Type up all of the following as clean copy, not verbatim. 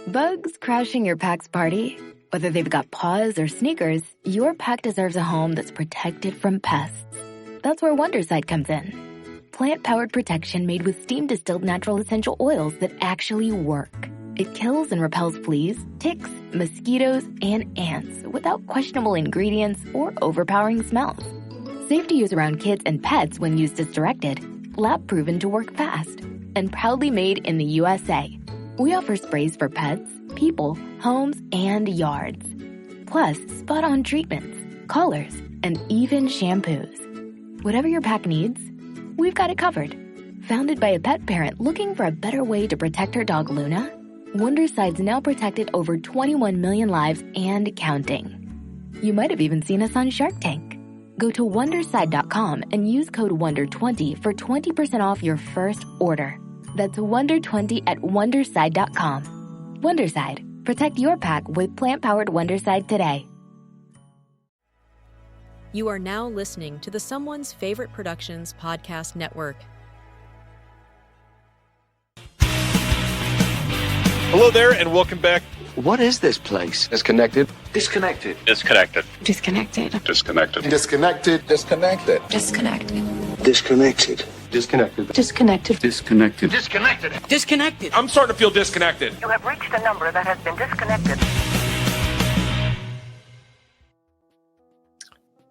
Bugs crashing your pack's party? Whether they've got paws or sneakers, your pack deserves a home that's protected from pests. That's where Wondercide comes in. Plant-powered protection made with steam-distilled natural essential oils that actually work. It kills and repels fleas, ticks, mosquitoes, and ants without questionable ingredients or overpowering smells. Safe to use around kids and pets when used as directed. Lab-proven to work fast. And proudly made in the USA. We offer sprays for pets, people, homes, and yards. Plus, spot-on treatments, collars, and even shampoos. Whatever your pack needs, we've got it covered. Founded by a pet parent looking for a better way to protect her dog Luna, Wondercide's now protected over 21 million lives and counting. You might have even seen us on Shark Tank. Go to Wondercide.com and use code WONDER20 for 20% off your first order. That's WONDER20 at Wondercide.com. Wondercide. Protect your pack with plant-powered Wondercide today. You are now listening to the Someone's Favorite Productions podcast network. Hello there, and welcome back. What is this place? Disconnected. Disconnected. Disconnected. Disconnected. Disconnected. Disconnected. Disconnected. Disconnected. Disconnected. Disconnected. Disconnected. Disconnected. Disconnected. Disconnected. I'm starting to feel disconnected. You have reached a number that has been disconnected.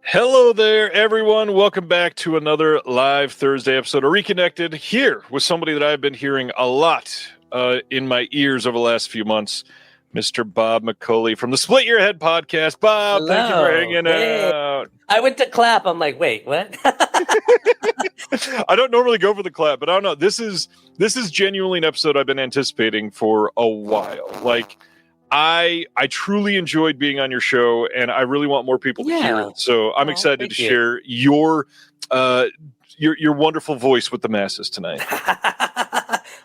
Hello there, everyone. Welcome back to another live Thursday episode of Reconnected, here with somebody that I've been hearing a lot in my ears over the last few months, Mr. Bob McCully from the Split Your Head podcast. Bob, Hello. Thank you for hanging out. I went to clap. I'm like, wait, what? I don't normally go for the clap, but I don't know. This is genuinely an episode I've been anticipating for a while. Like, I truly enjoyed being on your show, and I really want more people to hear it. So I'm excited to share your wonderful voice with the masses tonight.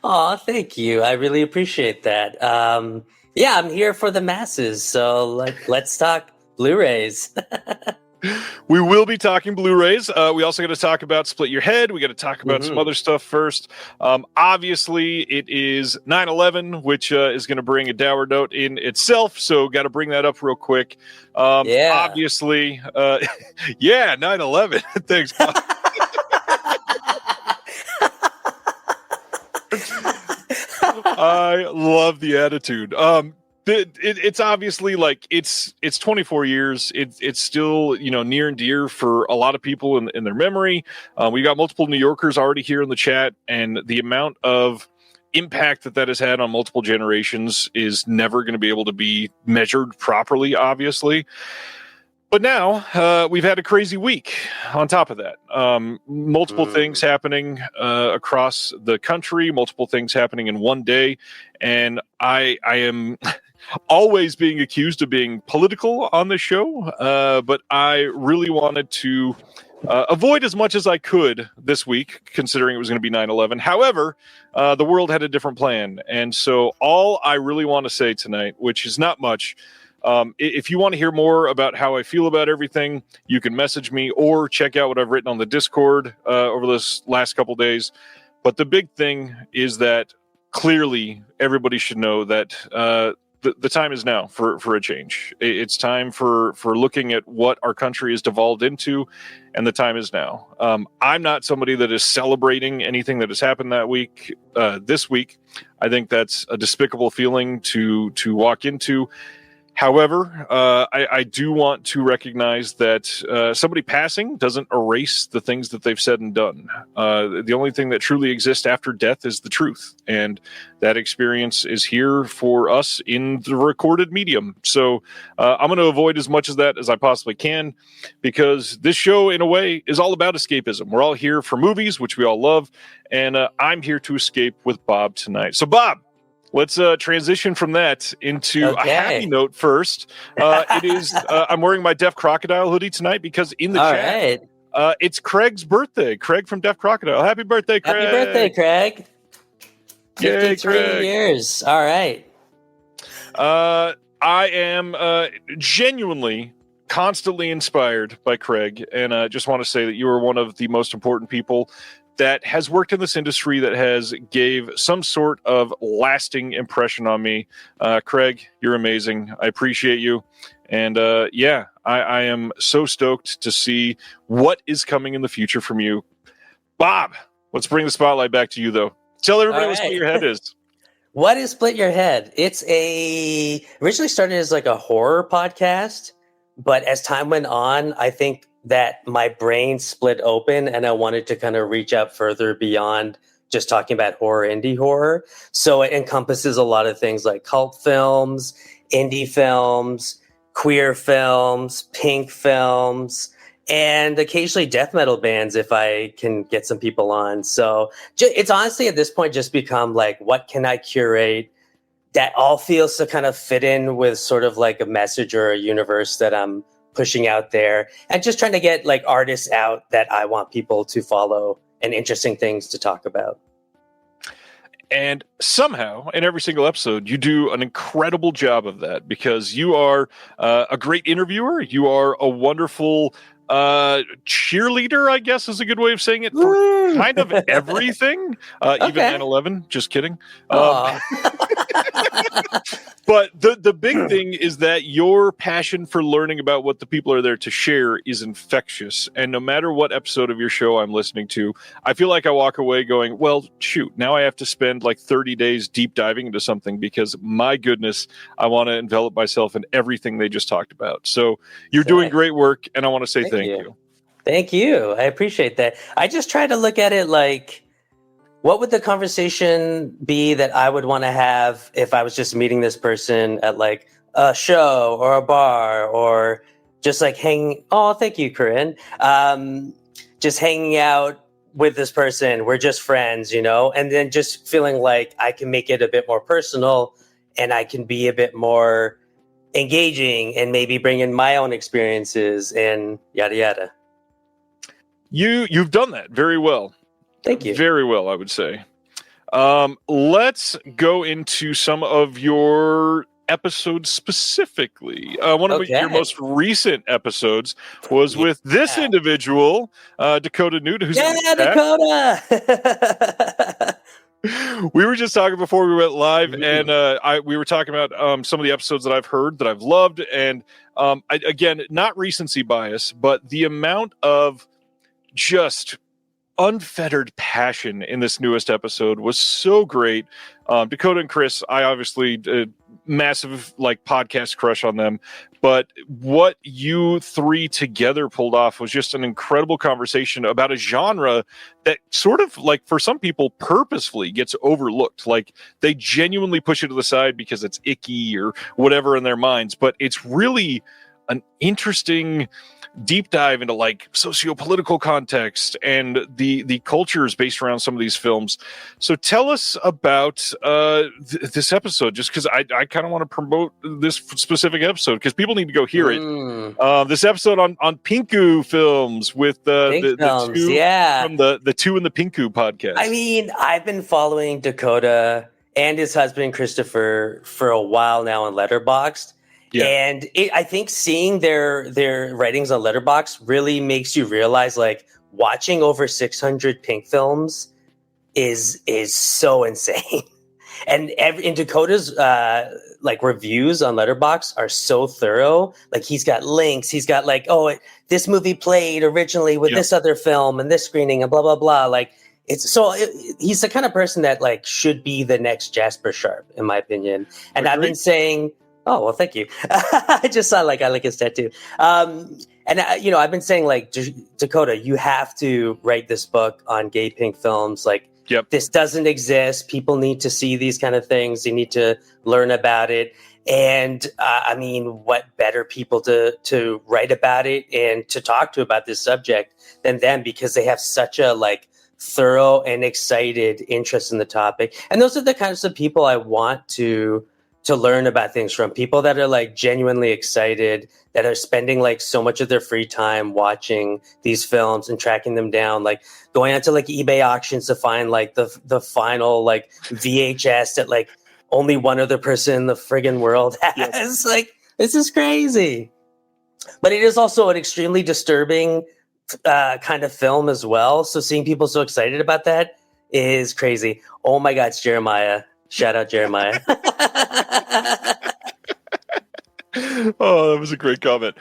Oh, thank you. I really appreciate that. Yeah, I'm here for the masses. So let's talk Blu-rays. We will be talking Blu-rays. We also got to talk about Split Your Head. We got to talk about some other stuff first. Obviously, it is 9/11, which is going to bring a dour note in itself. So got to bring that up real quick. Obviously, 9/11. Thanks, Bob. I love the attitude. It's obviously like it's 24 years. It's still, near and dear for a lot of people in their memory. We got multiple New Yorkers already here in the chat, and the amount of impact that has had on multiple generations is never going to be able to be measured properly, obviously. But now we've had a crazy week on top of that. Multiple things happening across the country, multiple things happening in one day. And I am always being accused of being political on the show. But I really wanted to avoid as much as I could this week, considering it was going to be 9/11. However, the world had a different plan. And so all I really want to say tonight, which is not much, if you want to hear more about how I feel about everything, you can message me or check out what I've written on the Discord over this last couple days. But the big thing is that clearly everybody should know that the time is now for a change. It's time for looking at what our country has devolved into, and the time is now. I'm not somebody that is celebrating anything that has happened this week. I think that's a despicable feeling to walk into. However, I do want to recognize that somebody passing doesn't erase the things that they've said and done. The only thing that truly exists after death is the truth. And that experience is here for us in the recorded medium. So I'm going to avoid as much of that as I possibly can, because this show, in a way, is all about escapism. We're all here for movies, which we all love. And I'm here to escape with Bob tonight. So, Bob, let's transition from that into a happy note first. It is I'm wearing my Deaf Crocodile hoodie tonight because in the chat, it's Craig's birthday. Craig from Deaf Crocodile. Happy birthday, Craig. Happy birthday, Craig. 53 Craig. years. All right. I am genuinely constantly inspired by Craig, and I just want to say that you are one of the most important people that has worked in this industry that has gave some sort of lasting impression on me. Craig, you're amazing. I appreciate you. And I am so stoked to see what is coming in the future from you. Bob, let's bring the spotlight back to you, though. Tell everybody what Split Your Head is. What is Split Your Head? It's originally started as like a horror podcast, but as time went on, I think that my brain split open and I wanted to kind of reach out further beyond just talking about horror, indie horror. So it encompasses a lot of things like cult films, indie films, queer films, pink films, and occasionally death metal bands if I can get some people on. So it's honestly at this point just become like, what can I curate that all feels to kind of fit in with sort of like a message or a universe that I'm pushing out there, and just trying to get like artists out that I want people to follow and interesting things to talk about. And somehow, in every single episode, you do an incredible job of that, because you are a great interviewer. You are a wonderful cheerleader, I guess is a good way of saying it, for kind of everything. Even 9/11. Just kidding. But the big thing is that your passion for learning about what the people are there to share is infectious. And no matter what episode of your show I'm listening to, I feel like I walk away going, well, shoot, now I have to spend like 30 days deep diving into something, because my goodness, I want to envelop myself in everything they just talked about. So you're doing great work, and I want to say thank you. Thank you. I appreciate that. I just try to look at it like, what would the conversation be that I would want to have if I was just meeting this person at like a show or a bar, or just like thank you, Corinne. Just hanging out with this person. We're just friends, and then just feeling like I can make it a bit more personal, and I can be a bit more engaging, and maybe bring in my own experiences and yada, yada. You've done that very well. Thank you. Very well, I would say. Let's go into some of your episodes specifically. One of your most recent episodes was with this individual, Dakota Newt, who's Dakota. We were just talking before we went live, and we were talking about some of the episodes that I've heard that I've loved, and again, not recency bias, but the amount of just unfettered passion in this newest episode was so great. Dakota and Chris, I obviously massive like podcast crush on them, but what you three together pulled off was just an incredible conversation about a genre that sort of like for some people purposefully gets overlooked. Like they genuinely push it to the side because it's icky or whatever in their minds, but it's really an interesting deep dive into like socio-political context and the cultures based around some of these films. So tell us about this episode, just because I kind of want to promote this specific episode because people need to go hear it. This episode on Pinku films with the two from the Two in the Pinku podcast. I mean, I've been following Dakota and his husband Christopher for a while now on Letterboxd. Yeah. And I think seeing their ratings on Letterboxd really makes you realize, like, watching over 600 Pink films is so insane. And in Dakota's like reviews on Letterboxd are so thorough. Like he's got links. He's got like, this movie played originally with this other film and this screening and blah blah blah. Like he's the kind of person that like should be the next Jasper Sharp, in my opinion. And I've been saying. Oh, well, thank you. I just saw I like his tattoo. I've been saying like, Dakota, you have to write this book on gay Pink films. Like, this doesn't exist. People need to see these kind of things. They need to learn about it. And I mean, what better people to write about it and to talk to about this subject than them, because they have such a like thorough and excited interest in the topic. And those are the kinds of people I want to learn about things from, people that are like genuinely excited, that are spending like so much of their free time watching these films and tracking them down, like going onto like eBay auctions to find like the final like VHS that like only one other person in the friggin' world has. Yes. Like, this is crazy. But it is also an extremely disturbing kind of film as well. So seeing people so excited about that is crazy. Oh my God, it's Jeremiah. Shout out Jeremiah. Oh, that was a great comment.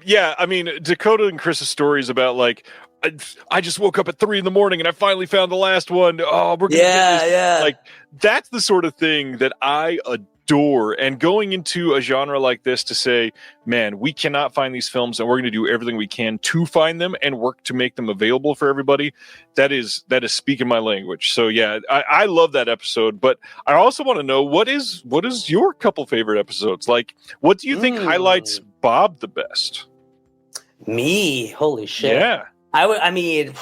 Yeah, I mean, Dakota and Chris's stories about like, I just woke up at 3 a.m. and I finally found the last one. Oh, we're gonna get this. Yeah. Like, that's the sort of thing that I adore. And going into a genre like this to say, man, we cannot find these films, and we're going to do everything we can to find them and work to make them available for everybody. That is speaking my language. So yeah, I love that episode. But I also want to know what is your couple favorite episodes? Like, what do you think highlights Bob the best? Me, holy shit! Yeah. I mean,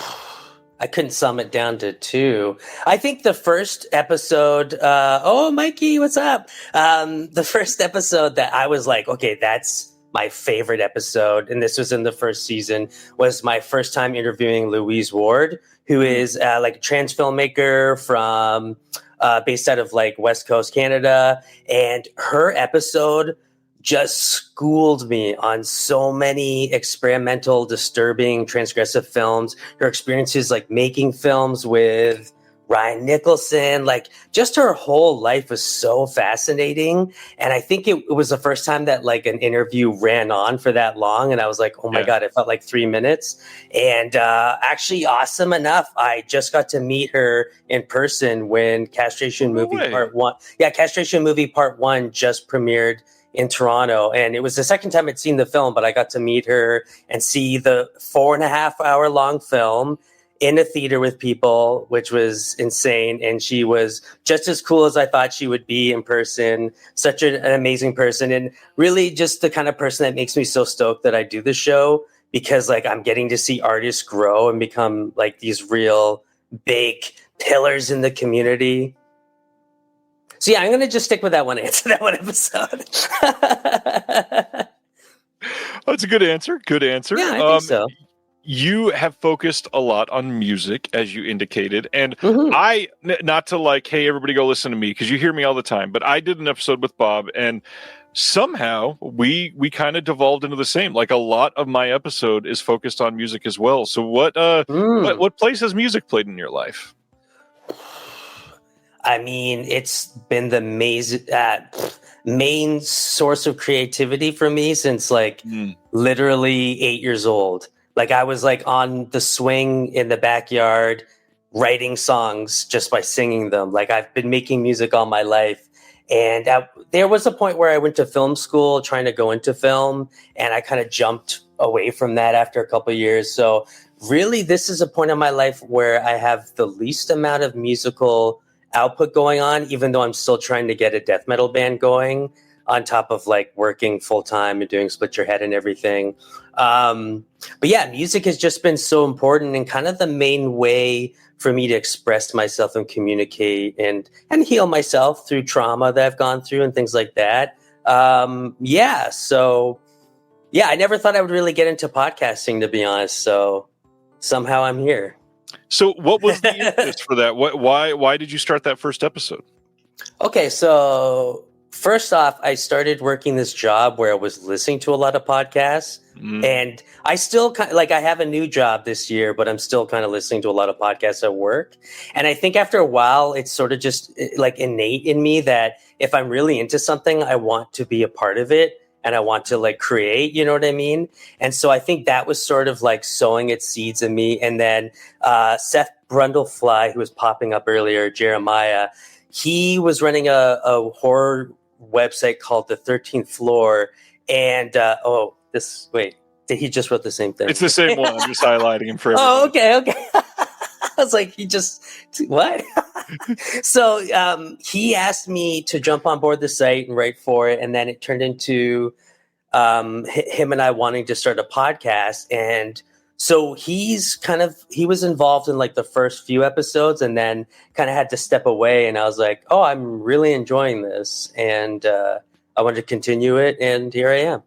I couldn't sum it down to two. I think the first episode, oh, Mikey, what's up? The first episode that I was like, okay, that's my favorite episode, and this was in the first season, was my first time interviewing Louise Ward, who is like a trans filmmaker from based out of like West Coast Canada. And her episode just schooled me on so many experimental, disturbing, transgressive films. Her experiences like making films with Ryan Nicholson, like just her whole life was so fascinating. And I think it was the first time that like an interview ran on for that long. And I was like, oh my God, it felt like 3 minutes. And actually, awesome enough, I just got to meet her in person when Castration Movie Part 1. Yeah, Castration Movie Part 1 just premiered in Toronto. And it was the second time I'd seen the film, but I got to meet her and see the 4.5 hour long film in a theater with people, which was insane. And she was just as cool as I thought she would be in person. Such an amazing person. And really just the kind of person that makes me so stoked that I do the show, because like I'm getting to see artists grow and become like these real big pillars in the community. So yeah, I'm going to just stick with that one answer, that one episode. That's a good answer. Good answer. Yeah, I think so. You have focused a lot on music, as you indicated. And not to like, hey, everybody go listen to me, because you hear me all the time, but I did an episode with Bob, and somehow we kind of devolved into the same. Like a lot of my episode is focused on music as well. So what place has music played in your life? I mean, it's been the main source of creativity for me since like literally 8 years old. Like I was like on the swing in the backyard, writing songs just by singing them. Like I've been making music all my life. And there was a point where I went to film school trying to go into film, and I kind of jumped away from that after a couple of years. So really, this is a point in my life where I have the least amount of musical output going on, even though I'm still trying to get a death metal band going on top of like working full time and doing Split Your Head and everything. But yeah, music has just been so important and kind of the main way for me to express myself and communicate and heal myself through trauma that I've gone through and things like that. So I never thought I would really get into podcasting, to be honest. So somehow I'm here. So what was the impetus for that? Why did you start that first episode? Okay, so first off, I started working this job where I was listening to a lot of podcasts, and I still I have a new job this year, but I'm still kind of listening to a lot of podcasts at work. And I think after a while, it's sort of just like innate in me that if I'm really into something, I want to be a part of it. And I want to like create, you know what I mean? And so I think that was sort of like sowing its seeds in me. And then Seth Brundlefly, who was popping up earlier, Jeremiah, he was running a horror website called The 13th Floor. And he just wrote the same thing. It's the same one. I'm just highlighting him for everybody. Oh, okay. I was like, what? So he asked me to jump on board the site and write for it. And then it turned into him and I wanting to start a podcast. And so he was involved in like the first few episodes and then kind of had to step away. And I was like, oh, I'm really enjoying this. And I wanted to continue it. And here I am.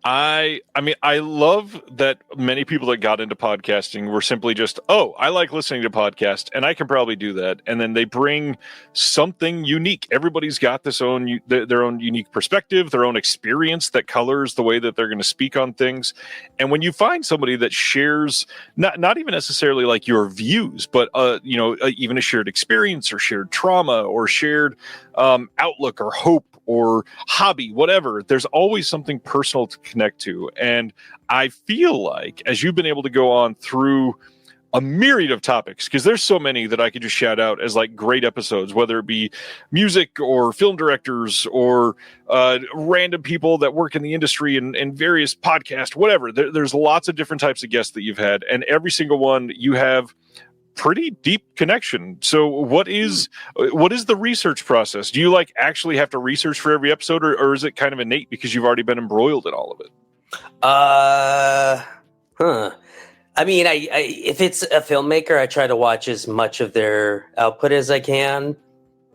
I mean, I love that many people that got into podcasting were simply just, oh, I like listening to podcasts and I can probably do that. And then they bring something unique. Everybody's got their own unique perspective, their own experience that colors the way that they're going to speak on things. And when you find somebody that shares not even necessarily like your views, but even a shared experience or shared trauma or shared outlook or hope or hobby, whatever, there's always something personal to connect to. And I feel like as you've been able to go on through a myriad of topics, because there's so many that I could just shout out as like great episodes, whether it be music or film directors or random people that work in the industry and various podcasts, whatever. There's lots of different types of guests that you've had, and every single one you have pretty deep connection. So what is the research process? Do you like actually have to research for every episode, or is it kind of innate because you've already been embroiled in all of it? I mean, I if it's a filmmaker, I try to watch as much of their output as I can.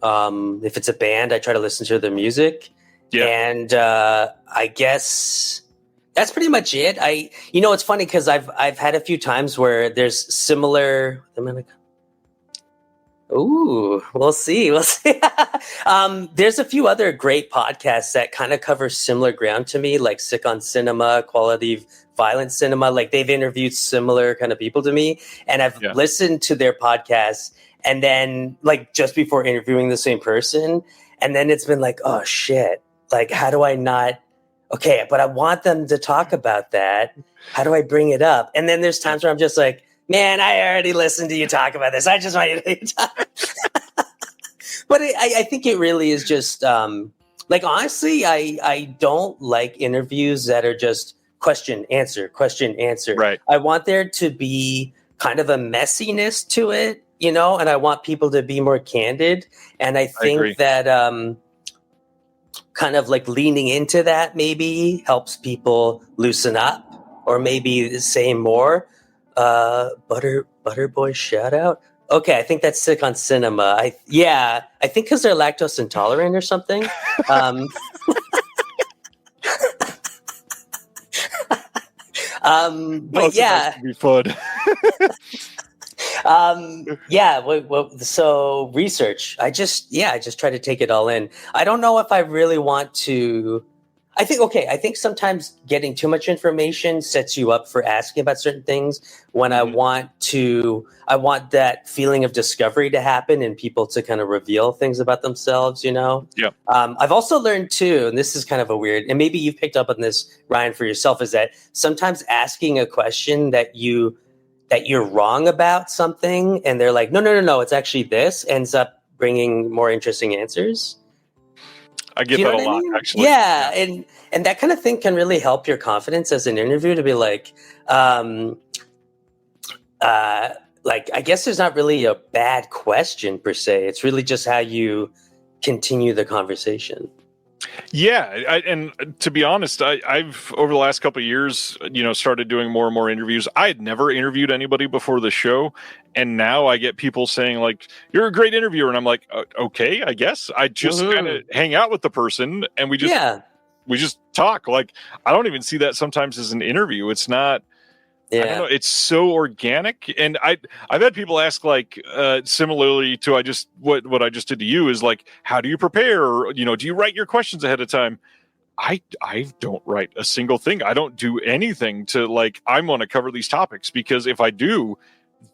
If it's a band, I try to listen to their music. Yeah. And I guess that's pretty much it. It's funny because I've had a few times where there's similar. Ooh, we'll see. There's a few other great podcasts that kind of cover similar ground to me, like Sick on Cinema, Quality Violent Cinema. Like they've interviewed similar kind of people to me, and I've listened to their podcasts, and then like just before interviewing the same person, and then it's been like, oh shit, like how do I not? Okay, but I want them to talk about that. How do I bring it up? And then there's times where I'm just like, man, I already listened to you talk about this. I just want you to talk. But I think it really is just like, honestly, I don't like interviews that are just question, answer. Right. I want there to be kind of a messiness to it, and I want people to be more candid. And I think that kind of like leaning into that maybe helps people loosen up or maybe say more. Butterboy shout out. Okay, I think that's Sick on Cinema. I think because they're lactose intolerant or something. But yeah, be fun. So research. I just try to take it all in. I don't know if I really want to. I think sometimes getting too much information sets you up for asking about certain things when I want that feeling of discovery to happen and people to kind of reveal things about themselves, Yeah. I've also learned too, and this is kind of a weird, and maybe you've picked up on this, Ryan, for yourself, is that sometimes asking a question that you're wrong about something and they're like, no, it's actually this, ends up bringing more interesting answers. I get that a lot, actually. Yeah, and that kind of thing can really help your confidence as an interviewer to be like, I guess there's not really a bad question per se. It's really just how you continue the conversation. Yeah, and to be honest, I've over the last couple of years, started doing more and more interviews. I had never interviewed anybody before the show, and now I get people saying like, "You're a great interviewer," and I'm like, "Okay, I guess." I just kind of hang out with the person, and we just talk. Like, I don't even see that sometimes as an interview. It's not. Yeah. I don't know. It's so organic, and I've had people ask like similarly to what I just did to you is like, how do you prepare? Or, do you write your questions ahead of time? I don't write a single thing. I don't do anything to like I'm going to cover these topics because if I do,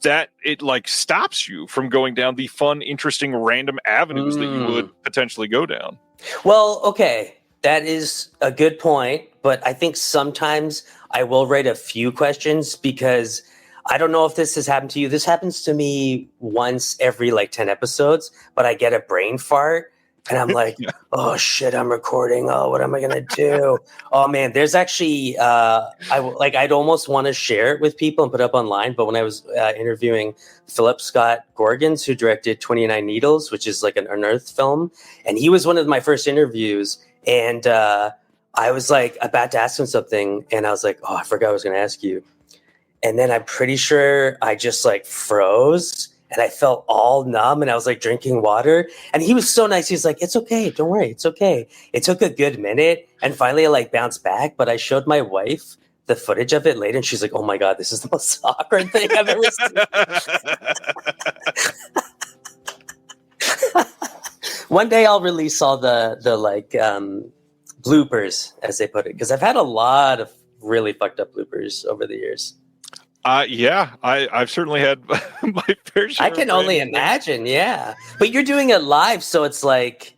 that it like stops you from going down the fun, interesting, random avenues that you would potentially go down. Well, okay, that is a good point, but I think sometimes I will write a few questions because I don't know if this has happened to you. This happens to me once every like 10 episodes, but I get a brain fart and I'm like, oh shit, I'm recording. Oh, what am I going to do? Oh man, there's actually, I'd almost want to share it with people and put it up online. But when I was interviewing Philip Scott Gorgons, who directed 29 Needles, which is like an unearthed film. And he was one of my first interviews. And, I was like about to ask him something and I was like, oh, I forgot I was going to ask you. And then I'm pretty sure I just like froze and I felt all numb, and I was like drinking water. And he was so nice. He's like, "It's okay, don't worry, it's okay." It took a good minute, and finally I like bounced back. But I showed my wife the footage of it later, and she's like, "Oh my god, this is the most awkward thing I've ever seen." One day I'll release all the bloopers, as they put it, because I've had a lot of really fucked up bloopers over the years. I've certainly had my fair share. I can only imagine, yeah. But you're doing it live, so it's like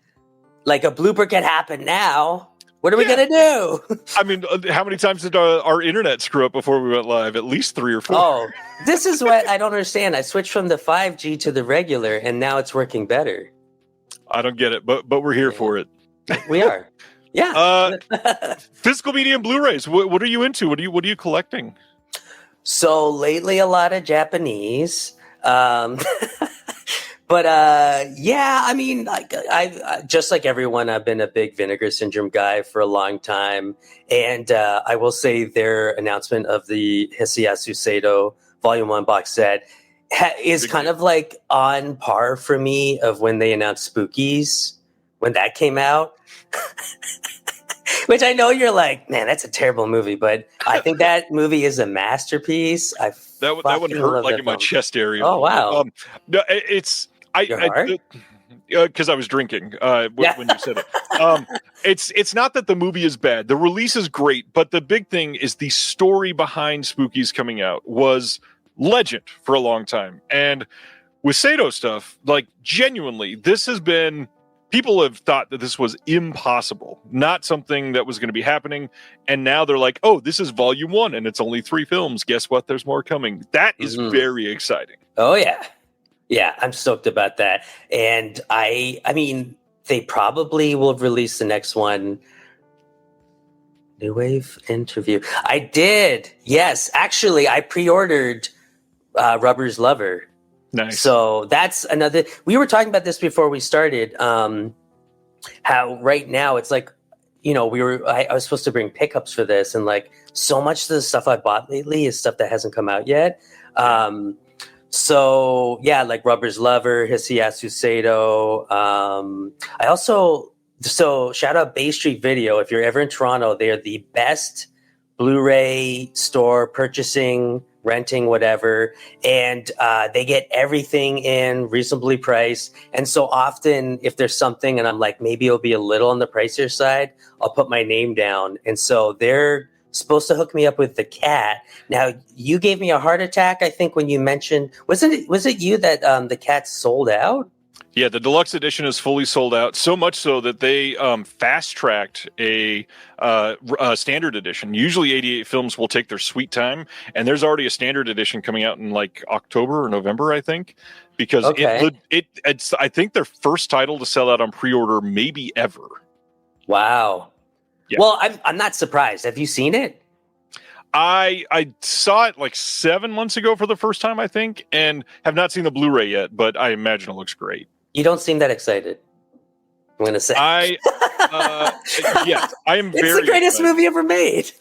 a blooper can happen now. What are we gonna do? I mean, how many times did our internet screw up before we went live? At least 3 or 4. Oh, this is what I don't understand. I switched from the 5G to the regular, and now it's working better. I don't get it, but we're here for it. We are. Yeah. Physical media and Blu-rays. What are you into? What are you collecting? So lately, a lot of Japanese. But yeah, I mean, like I just like everyone, I've been a big Vinegar Syndrome guy for a long time, and I will say their announcement of the Hisayasu Sato Volume 1 box set is kind of like on par for me of when they announced Spookies when that came out. Which I know you're like, man, that's a terrible movie, but I think that movie is a masterpiece. That would hurt like in my chest area. Oh wow! No, it's because I was drinking when you said it. It's not that the movie is bad. The release is great, but the big thing is the story behind Spookies coming out was legend for a long time. And with Sato stuff, like genuinely, this has been. People have thought that this was impossible, not something that was going to be happening. And now they're like, oh, this is Volume 1 and it's only 3 films. Guess what? There's more coming. That is very exciting. Oh, yeah. Yeah, I'm stoked about that. And I mean, they probably will release the next one. New Wave Interview. I did. Yes. Actually, I pre-ordered Rubber's Lover. Nice. So that's another. We were talking about this before we started. How right now it's like, you know, I was supposed to bring pickups for this, and like so much of the stuff I bought lately is stuff that hasn't come out yet. So yeah, like Rubber's Lover, Hisayasu Sato. I also shout out Bay Street Video. If you're ever in Toronto, they are the best Blu-ray store purchasing, renting, whatever, and they get everything in reasonably priced. And so often if there's something and I'm like, maybe it'll be a little on the pricier side, I'll put my name down. And so they're supposed to hook me up with The Cat. Now, you gave me a heart attack, I think, when you mentioned, was it you that The Cat sold out? Yeah, the deluxe edition is fully sold out, so much so that they fast-tracked a standard edition. Usually 88 films will take their sweet time, and there's already a standard edition coming out in like October or November, I think, because it's I think their first title to sell out on pre-order maybe ever. Wow. Yeah. Well, I'm not surprised. Have you seen it? I saw it like 7 months ago for the first time, I think, and have not seen the Blu-ray yet, but I imagine it looks great. You don't seem that excited. I'm going to say. Yes, I am very It's the greatest excited. movie ever made.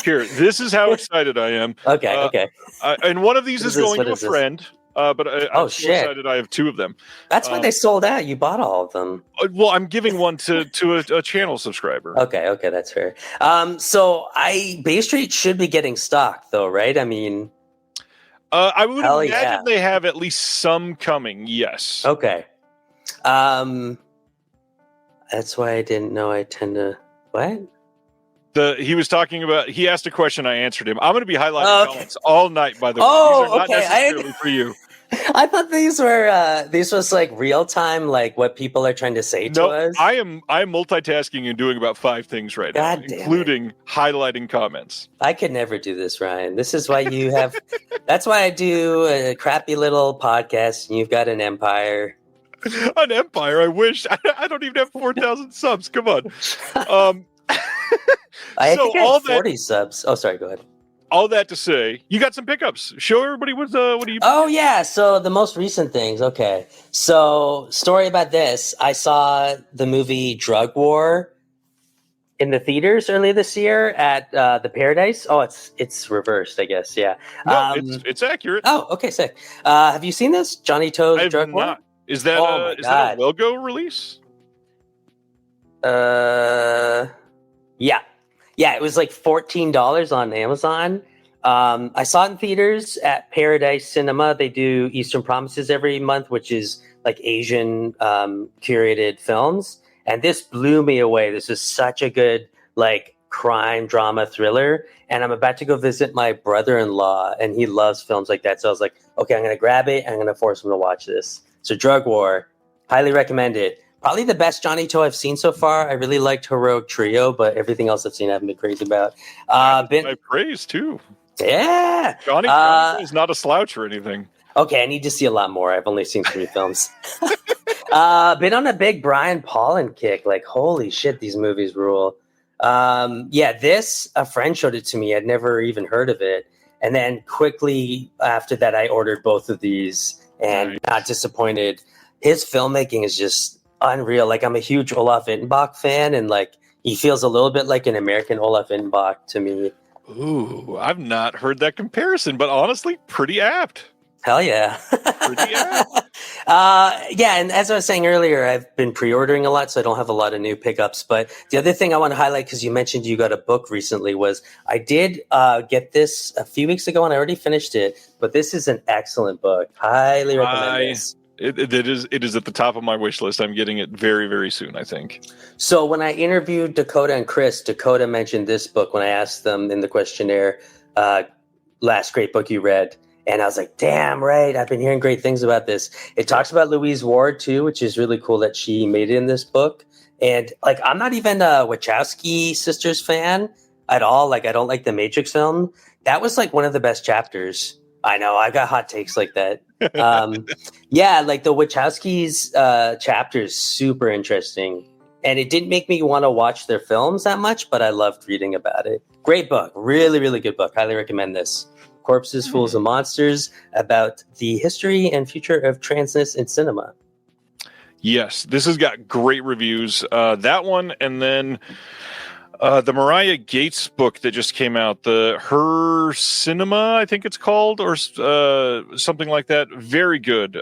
Here, this is how excited I am. Okay. And one of these is going to a friend, but I'm so excited I have 2 of them. That's why they sold out. You bought all of them. Well, I'm giving one to a channel subscriber. Okay, that's fair. So Bay Street should be getting stock, though, right? I mean... I would imagine they have at least some coming, yes. Okay. That's why I didn't know I tend to... What? He was talking about... He asked a question, I answered him. I'm going to be highlighting comments all night, by the way. Oh, These are not necessarily for you. I thought these was like real time, like what people are trying to say to us. I am multitasking and doing about 5 things right now, including highlighting comments. I could never do this, Ryan. This is why you have. That's why I do a crappy little podcast, and you've got an empire. An empire? I wish. I don't even have 4,000 subs. Come on. I think I have 40 subs. Oh, sorry. Go ahead. All that to say, you got some pickups. Show everybody what do you... Oh, yeah. So the most recent things. Okay. So story about this. I saw the movie Drug War in the theaters earlier this year at the Paradise. Oh, it's reversed, I guess. Yeah. No, it's accurate. Oh, okay, sick. Have you seen this? Johnny Toe's I have Drug War? not. Is that Oh my is that a God. logo release? Yeah. It was like $14 on Amazon. I saw it in theaters at Paradise Cinema. They do Eastern Promises every month, which is like Asian curated films. And this blew me away. This is such a good like crime drama thriller. And I'm about to go visit my brother-in-law, and he loves films like that. So I was like, okay, I'm going to grab it. I'm going to force him to watch this. So Drug War, highly recommend it. Probably the best Johnny Toe I've seen so far. I really liked Heroic Trio, but everything else I've seen I haven't been crazy about. I praise too. Yeah. Johnny is not a slouch or anything. Okay, I need to see a lot more. I've only seen 3 films. Been on a big Brian Pollan kick. Like, holy shit, these movies rule. This, a friend showed it to me. I'd never even heard of it. And then quickly after that, I ordered both of these and not disappointed. His filmmaking is just unreal. Like, I'm a huge Olaf Ittenbach fan, and like he feels a little bit like an American Olaf Ittenbach to me. Ooh, I've not heard that comparison, but honestly, pretty apt. Hell yeah. Pretty apt. And as I was saying earlier, I've been pre-ordering a lot, so I don't have a lot of new pickups. But the other thing I want to highlight, because you mentioned you got a book recently, was I did get this a few weeks ago, and I already finished it. But this is an excellent book. Highly recommend this. It is at the top of my wish list. I'm getting it very, very soon, I think. So when I interviewed Dakota and Chris, Dakota mentioned this book when I asked them in the questionnaire, last great book you read. And I was like, damn right, I've been hearing great things about this. It talks about Louise Ward too, which is really cool that she made it in this book. And like, I'm not even a Wachowski sisters fan at all. Like, I don't like the Matrix film. That was like one of the best chapters. I know, I got hot takes like that. Like the Wachowskis chapter is super interesting. And it didn't make me want to watch their films that much, but I loved reading about it. Great book. Really, really good book. Highly recommend this. Corpses, Fools, and Monsters, about the history and future of transness in cinema. Yes, this has got great reviews. That one, and then the Mariah Gates book that just came out, the Her Cinema, I think it's called, or something like that. Very good.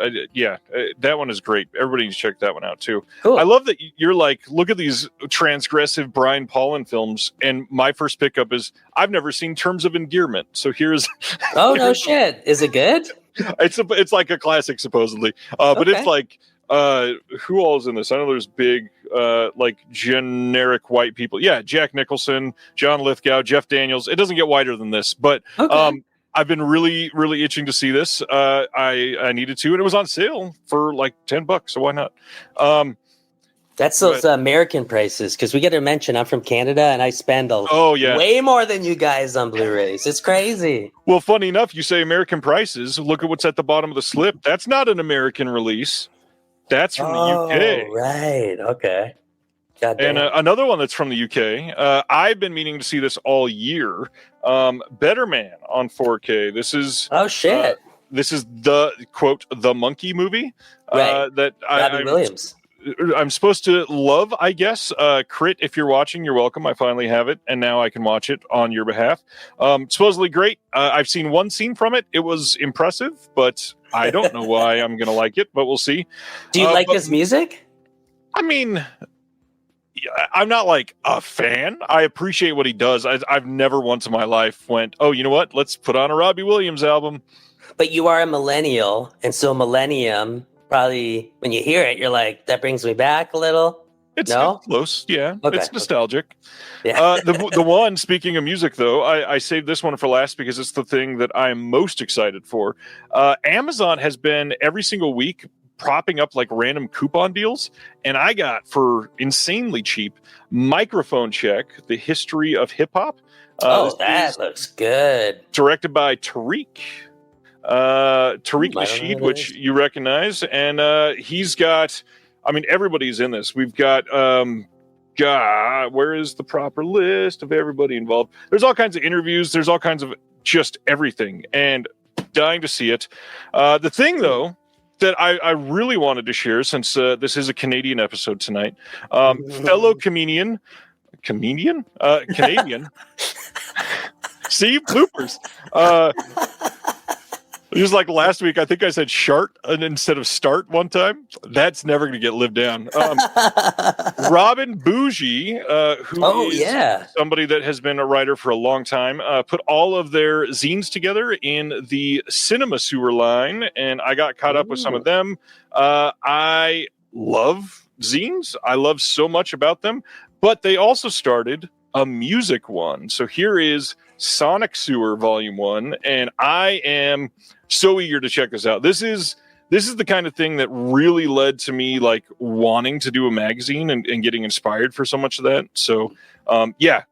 That one is great. Everybody needs to check that one out too. Cool. I love that you're like, look at these transgressive Brian Pollan films, and my first pickup is I've never seen Terms of Endearment. So here's no shit. Is it good? It's like a classic supposedly, but it's like. Who all is in this? I know there's big, like generic white people. Yeah, Jack Nicholson, John Lithgow, Jeff Daniels. It doesn't get wider than this, but I've been really, really itching to see this. I needed to, and it was on sale for like $10, so why not? That's those American prices, because we get to mention I'm from Canada, and I spend way more than you guys on Blu-rays. It's crazy. Well, funny enough, you say American prices. Look at what's at the bottom of the slip. That's not an American release. That's from the UK. Right. Okay. And another one that's from the UK. I've been meaning to see this all year. Better Man on 4K. This is this is the quote the monkey movie that I'm supposed to love, I guess. Crit, if you're watching, you're welcome. I finally have it, and now I can watch it on your behalf. Supposedly great. I've seen one scene from it. It was impressive, but I don't know why I'm going to like it, but we'll see. Do you like his music? I mean, I'm not like a fan. I appreciate what he does. I've never once in my life went, oh, you know what? Let's put on a Robbie Williams album. But you are a millennial, and so Millennium, probably when you hear it, you're like, that brings me back a little. It's close, yeah. Okay. It's nostalgic. Yeah. The one, speaking of music, though, I saved this one for last because it's the thing that I'm most excited for. Amazon has been every single week propping up like random coupon deals, and I got for insanely cheap Microphone Check, The History of Hip Hop. That looks good. Directed by Tariq Nasheed, which you recognize, and he's got. I mean, everybody's in this. We've got, where is the proper list of everybody involved? There's all kinds of interviews. There's all kinds of just everything, and dying to see it. The thing, though, that I really wanted to share, since this is a Canadian episode tonight, fellow comedian Comedian? Canadian. See, bloopers. Just like last week, I think I said shart instead of start one time. That's never going to get lived down. Robin Bougie, who is somebody that has been a writer for a long time, put all of their zines together in the Cinema Sewer line, and I got caught up with some of them. I love zines. I love so much about them, but they also started a music one. So here is Sonic Sewer Volume 1, and I am so eager to check this out. This is the kind of thing that really led to me like wanting to do a magazine and getting inspired for so much of that. So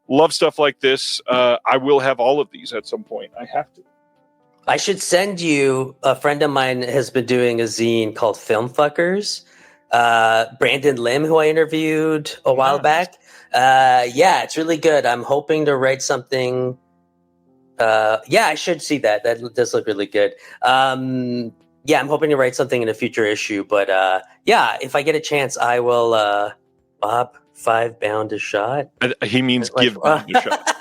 love stuff like this. I will have all of these at some point. I have to. I should send you, a friend of mine has been doing a zine called Film Fuckers. Brandon Lim, who I interviewed a while back. It's really good. I'm hoping to write something. I should see that. That does look really good. I'm hoping to write something in a future issue. But if I get a chance, I will. Bob, 5 bound a shot. He means give bound a shot.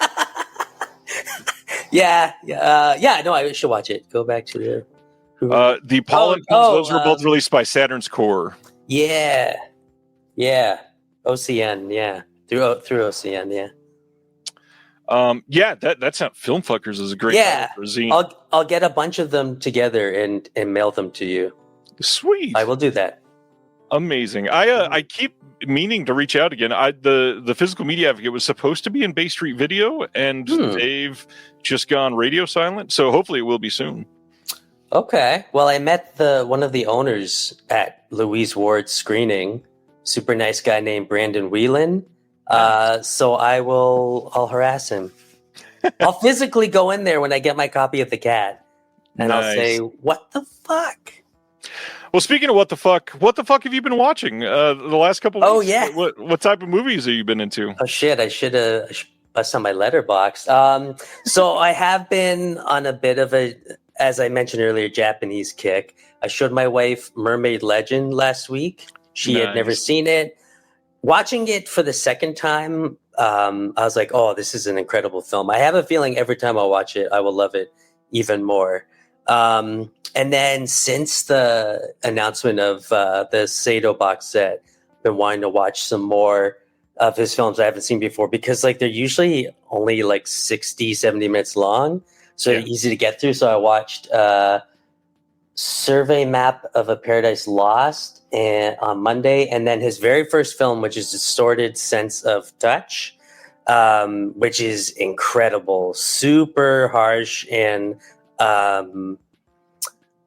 No, I should watch it. Go back to the Pollen. Those were both released by Saturn's Core. Yeah. OCN. Yeah, through OCN. Yeah. That sound. Film Fuckers is a great title for a zine. I'll get a bunch of them together and mail them to you. Sweet. I will do that. Amazing. I keep meaning to reach out again. The Physical Media Advocate was supposed to be in Bay Street Video, and they've just gone radio silent. So hopefully it will be soon. Okay. Well, I met one of the owners at Louise Ward's screening. Super nice guy named Brandon Whelan. So I'll harass him. I'll physically go in there when I get my copy of The Cat, and I'll say, "What the fuck?" Well, speaking of what the fuck have you been watching the last couple of weeks? Oh, yeah. What type of movies have you been into? Oh, shit. I should have bust on my Letterboxd. So I have been on a bit of a, as I mentioned earlier, Japanese kick. I showed my wife Mermaid Legend last week. She had never seen it. Watching it for the second time, I was like, oh, this is an incredible film. I have a feeling every time I watch it, I will love it even more. And then since the announcement of the Sato box set, I've been wanting to watch some more of his films I haven't seen before, because like they're usually only like 60, 70 minutes long. So they're easy to get through. So I watched Survey Map of a Paradise Lost on Monday. And then his very first film, which is Distorted Sense of Touch, which is incredible, super harsh and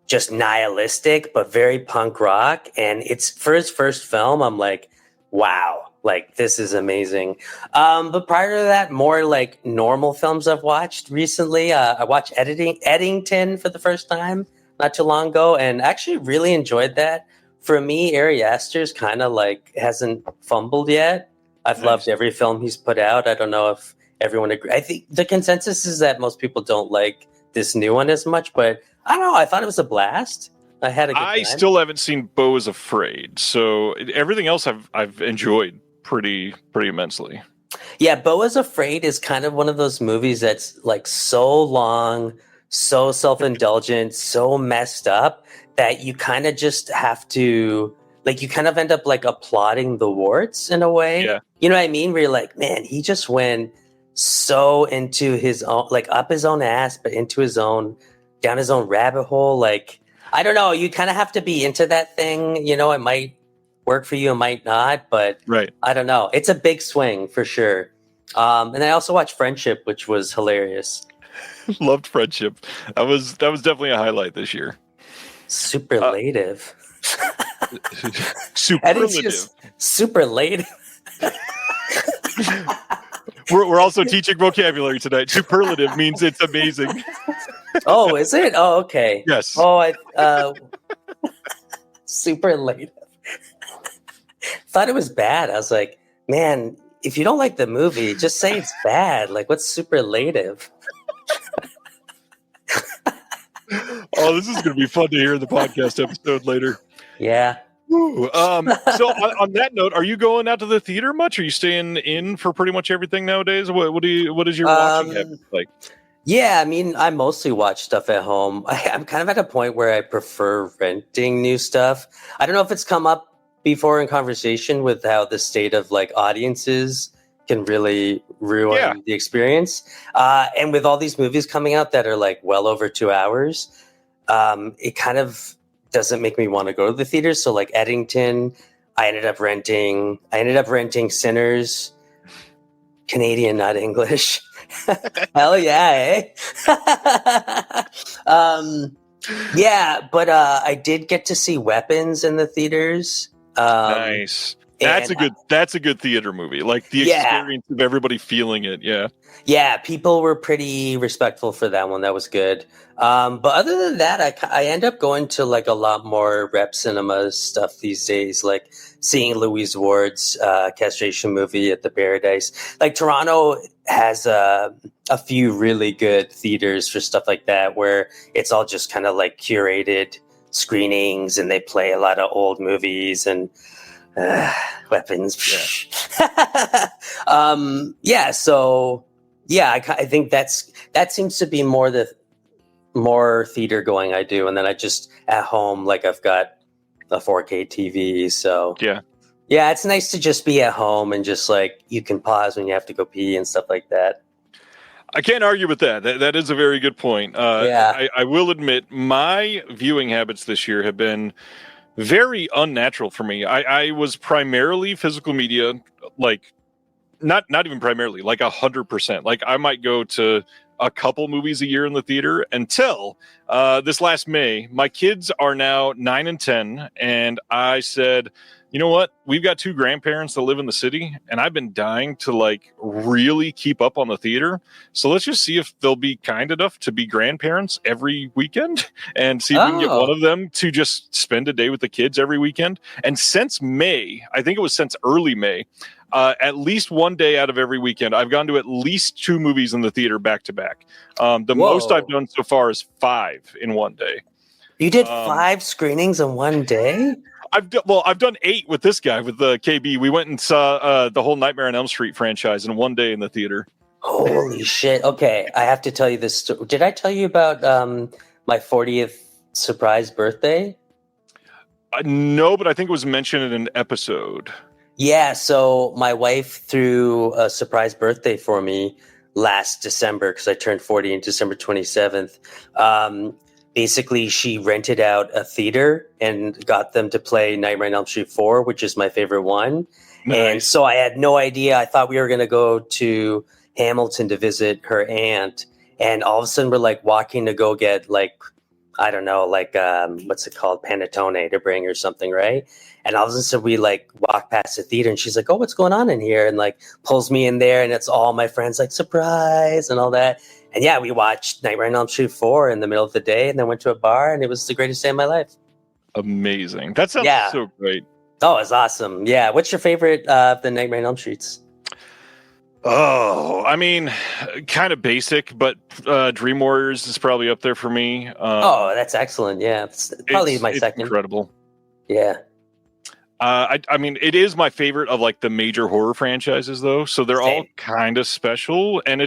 just nihilistic, but very punk rock. And it's for his first film, I'm like, wow, like this is amazing. But prior to that, more like normal films I've watched recently. I watched Eddington for the first time not too long ago, and actually really enjoyed that. For me, Ari Aster's kind of like hasn't fumbled yet. I've loved every film he's put out. I don't know if everyone agrees. I think the consensus is that most people don't like this new one as much, but I don't know. I thought it was a blast. I had a good time. I still haven't seen Beau is Afraid, so everything else I've enjoyed pretty immensely. Yeah, Beau is Afraid is kind of one of those movies that's like so long, so self-indulgent, so messed up that you kind of just have to, like, you kind of end up like applauding the warts in a way. Yeah. You know what I mean? Where you're like, man, he just went so into his own, like up his own ass, but into his own, down his own rabbit hole. Like, I don't know. You kind of have to be into that thing. You know, it might work for you, it might not, but I don't know. It's a big swing for sure. And I also watched Friendship, which was hilarious. Loved Friendship. That was definitely a highlight this year. Superlative. Superlative. Superlative. We're also teaching vocabulary tonight. Superlative means it's amazing. Oh, is it? Oh, okay. Yes. Oh, superlative. Thought it was bad. I was like, man, if you don't like the movie, just say it's bad. Like, what's superlative? Oh, this is going to be fun to hear in the podcast episode later. Yeah. Ooh, so on that note, are you going out to the theater much? Are you staying in for pretty much everything nowadays? What is your watching habit like? Yeah, I mean, I mostly watch stuff at home. I'm kind of at a point where I prefer renting new stuff. I don't know if it's come up before in conversation with how the state of like audiences can really ruin the experience. And with all these movies coming out that are like well over 2 hours, it kind of doesn't make me want to go to the theater. So like Eddington, I ended up renting Sinners, Canadian, not English. Hell yeah, eh? Yeah, but I did get to see Weapons in the theaters. Nice. That's a good theater movie. Like the experience of everybody feeling it. Yeah. Yeah, people were pretty respectful for that one. That was good. But other than that, I end up going to like a lot more rep cinema stuff these days, like seeing Louise Ward's castration movie at the Paradise. Like Toronto has a few really good theaters for stuff like that, where it's all just kind of like curated screenings and they play a lot of old movies and Weapons. Yeah. So yeah, I think that seems to be more theater going I do, and then I just at home, like I've got a 4K TV. So yeah, it's nice to just be at home and just like you can pause when you have to go pee and stuff like that. I can't argue with that. That is a very good point. I will admit my viewing habits this year have been very unnatural for me. I was primarily physical media, like not even primarily, like 100%. Like I might go to a couple movies a year in the theater until this last May. My kids are now 9 and 10, and I said, you know what? We've got 2 grandparents that live in the city, and I've been dying to like really keep up on the theater. So let's just see if they'll be kind enough to be grandparents every weekend and see if we can get one of them to just spend a day with the kids every weekend. And since May, I think it was since early May, at least one day out of every weekend, I've gone to at least 2 movies in the theater back to back. The most I've done so far is 5 in one day. You did 5 screenings in one day? I've done 8 with this guy, with the KB. We went and saw the whole Nightmare on Elm Street franchise in one day in the theater. Holy shit. Okay, I have to tell you this. Did I tell you about my 40th surprise birthday? No, but I think it was mentioned in an episode. Yeah, so my wife threw a surprise birthday for me last December because I turned 40 on December 27th. Basically, she rented out a theater and got them to play Nightmare on Elm Street 4, which is my favorite one. Nice. And so I had no idea. I thought we were going to go to Hamilton to visit her aunt. And all of a sudden, we're like walking to go get like, I don't know, like what's it called? Panettone to bring or something, right? And all of a sudden we like walk past the theater and she's like, oh, what's going on in here? And like pulls me in there and it's all my friends like surprise and all that. And yeah, we watched Nightmare on Elm Street 4 in the middle of the day and then went to a bar and it was the greatest day of my life. Amazing. That sounds so great. Oh, it's awesome. Yeah. What's your favorite of the Nightmare on Elm Streets? Oh, I mean, kind of basic, but Dream Warriors is probably up there for me. Oh, that's excellent. Yeah. It's probably my second. Incredible. Yeah. I mean, it is my favorite of like the major horror franchises, though. So they're all kind of special, and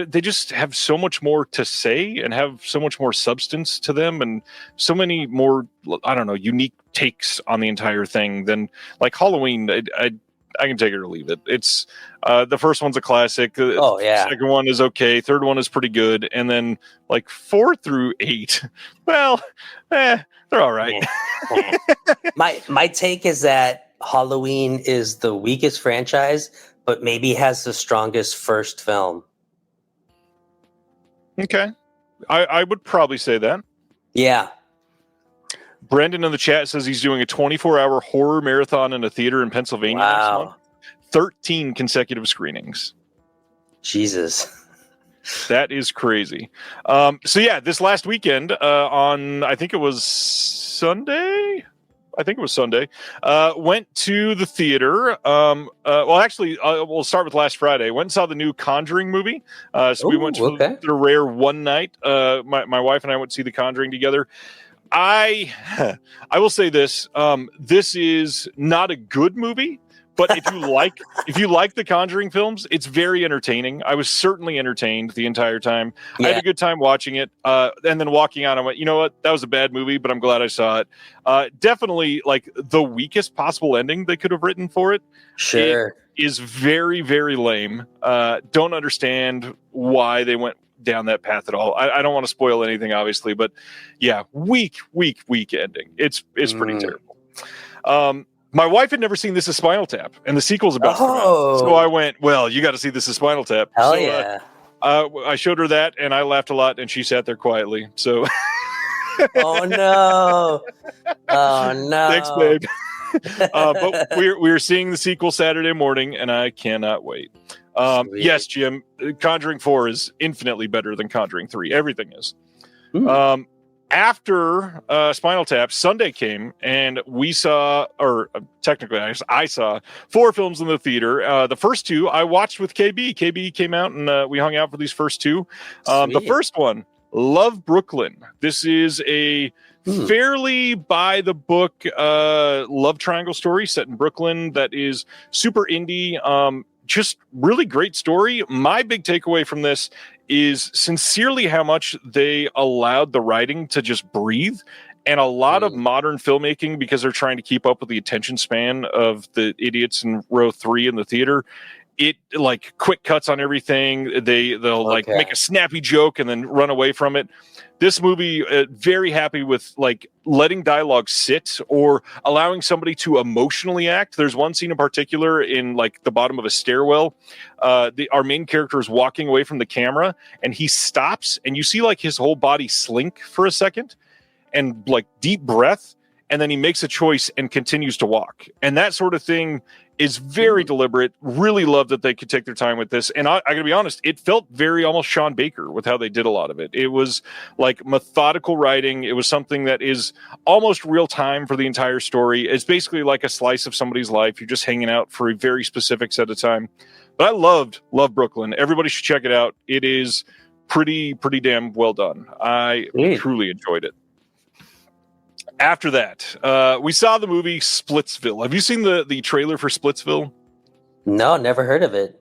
they just have so much more to say and have so much more substance to them, and so many more, I don't know, unique takes on the entire thing than like Halloween. I can take it or leave it. It's the first one's a classic. Second one is okay. Third one is pretty good, and then like 4 through 8, well, they're all right. My take is that Halloween is the weakest franchise, but maybe has the strongest first film. Okay. I would probably say that. Yeah. Brendan in the chat says he's doing a 24-hour horror marathon in a theater in Pennsylvania next month. 13 consecutive screenings. Jesus. That is crazy. So yeah, this last weekend on, I think it was Sunday. Went to the theater. We'll start with last Friday. Went and saw the new Conjuring movie. We went to the rare one night. My wife and I went to see The Conjuring together. I will say this. This is not a good movie, but if you like the Conjuring films, it's very entertaining. I was certainly entertained the entire time. I had a good time watching it. And then walking out, I went, you know what? That was a bad movie, but I'm glad I saw it. Definitely like the weakest possible ending they could have written for it. Sure. It is very, very lame. Don't understand why they went down that path at all. I don't want to spoil anything, obviously, but yeah, weak ending. It's pretty terrible. My wife had never seen This Is Spinal Tap, and the sequel's about to come out. So I went, well, you got to see This Is Spinal Tap. Hell yeah. I showed her that, and I laughed a lot, and she sat there quietly. So, Oh no! Oh no! Thanks, babe. But we're seeing the sequel Saturday morning, and I cannot wait. Yes, Jim, Conjuring 4 is infinitely better than Conjuring 3. Everything is. After Spinal Tap, Sunday came, and we saw, or technically I saw 4 films in the theater. The first 2 I watched with KB. KB came out, and we hung out for these first 2. The first one, Love Brooklyn. This is a fairly by the book love triangle story set in Brooklyn that is super indie. Just really great story. My big takeaway from this is sincerely how much they allowed the writing to just breathe. And a lot of modern filmmaking, because they're trying to keep up with the attention span of the idiots in row 3 in the theater, it like quick cuts on everything. They'll like make a snappy joke and then run away from it. This movie, very happy with like letting dialogue sit or allowing somebody to emotionally act. There's one scene in particular in like the bottom of a stairwell. Our main character is walking away from the camera, and he stops, and you see like his whole body slink for a second, and like deep breath, and then he makes a choice and continues to walk. And that sort of thing is very deliberate. Really love that they could take their time with this. And I gotta be honest, it felt very almost Sean Baker with how they did a lot of it. It was like methodical writing. It was something that is almost real time for the entire story. It's basically like a slice of somebody's life. You're just hanging out for a very specific set of time. But I love Brooklyn. Everybody should check it out. It is pretty damn well done. I truly enjoyed it. After that, we saw the movie Splitsville. Have you seen the trailer for Splitsville? No, never heard of it.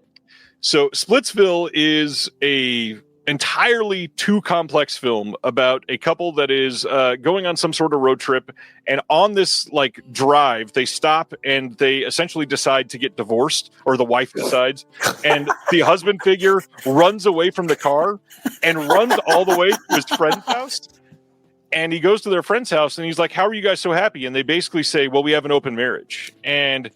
So Splitsville is a entirely too complex film about a couple that is going on some sort of road trip, and on this like drive, they stop and they essentially decide to get divorced, or the wife decides, and the husband figure runs away from the car and runs all the way to his friend's house. And he goes to their friend's house and he's like, how are you guys so happy? And they basically say, well, we have an open marriage. And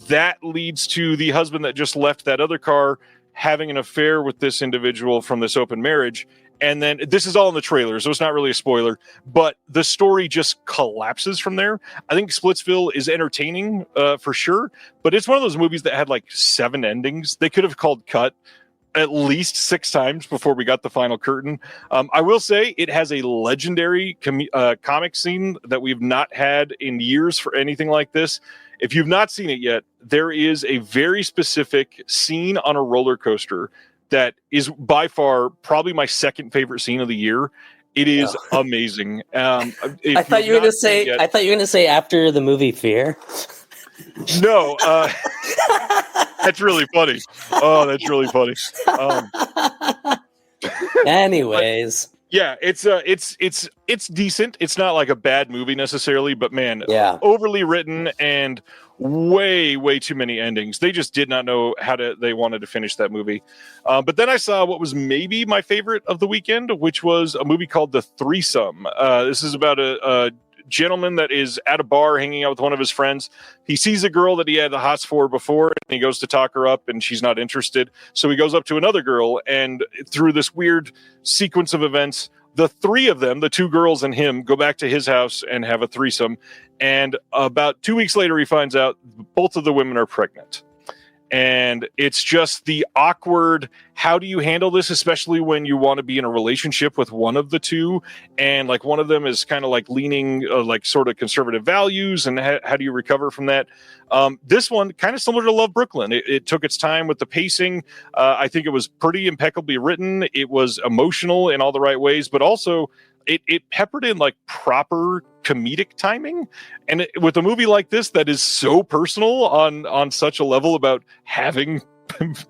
that leads to the husband that just left that other car having an affair with this individual from this open marriage. And then this is all in the trailer, so it's not really a spoiler, but the story just collapses from there. I think Splitsville is entertaining for sure, but it's one of those movies that had like 7 endings. They could have called cut at least 6 times before we got the final curtain. I will say it has a legendary comic scene that we've not had in years for anything like this. If you've not seen it yet, there is a very specific scene on a roller coaster that is by far probably my second favorite scene of the year. It is amazing. I thought you were going to say after the movie Fear. No, that's really funny. Oh, that's really funny. Anyways, yeah, it's decent. It's not like a bad movie necessarily, but man, overly written and way too many endings. They just did not know they wanted to finish that movie. But then I saw what was maybe my favorite of the weekend, which was a movie called The Threesome. This is about a gentleman that is at a bar hanging out with one of his friends. He sees a girl that he had the hots for before, and he goes to talk her up, and she's not interested. So he goes up to another girl, and through this weird sequence of events, the 3 of them, the 2 girls and him, go back to his house and have a threesome. And about 2 weeks later, he finds out both of the women are pregnant. And it's just the awkward, how do you handle this, especially when you want to be in a relationship with one of the 2, and like one of them is kind of like leaning like sort of conservative values, and how do you recover from that? This one kind of similar to Love Brooklyn. It took its time with the pacing. I think it was pretty impeccably written. It was emotional in all the right ways, but also it peppered in like proper comedic timing, and with a movie like this that is so personal on such a level about having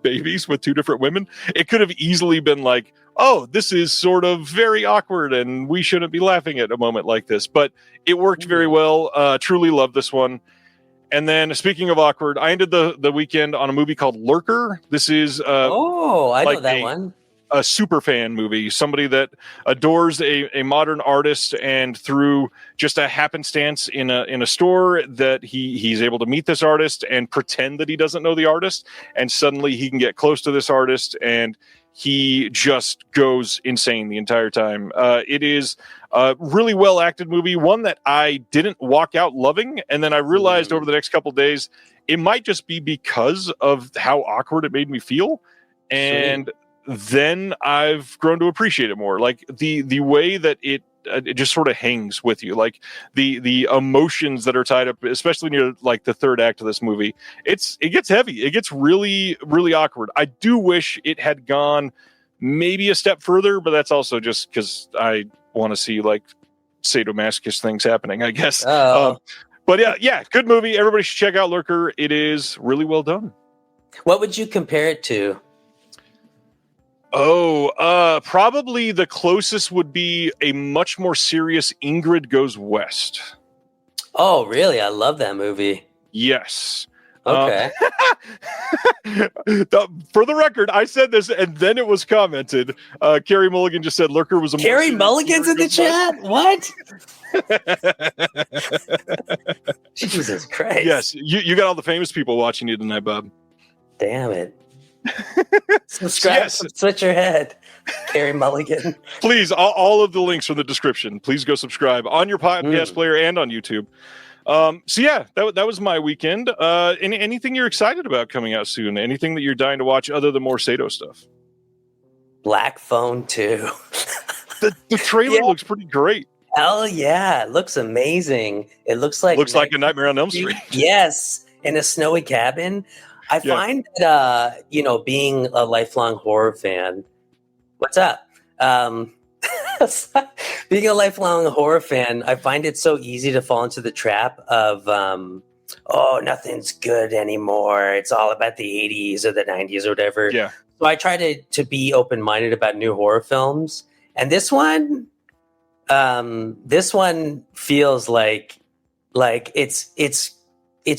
babies with two different women, it could have easily been like, oh, this is sort of very awkward and we shouldn't be laughing at a moment like this, but it worked very well. Truly love this one. And then, speaking of awkward, I ended the weekend on a movie called Lurker. This is I like know that one. A super fan movie, somebody that adores a modern artist, and through just a happenstance in a store that he's able to meet this artist and pretend that he doesn't know the artist, and suddenly he can get close to this artist, and he just goes insane the entire time. It is a really well acted movie, one that I didn't walk out loving, and then I realized over the next couple of days it might just be because of how awkward it made me feel, and then I've grown to appreciate it more. Like the way that it just sort of hangs with you, like the emotions that are tied up, especially near like the third act of this movie. It gets heavy. It gets really, really awkward. I do wish it had gone maybe a step further, but that's also just because I want to see like sadomasochist things happening, I guess. But yeah, good movie. Everybody should check out Lurker. It is really well done. What would you compare it to? Probably the closest would be a much more serious Ingrid Goes West. Oh, really? I love that movie. Yes. Okay. For the record, I said this and then it was commented. Carrie Mulligan just said Lurker was a Carrie Mulligan's in the chat? What? Jesus Christ. Yes, you got all the famous people watching you tonight, Bob. Damn it. Subscribe, switch your head, Carrie Mulligan. Please, all of the links are in the description. Please go subscribe on your podcast player and on YouTube. So yeah, that was my weekend. Anything you're excited about coming out soon? Anything that you're dying to watch other than more Sato stuff? Black Phone 2. The trailer looks pretty great. Hell yeah, it looks amazing. It looks like a Nightmare on Elm Street. Yes, in a snowy cabin. I find that, being a lifelong horror fan, what's up? Being a lifelong horror fan, I find it so easy to fall into the trap of, nothing's good anymore. It's all about the 80s or the 90s or whatever. Yeah. So I try to be open-minded about new horror films. And this one feels like it's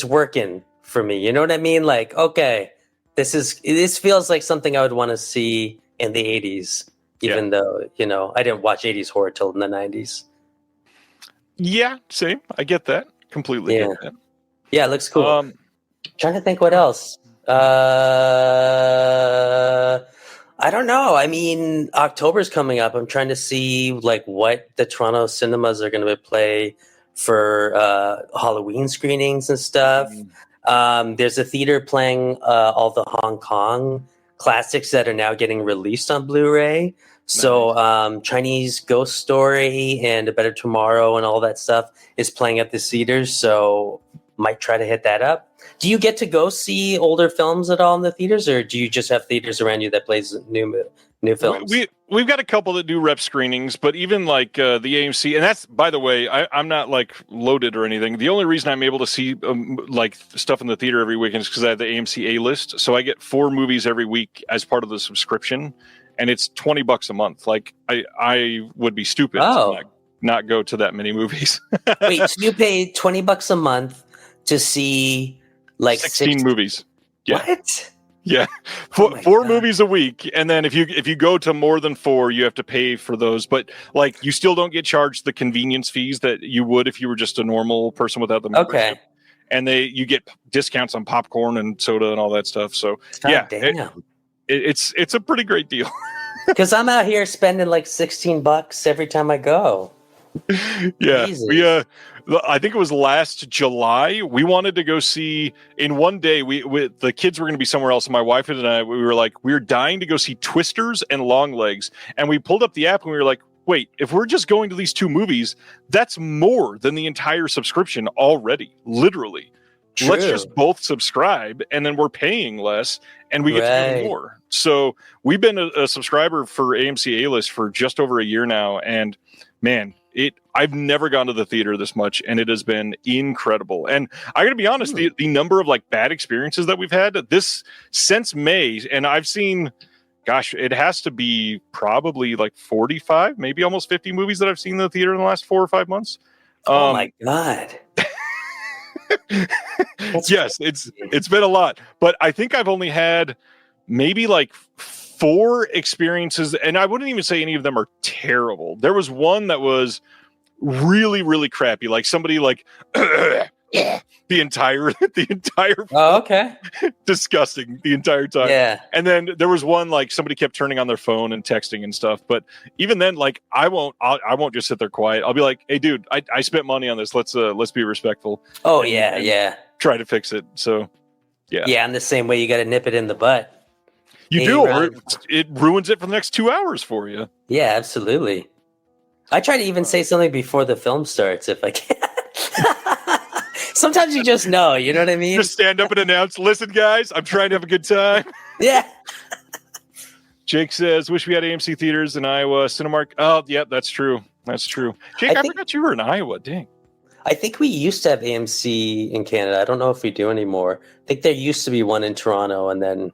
working for me. You know what I mean? Like, okay, this feels like something I would want to see in the 80s, even though, I didn't watch 80s horror till in the 90s. Yeah, same. I get that. Completely get that. Yeah, it looks cool. Trying to think what else. I don't know. I mean, October's coming up. I'm trying to see like what the Toronto cinemas are going to play for Halloween screenings and stuff. There's a theater playing all the Hong Kong classics that are now getting released on Blu-ray. So Chinese Ghost Story and A Better Tomorrow and all that stuff is playing at the theaters. So might try to hit that up. Do you get to go see older films at all in the theaters, or do you just have theaters around you that plays new films? We've got a couple that do rep screenings, but even like the AMC, and that's, by the way, I'm not like loaded or anything. The only reason I'm able to see like stuff in the theater every weekend is because I have the AMC A list. So I get 4 movies every week as part of the subscription, and it's $20 a month. Like I would be stupid to not go to that many movies. Wait, so you pay $20 a month to see like 16 movies? Yeah. What? Yeah, four movies a week, and then if you go to more than 4, you have to pay for those. But like, you still don't get charged the convenience fees that you would if you were just a normal person without the membership. Okay. And you get discounts on popcorn and soda and all that stuff. So it's a pretty great deal. Because I'm out here spending like $16 every time I go. Yeah, Jesus. I think it was last July. We wanted to go see in one day. We the kids were going to be somewhere else, and my wife and I we were dying to go see Twisters and Longlegs, and we pulled up the app and we were like, wait, if we're just going to these 2 movies, that's more than the entire subscription already. Literally, True. Let's just both subscribe, and then we're paying less, and we get to do more. So we've been a subscriber for AMC A-List for just over a year now, and man, I've never gone to the theater this much, and it has been incredible. And I got to be honest, the number of like bad experiences that we've had this since May, and I've seen, gosh, it has to be probably like 45, maybe almost 50 movies that I've seen in the theater in the last 4 or 5 months. Oh my God. Yes, it's been a lot, but I think I've only had maybe like 4 experiences, and I wouldn't even say any of them are terrible. There was one that was really, really crappy, like somebody like the entire Oh, okay. disgusting the entire time. Yeah. And then there was one like somebody kept turning on their phone and texting and stuff. But even then, like I won't just sit there quiet. I'll be like, hey dude, I spent money on this. Let's be respectful. Oh and, yeah. Try to fix it. So yeah. I'm the same way. You got to nip it in the butt. You do, or it ruins it for the next 2 hours for you. Yeah, absolutely. I try to even say something before the film starts if I can. Sometimes you just know, you know what I mean? Just stand up and announce, listen, guys, I'm trying to have a good time. Yeah. Jake says, wish we had AMC theaters in Iowa. Cinemark. Oh, yeah, that's true. That's true. Jake, I forgot you were in Iowa. Dang. I think we used to have AMC in Canada. I don't know if we do anymore. I think there used to be one in Toronto and then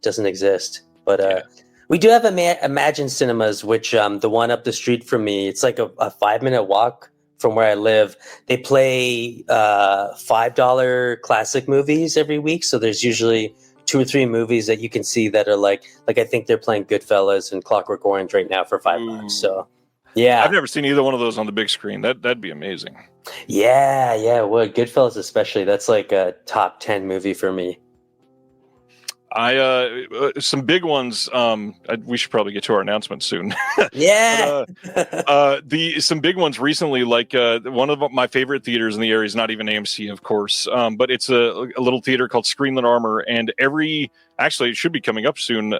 doesn't exist. But we do have Imagine Cinemas, which the one up the street from me, it's like a 5-minute walk from where I live. They play $5 classic movies every week. So there's usually 2 or 3 movies that you can see that are like I think they're playing Goodfellas and Clockwork Orange right now for $5. So yeah. I've never seen either one of those on the big screen. That'd be amazing. Yeah. Well, Goodfellas especially, that's like a top 10 movie for me. Some big ones. We should probably get to our announcement soon. Yeah. Some big ones recently, like one of my favorite theaters in the area is not even AMC, of course, but it's a little theater called Screenlit Armor, and actually it should be coming up soon.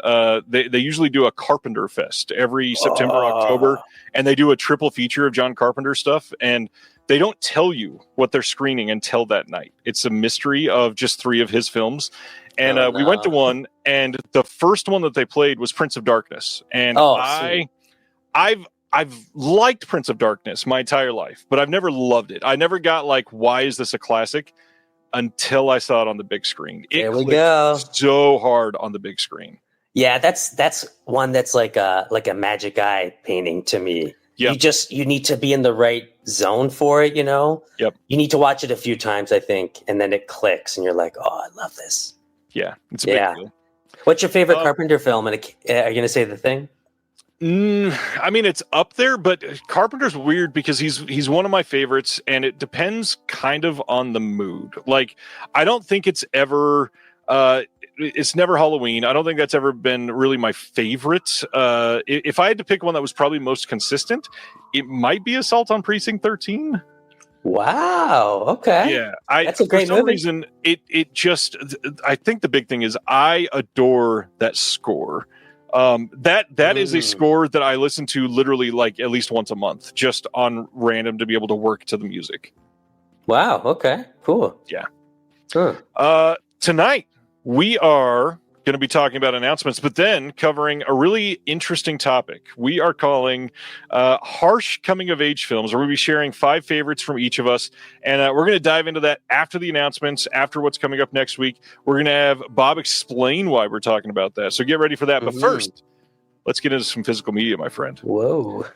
They usually do a Carpenter Fest every September, October, and they do a triple feature of John Carpenter stuff, and they don't tell you what they're screening until that night. It's a mystery of just 3 of his films. And we went to one, and the first one that they played was Prince of Darkness. And I've liked Prince of Darkness my entire life, but I've never loved it. I never got like, why is this a classic? Until I saw it on the big screen. There we go. So hard on the big screen. Yeah, that's one that's like a magic eye painting to me. Yep. You need to be in the right zone for it, you know? Yep. You need to watch it a few times, I think, and then it clicks, and you're like, oh, I love this. Yeah, it's a big deal. What's your favorite Carpenter film? And are you going to say The Thing? I mean, it's up there, but Carpenter's weird because he's one of my favorites, and it depends kind of on the mood. Like, I don't think it's ever... it's never Halloween. I don't think that's ever been really my favorite. If I had to pick one that was probably most consistent, it might be Assault on Precinct 13. Wow. Okay. Yeah. That's a great for some movie. reason, it just, I think the big thing is I adore that score. That is a score that I listen to literally like at least once a month, just on random to be able to work to the music. Wow. Okay. Cool. Yeah. Huh. Tonight we are going to be talking about announcements, but then covering a really interesting topic. We are calling harsh coming of age films. We're going to be sharing 5 favorites from each of us, and we're going to dive into that after the announcements, after what's coming up next week. We're going to have Bob explain why we're talking about that. So get ready for that. But first, let's get into some physical media, my friend. Whoa.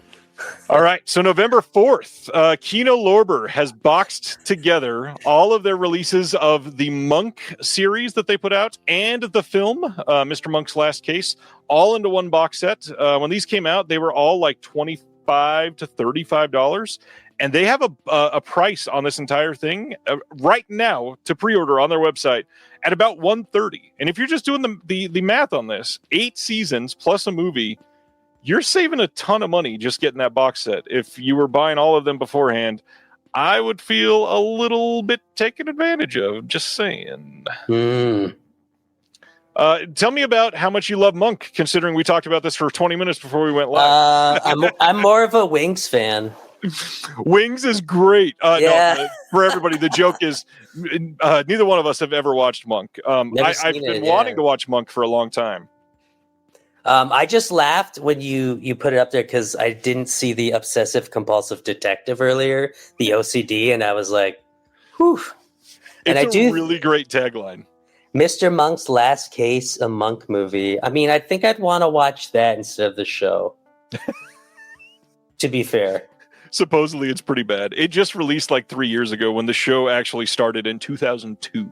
All right. So November 4th, Kino Lorber has boxed together all of their releases of the Monk series that they put out and the film, Mr. Monk's Last Case, all into one box set. When these came out, they were all like $25 to $35. And they have a price on this entire thing right now to pre-order on their website at about $130. And if you're just doing the math on this, 8 seasons plus a movie, you're saving a ton of money just getting that box set. If you were buying all of them beforehand, I would feel a little bit taken advantage of. Just saying. Tell me about how much you love Monk, considering we talked about this for 20 minutes before we went live. I'm more of a Wings fan. Wings is great. Yeah. No, for everybody, the joke is neither one of us have ever watched Monk. I've been wanting to watch Monk for a long time. I just laughed when you put it up there because I didn't see the obsessive compulsive detective earlier, the OCD, and I was like, whew. And It's a really great tagline. Mr. Monk's Last Case, a Monk movie. I mean, I think I'd want to watch that instead of the show. To be fair. Supposedly it's pretty bad. It just released like 3 years ago when the show actually started in 2002.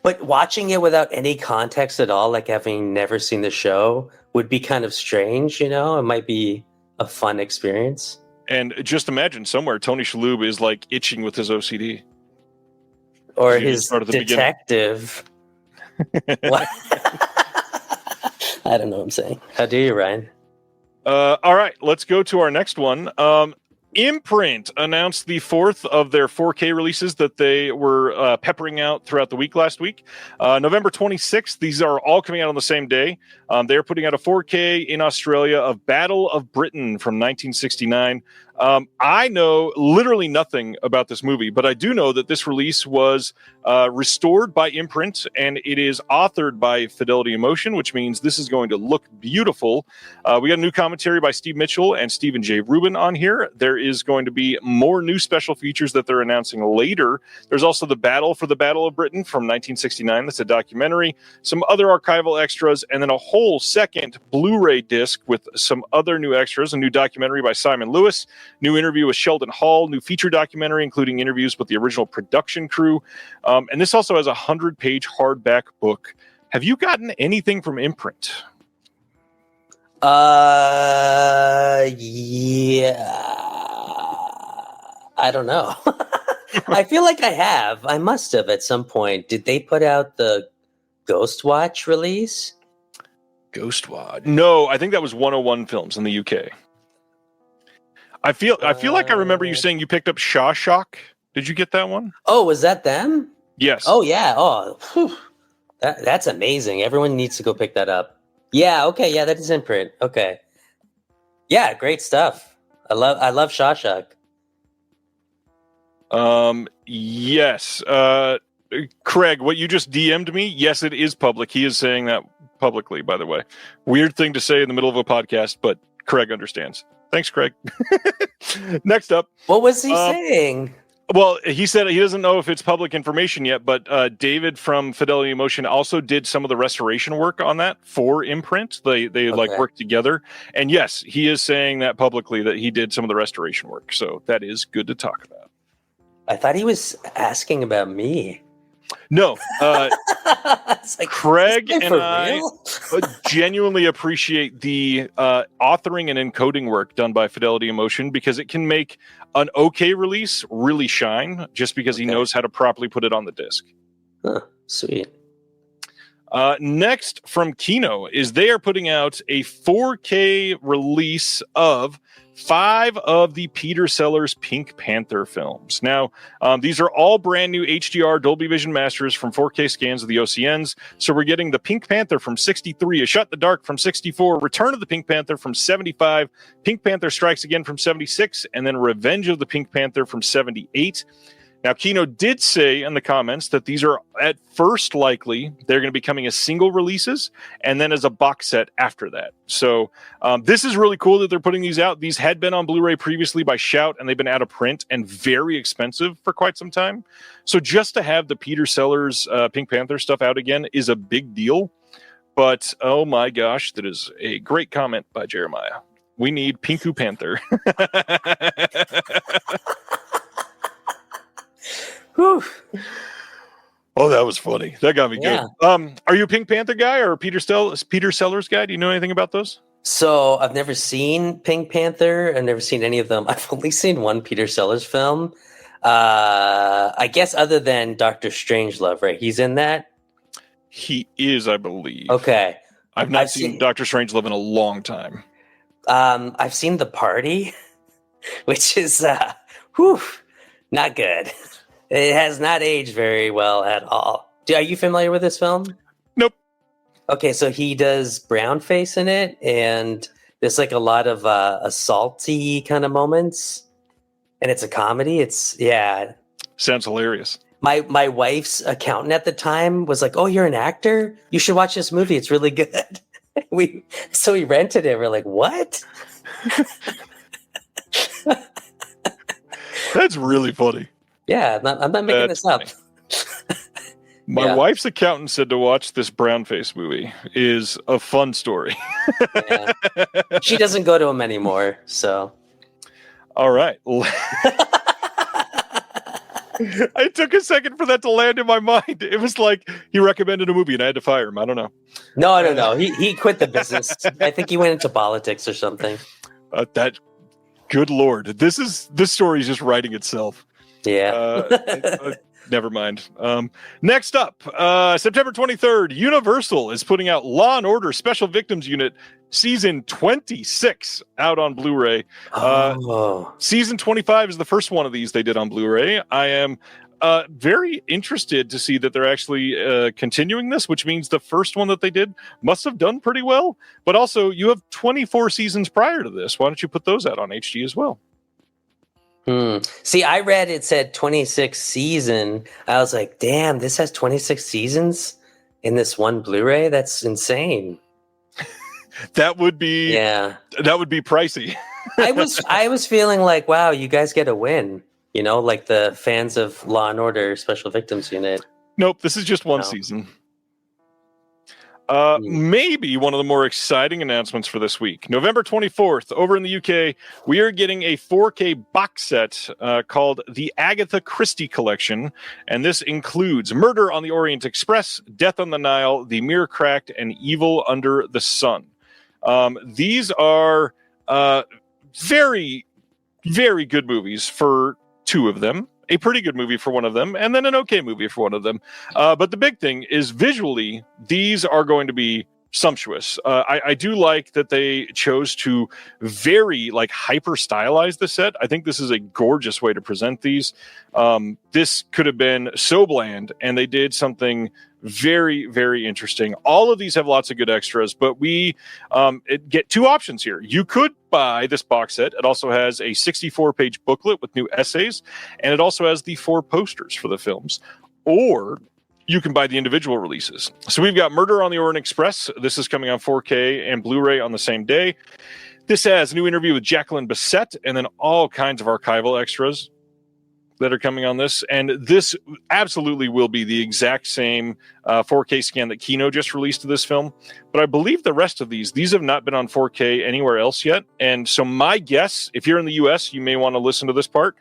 But watching it without any context at all, like having never seen the show, would be kind of strange, you know? It might be a fun experience. And just imagine somewhere Tony Shalhoub is like itching with his OCD. Or his detective. What? I don't know what I'm saying. How do you, Ryan? All right, let's go to our next one. Imprint announced the fourth of their 4K releases that they were peppering out throughout the week last week. November 26th, these are all coming out on the same day. They're putting out a 4K in Australia of Battle of Britain from 1969. I know literally nothing about this movie, but I do know that this release was restored by Imprint, and it is authored by Fidelity Emotion, which means this is going to look beautiful. We got a new commentary by Steve Mitchell and Stephen J. Rubin on here. There is going to be more new special features that they're announcing later. There's also the Battle for the Battle of Britain from 1969. That's a documentary, some other archival extras, and then a whole second Blu-ray disc with some other new extras, a new documentary by Simon Lewis, new interview with Sheldon Hall, new feature documentary, including interviews with the original production crew. And this also has a 100-page hardback book. Have you gotten anything from Imprint? Yeah. I don't know. I feel like I have. I must have at some point. Did they put out the Ghostwatch release? Ghostwatch? No, I think that was 101 Films in the UK. I feel like I remember you saying you picked up Shawshock. Did you get that one? Oh, was that them? Yes. Oh, yeah. Oh, whew. That's amazing. Everyone needs to go pick that up. Yeah. Okay. Yeah, that is in print. Okay. Yeah, great stuff. I love Shawshock. Yes. Craig, what you just DM'd me? Yes, it is public. He is saying that publicly, by the way. Weird thing to say in the middle of a podcast, but Craig understands. Thanks, Craig. Next up. What was he saying? Well, he said he doesn't know if it's public information yet, but David from Fidelity Emotion also did some of the restoration work on that for Imprint. They like worked together. And yes, he is saying that publicly that he did some of the restoration work. So that is good to talk about. I thought he was asking about me. No, like, Craig and I genuinely appreciate the authoring and encoding work done by Fidelity Emotion because it can make an okay release really shine just because he knows how to properly put it on the disc. Huh, sweet. Next from Kino is they are putting out a 4K release of 5 of the Peter Sellers Pink Panther films. Now, these are all brand new HDR Dolby Vision masters from 4K scans of the OCNs. So we're getting the Pink Panther from 63, A Shot in the Dark from 64, Return of the Pink Panther from 75, Pink Panther Strikes Again from 76, and then Revenge of the Pink Panther from 78. Now, Kino did say in the comments that these are at first likely they're going to be coming as single releases and then as a box set after that. So this is really cool that they're putting these out. These had been on Blu-ray previously by Shout, and they've been out of print and very expensive for quite some time. So just to have the Peter Sellers Pink Panther stuff out again is a big deal. But oh my gosh, that is a great comment by Jeremiah. We need Pinku Panther. Whew. Oh, that was funny. That got me good. Are you a Pink Panther guy or a Peter Sellers guy? Do you know anything about those? So I've never seen Pink Panther. I've never seen any of them. I've only seen one Peter Sellers film. I guess other than Dr. Strangelove, right? He's in that? He is, I believe. Okay. I've not seen Dr. Strangelove in a long time. I've seen The Party, which is not good. It has not aged very well at all. Are you familiar with this film? Nope. Okay, so he does brownface in it, and there's like a lot of assaulty kind of moments, and it's a comedy. Sounds hilarious. My wife's accountant at the time was like, "Oh, you're an actor? You should watch this movie. It's really good." we rented it. We're like, what? That's really funny. Yeah, I'm not making this up. My wife's accountant said to watch this brownface movie is a fun story. Yeah. She doesn't go to them anymore, so. All right. It took a second for that to land in my mind. It was like he recommended a movie and I had to fire him. I don't know. No. He quit the business. I think he went into politics or something. Good Lord. This story is just writing itself. Yeah. Never mind. Next up, September 23rd, Universal is putting out Law & Order Special Victims Unit Season 26 out on Blu-ray. Season 25 is the first one of these they did on Blu-ray. I am very interested to see that they're actually continuing this, which means the first one that they did must have done pretty well. But also, you have 24 seasons prior to this. Why don't you put those out on HD as well? See, I read it said 26 season. I was like, damn, this has 26 seasons in this one Blu-ray? That's insane. That would be pricey. I was feeling like, wow, you guys get a win. You know, like the fans of Law and Order Special Victims Unit. Nope, this is just one season. Maybe one of the more exciting announcements for this week. November 24th, over in the UK, we are getting a 4K box set called the Agatha Christie Collection. And this includes Murder on the Orient Express, Death on the Nile, The Mirror Cracked, and Evil Under the Sun. These are very, very good movies for two of them. A pretty good movie for one of them, and then an okay movie for one of them. But the big thing is visually, these are going to be sumptuous. I do like that they chose to very hyper stylize the set. I think this is a gorgeous way to present these. This could have been so bland, and they did something very, very interesting. All of these have lots of good extras, but we get two options here. You could buy this box set. It also has a 64-page booklet with new essays, and it also has the 4 posters for the films. Or you can buy the individual releases. So we've got Murder on the Orient Express. This is coming on 4K and Blu-ray on the same day. This has a new interview with Jacqueline Bisset, and then all kinds of archival extras that are coming on this. And this absolutely will be the exact same 4K scan that Kino just released of this film. But I believe the rest of these have not been on 4K anywhere else yet. And so my guess, if you're in the US, you may want to listen to this part.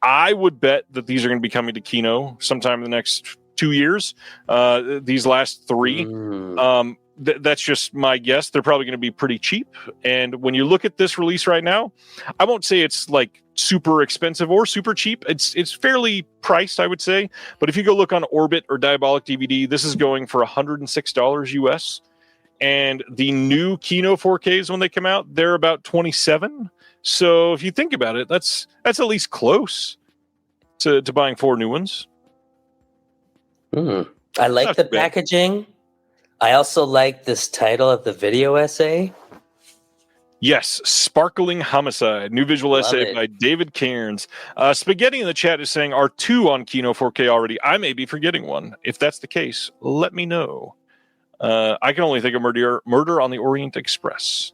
I would bet that these are going to be coming to Kino sometime in the next 2 years. These last 3. That's just my guess. They're probably going to be pretty cheap. And when you look at this release right now, I won't say it's super expensive or super cheap. It's fairly priced, I would say. But if you go look on Orbit or Diabolic DVD, this is going for $106 US. And the new Kino 4Ks, when they come out, they're about $27. So if you think about it, that's at least close to buying 4 new ones. I like the packaging. I also like this title of the video essay. Yes, Sparkling Homicide, new visual essay by David Cairns. Spaghetti in the chat is saying, are 2 on Kino 4K already? I may be forgetting one. If that's the case, let me know. I can only think of Murder on the Orient Express.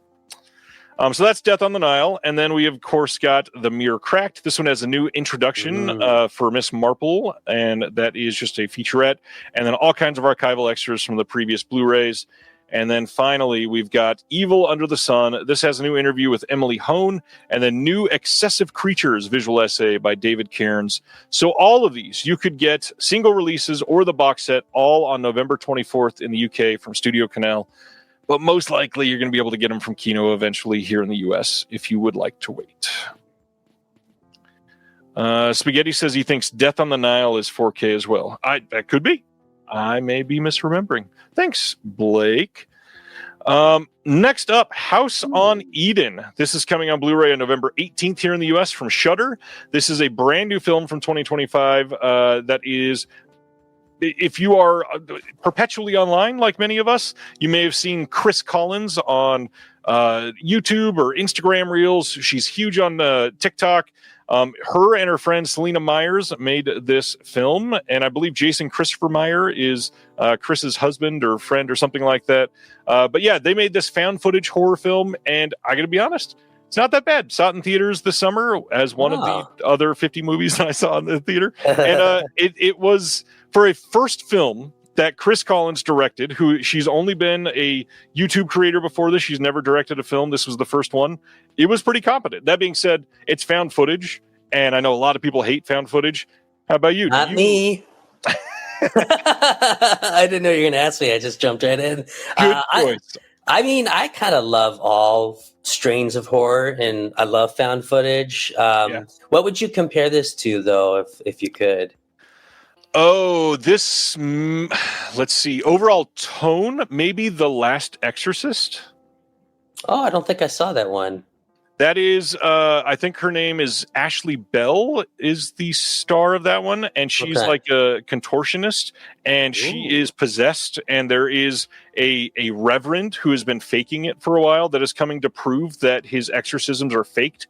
So that's Death on the Nile. And then we, of course, got The Mirror Cracked. This one has a new introduction for Miss Marple, and that is just a featurette. And then all kinds of archival extras from the previous Blu-rays. And then finally, we've got Evil Under the Sun. This has a new interview with Emily Hone, and then new Excessive Creatures visual essay by David Cairns. So all of these, you could get single releases or the box set all on November 24th in the UK from Studio Canal. But most likely, you're going to be able to get them from Kino eventually here in the US if you would like to wait. Spaghetti says he thinks Death on the Nile is 4K as well. That could be. I may be misremembering. Thanks, Blake. Next up, House on Eden. This is coming on Blu-ray on November 18th here in the US from Shudder. This is a brand new film from 2025 that is... If you are perpetually online, like many of us, you may have seen Chris Collins on YouTube or Instagram Reels. She's huge on TikTok. Her and her friend Selena Myers made this film, and I believe Jason Christopher Meyer is Chris's husband or friend or something like that. But yeah, they made this found footage horror film, and I got to be honest, it's not that bad. Saw it in theaters this summer as one of the other 50 movies that I saw in the theater. And it was, for a first film that Chris Collins directed, who she's only been a YouTube creator before this. She's never directed a film. This was the first one. It was pretty competent. That being said, it's found footage, and I know a lot of people hate found footage. How about you? Not me. I didn't know you were going to ask me. I just jumped right in. Good choice. I mean, I kind of love all strains of horror, and I love found footage. What would you compare this to, though, if you could? Oh, this, let's see. Overall tone, maybe The Last Exorcist. Oh, I don't think I saw that one. That is, I think her name is Ashley Bell is the star of that one. And she's like a contortionist, and she is possessed. And there is a reverend who has been faking it for a while that is coming to prove that his exorcisms are faked.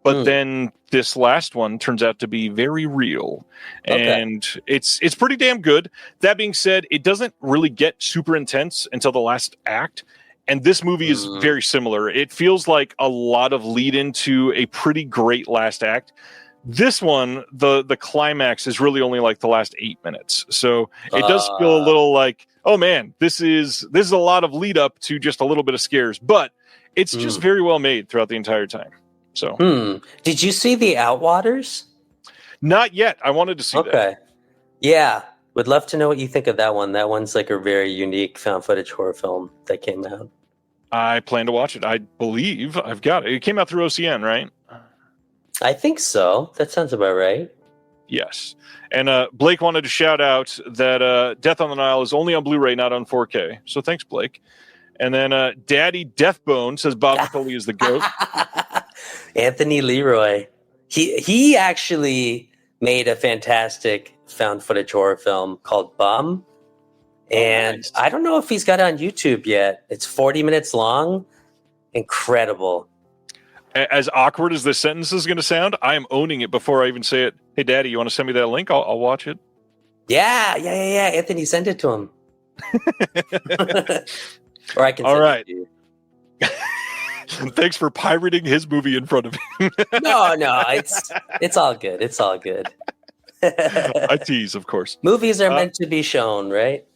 But then this last one turns out to be very real. And it's pretty damn good. That being said, it doesn't really get super intense until the last act. And this movie is very similar. It feels like a lot of lead into a pretty great last act. This one, the climax is really only like the last 8 minutes. So it does feel a little like, oh man, this is a lot of lead up to just a little bit of scares. But it's just very well made throughout the entire time. So, did you see The Outwaters? Not yet. I wanted to see that. Okay. Yeah. Would love to know what you think of that one. That one's like a very unique found footage horror film that came out. I plan to watch it. I believe I've got it. It came out through OCN, right? I think so. That sounds about right. Yes. And Blake wanted to shout out that Death on the Nile is only on Blu-ray, not on 4K. So thanks, Blake. And then Daddy Deathbone says Bob McCully is the GOAT. Anthony Leroy. He actually made a fantastic found footage horror film called Bum. And nice. I don't know if he's got it on YouTube yet. It's 40 minutes long. Incredible. As awkward as this sentence is going to sound, I am owning it before I even say it. Hey, Daddy, you want to send me that link? I'll watch it. Yeah. Anthony, send it to him. Or I can send it to you. Thanks for pirating his movie in front of him. No, it's all good. It's all good. I tease, of course. Movies are meant to be shown, right?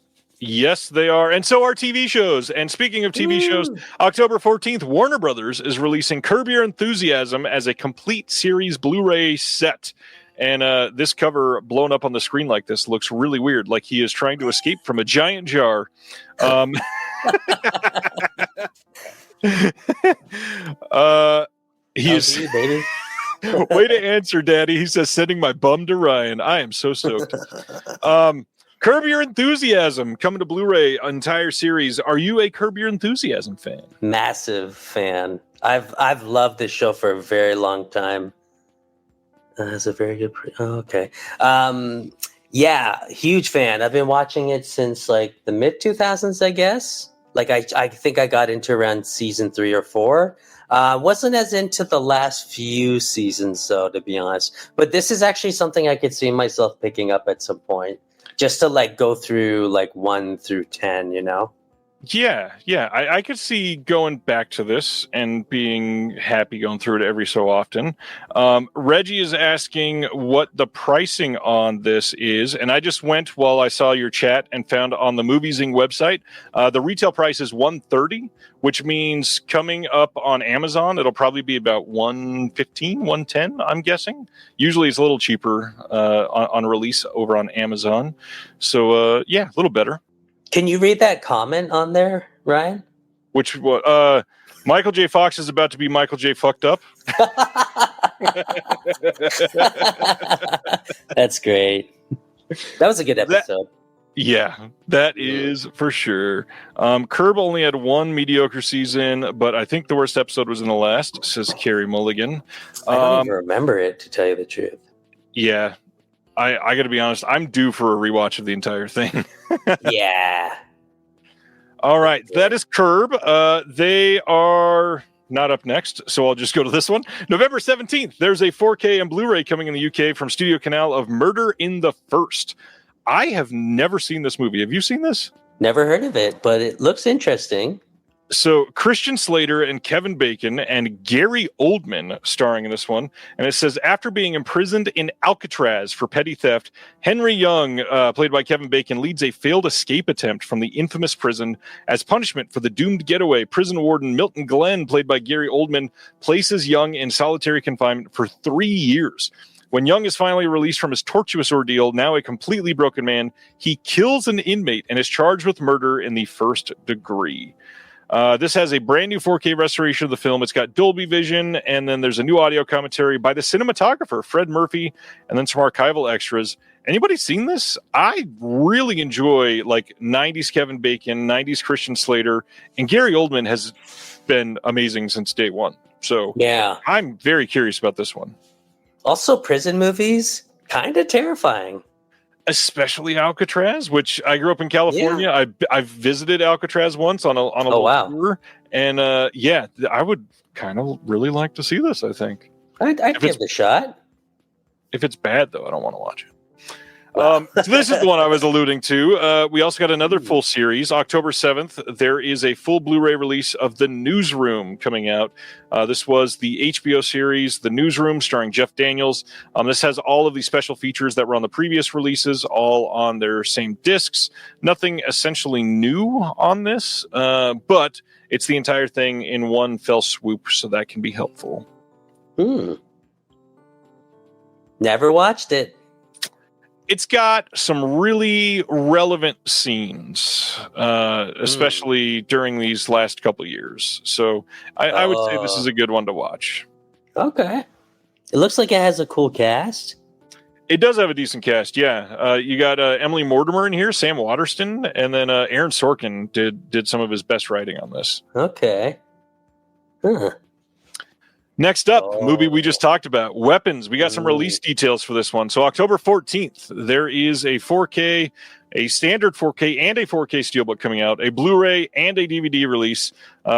Yes, they are. And so are TV shows. And speaking of TV shows, October 14th, Warner Brothers is releasing Curb Your Enthusiasm as a complete series Blu-ray set. And this cover blown up on the screen like this looks really weird, like he is trying to escape from a giant jar. He's baby. Way to answer, Daddy. He says, sending my bum to Ryan. I am so stoked. Curb Your Enthusiasm coming to Blu-ray entire series. Are you a Curb Your Enthusiasm fan? Massive fan. I've loved this show for a very long time. It's a very good. Okay. Yeah, huge fan. I've been watching it since like the mid 2000s, I guess. Like I think I got into around season 3 or 4. Wasn't as into the last few seasons, though, to be honest. But this is actually something I could see myself picking up at some point, just to like go through like 1 through 10, you know? Yeah. I could see going back to this and being happy going through it every so often. Reggie is asking what the pricing on this is, and I just went while I saw your chat and found on the Moviezing website, the retail price is $130, which means coming up on Amazon, it'll probably be about $115, $110, I'm guessing. Usually it's a little cheaper on release over on Amazon. So, yeah, a little better. Can you read that comment on there, Ryan? Which what? Michael J. Fox is about to be Michael J. Fucked up. That's great. That was a good episode. That is for sure. Curb only had 1 mediocre season, but I think the worst episode was in the last, says Carrie Mulligan. I don't even remember it, to tell you the truth. Yeah. I got to be honest, I'm due for a rewatch of the entire thing. Yeah. All right. That is Curb. They are not up next, so I'll just go to this one. November 17th, there's a 4K and Blu-ray coming in the UK from Studio Canal of Murder in the First. I have never seen this movie. Have you seen this? Never heard of it, but it looks interesting. So Christian Slater and Kevin Bacon and Gary Oldman starring in this one. And it says, after being imprisoned in Alcatraz for petty theft, Henry Young, played by Kevin Bacon, leads a failed escape attempt from the infamous prison. As punishment for the doomed getaway, prison warden Milton Glenn, played by Gary Oldman, places Young in solitary confinement for 3 years. When Young is finally released from his tortuous ordeal, now a completely broken man, he kills an inmate and is charged with murder in the first degree. This has a brand new 4K restoration of the film. It's got Dolby Vision, and then there's a new audio commentary by the cinematographer, Fred Murphy, and then some archival extras. Anybody seen this? I really enjoy like 90s Kevin Bacon, 90s Christian Slater, and Gary Oldman has been amazing since day one. So yeah, I'm very curious about this one. Also, prison movies, kind of terrifying. Especially Alcatraz, which I grew up in California. Yeah. I've visited Alcatraz once on a little tour, and I would kind of really like to see this. I think I'd give it a shot. If it's bad, though, I don't want to watch it. So this is the one I was alluding to. We also got another full series. October 7th, there is a full Blu-ray release of The Newsroom coming out. This was the HBO series, The Newsroom, starring Jeff Daniels. This has all of the special features that were on the previous releases, all on their same discs. Nothing essentially new on this, but it's the entire thing in one fell swoop, so that can be helpful. Never watched it. It's got some really relevant scenes, especially during these last couple of years. So I would say this is a good one to watch. Okay. It looks like it has a cool cast. It does have a decent cast, yeah. You got Emily Mortimer in here, Sam Waterston, and then Aaron Sorkin did some of his best writing on this. Okay. Huh. Next up, movie we just talked about, Weapons. We got some release details for this one. So October 14th, there is a 4K, a standard 4K, and a 4K Steelbook coming out, a Blu-ray and a DVD release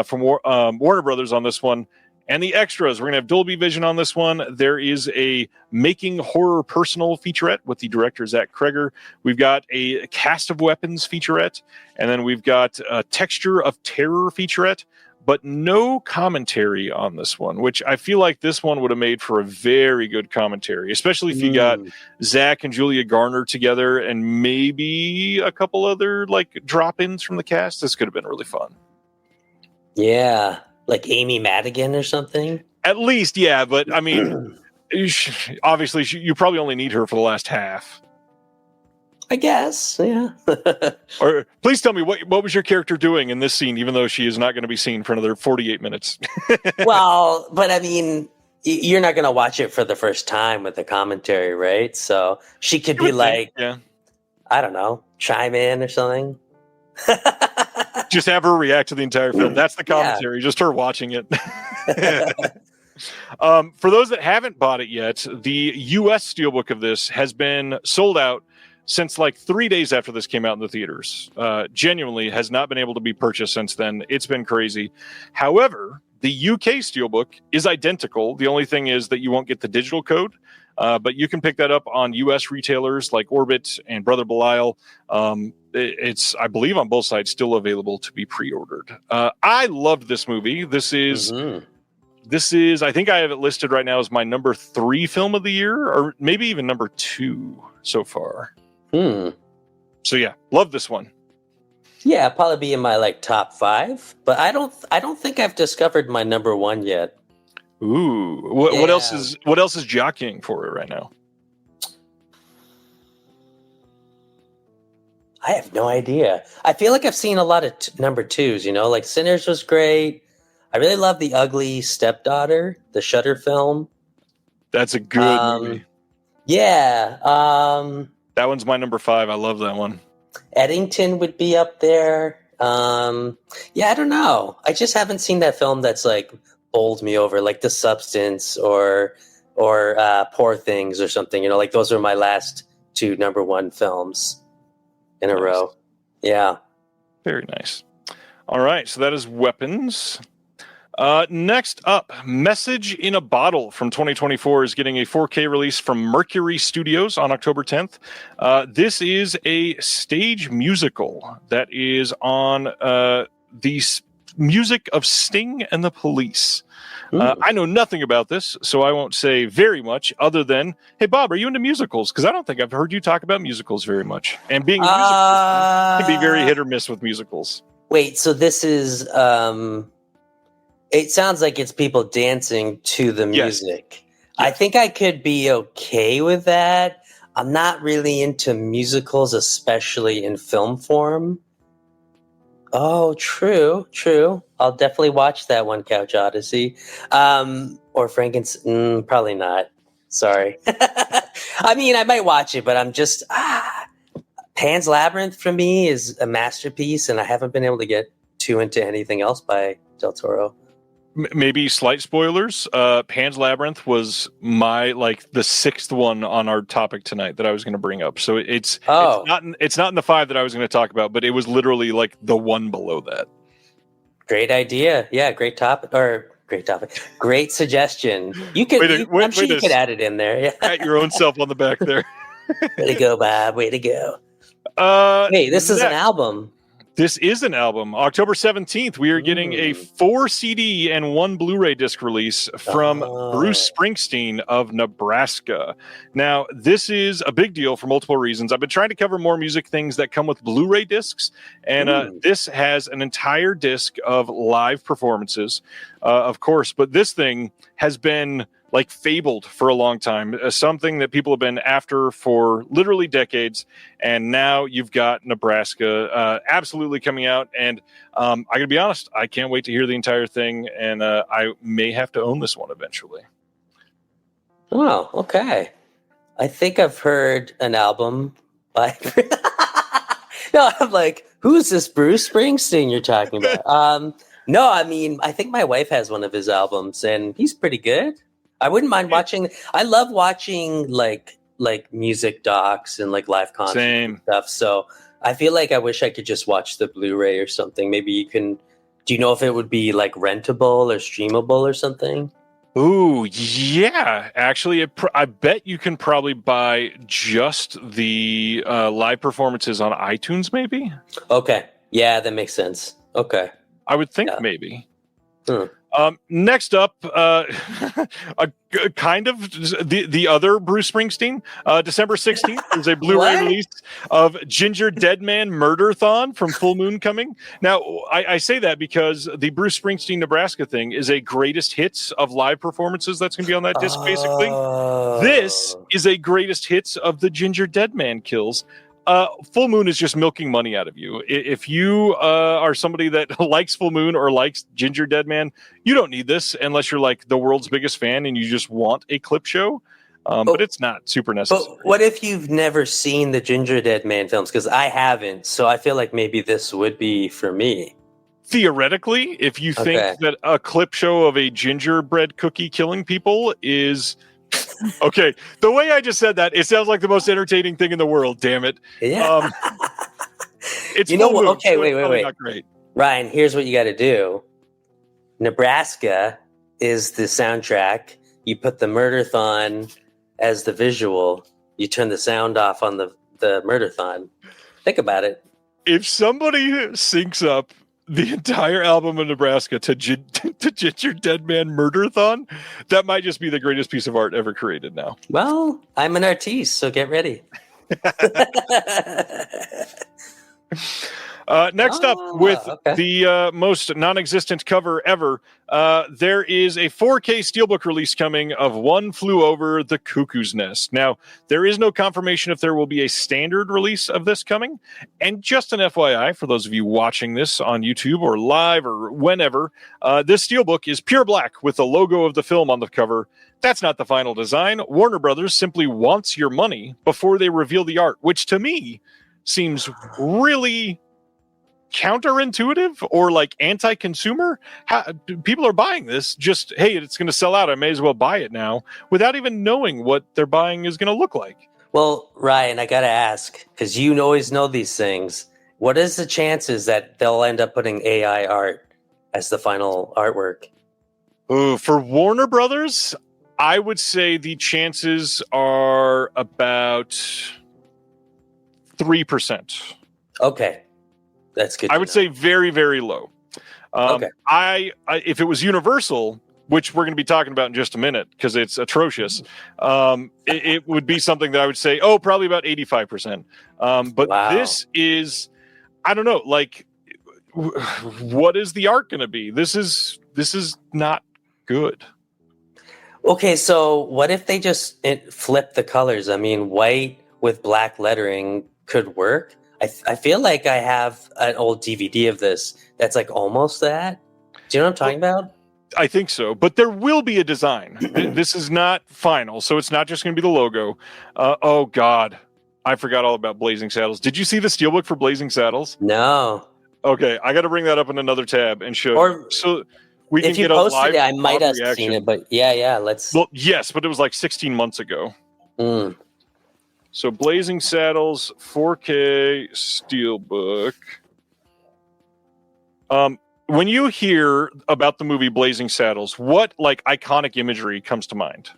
from Warner Brothers on this one. And the extras, we're going to have Dolby Vision on this one. There is a Making Horror Personal featurette with the director, Zach Kreger. We've got a Cast of Weapons featurette. And then we've got a Texture of Terror featurette. But no commentary on this one, which I feel like this one would have made for a very good commentary, especially if you got Zach and Julia Garner together and maybe a couple other like drop-ins from the cast. This could have been really fun. Yeah, like Amy Madigan or something. At least, yeah. But I mean, obviously, you probably only need her for the last half. I guess, yeah. Or please tell me what was your character doing in this scene, even though she is not going to be seen for another 48 minutes. Well, but I mean, you're not going to watch it for the first time with the commentary, right? So she could be like, I don't know, chime in or something. Just have her react to the entire film. That's the commentary, just her watching it. For those that haven't bought it yet, the U.S. Steelbook of this has been sold out since like 3 days after this came out in the theaters. Genuinely has not been able to be purchased since then. It's been crazy. However, the UK Steelbook is identical. The only thing is that you won't get the digital code, but you can pick that up on US retailers like Orbit and Brother Belial. It's, I believe, on both sides still available to be pre-ordered. I loved this movie. This is, I think I have it listed right now as my number 3 film of the year, or maybe even number 2 so far. So yeah, love this one. Yeah, probably be in my like top 5, but I don't think I've discovered my number 1 yet. Ooh, what else is jockeying for it right now? I have no idea. I feel like I've seen a lot of number 2s, you know, like Sinners was great. I really love The Ugly Stepdaughter, the Shudder film. That's a good movie. Yeah. That one's my number 5. I love that one. Eddington would be up there. Yeah, I don't know. I just haven't seen that film that's like bowled me over, like The Substance or Poor Things or something. You know, like those are my last 2 number 1 films in a row. Yeah. Very nice. All right, so that is Weapons. Next up, Message in a Bottle from 2024 is getting a 4K release from Mercury Studios on October 10th. This is a stage musical that is on the music of Sting and the Police. I know nothing about this, so I won't say very much other than, hey, Bob, are you into musicals? Because I don't think I've heard you talk about musicals very much. And being a musical can be very hit or miss with musicals. Wait, so this is... it sounds like it's people dancing to the music. Yes. I think I could be okay with that. I'm not really into musicals, especially in film form. Oh, true. I'll definitely watch that one, Couch Odyssey. Or Frankenstein, probably not. Sorry. I mean, I might watch it, but I'm just... Pan's Labyrinth for me is a masterpiece, and I haven't been able to get too into anything else by Del Toro. Maybe slight spoilers. Pan's Labyrinth was the sixth one on our topic tonight that I was going to bring up. So it's not in the five that I was going to talk about, but it was literally like the one below that. Great idea. Yeah, great topic. Great suggestion. You could. I'm sure you could add it in there. Yeah. Pat your own self on the back there. Way to go, Bob. Way to go. Hey, this is an album. This is an album. October 17th, we are getting a 4 CD and 1 Blu-ray disc release from Bruce Springsteen of Nebraska. Now, this is a big deal for multiple reasons. I've been trying to cover more music things that come with Blu-ray discs, and this has an entire disc of live performances, of course, but this thing has been fabled for a long time, something that people have been after for literally decades. And now you've got Nebraska absolutely coming out. And I gotta be honest, I can't wait to hear the entire thing. And I may have to own this one eventually. Oh, okay. I think I've heard an album by... No, I'm like, who's this Bruce Springsteen you're talking about? No, I mean, I think my wife has one of his albums and he's pretty good. I wouldn't mind watching. I love watching like music docs and live concerts and stuff. So I feel like I wish I could just watch the Blu-ray or something. Maybe you can. Do you know if it would be rentable or streamable or something? Ooh, yeah. Actually, I bet you can probably buy just the live performances on iTunes. Maybe. Okay. Yeah, that makes sense. Okay. I would think maybe. Next up, kind of the other Bruce Springsteen. December 16th, there's a Blu-ray release of Ginger Deadman Murder-thon from Full Moon coming. Now, I say that because the Bruce Springsteen Nebraska thing is a greatest hits of live performances that's going to be on that disc, basically. This is a greatest hits of the Ginger Deadman kills. Full Moon is just milking money out of you. If you are somebody that likes Full Moon or likes Ginger Deadman, you don't need this unless you're the world's biggest fan and you just want a clip show. But it's not super necessary. But what if you've never seen the Ginger Deadman films? Because I haven't, so I feel like maybe this would be for me. Theoretically, if you think that a clip show of a gingerbread cookie killing people is... Okay, the way I just said that, it sounds like the most entertaining thing in the world. Damn it! Yeah, it's what? Okay, wait. Not great. Ryan, here's what you got to do. Nebraska is the soundtrack. You put the Murder-thon as the visual. You turn the sound off on the Murder-thon. Think about it. If somebody syncs up the entire album of Nebraska to Ginger Deadman Murder-thon, that might just be the greatest piece of art ever created now. Well, I'm an artiste, so get ready. Next up, with the most non-existent cover ever, there is a 4K Steelbook release coming of One Flew Over the Cuckoo's Nest. Now, there is no confirmation if there will be a standard release of this coming. And just an FYI, for those of you watching this on YouTube or live or whenever, this Steelbook is pure black with the logo of the film on the cover. That's not the final design. Warner Brothers simply wants your money before they reveal the art, which to me seems really counterintuitive or anti-consumer. People are buying this just, hey, it's going to sell out, I may as well buy it now, without even knowing what they're buying is going to look like. Well, Ryan, I gotta ask, because you always know these things, what is the chances that they'll end up putting AI art as the final artwork? For Warner Brothers, I would say the chances are about 3%. Okay, that's good. I would say very, very low. Okay. I if it was Universal, which we're going to be talking about in just a minute because it's atrocious, it would be something that I would say, probably about 85%. But Wow. This is, I don't know, like, what is the art going to be? This is not good. Okay, so what if they just flip the colors? I mean, white with black lettering could work. I feel like I have an old DVD of this that's like almost that. Do you know what I'm talking about? I think so, but there will be a design. This is not final, so it's not just going to be the logo. Oh God, I forgot all about Blazing Saddles. Did you see the steelbook for Blazing Saddles? No. Okay, I got to bring that up in another tab and show you. So we can If you get a posted live it, I might have reaction. seen it, but yeah, let's. Well, yes, but it was like 16 months ago. Mm. So Blazing Saddles 4K steelbook. When you hear about the movie Blazing Saddles, what like iconic imagery comes to mind?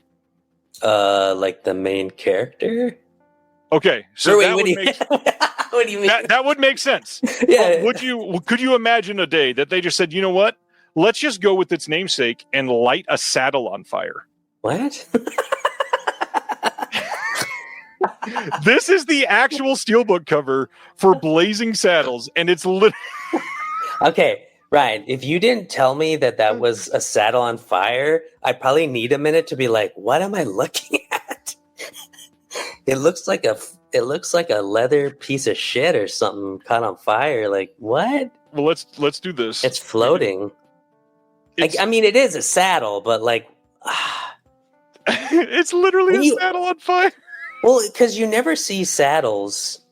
Like the main character. Okay, so Wait, that what would do you- make what do you mean? that would make sense. Yeah. Could you imagine a day that they just said, you know what? Let's just go with its namesake and light a saddle on fire. What? This is the actual steelbook cover for Blazing Saddles, and it's Okay, Ryan, if you didn't tell me that was a saddle on fire, I probably need a minute to be like, what am I looking at? It looks like a leather piece of shit or something caught on fire. Like, what? Well, let's do this. It's floating. I mean, it is a saddle, but like, it's literally a saddle on fire. Well, because you never see saddles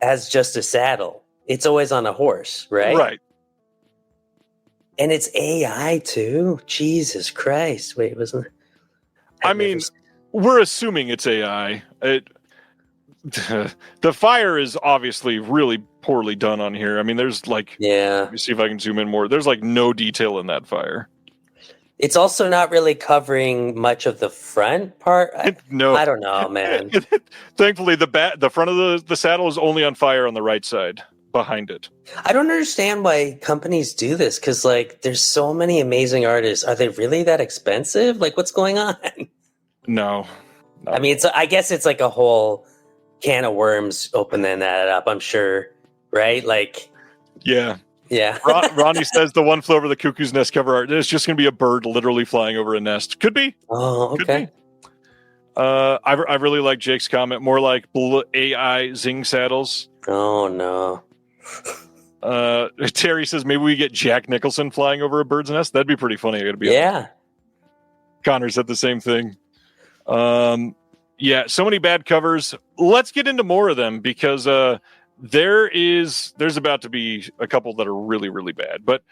as just a saddle. It's always on a horse, right? Right. And it's AI too. Jesus Christ! Wait, wasn't? I mean, we're assuming it's AI. The fire is obviously really poorly done on here. I mean, there's like, let me see if I can zoom in more. There's like no detail in that fire. It's also not really covering much of the front part. No, I don't know, man. Thankfully, the front of the saddle is only on fire on the right side behind it. I don't understand why companies do this because, like, there's so many amazing artists. Are they really that expensive? Like, what's going on? No. I mean, I guess it's like a whole can of worms opening that up. I'm sure, right? Like, yeah. Ronnie says the One Flew Over the Cuckoo's Nest cover art. There's just going to be a bird literally flying over a nest. Could be. Oh, okay. Could be. I really like Jake's comment. More like AI Zing saddles. Oh no. Terry says maybe we get Jack Nicholson flying over a bird's nest. That'd be pretty funny. I got to be honest. Connor said the same thing. Yeah, so many bad covers. Let's get into more of them because there's about to be a couple that are really, really bad. But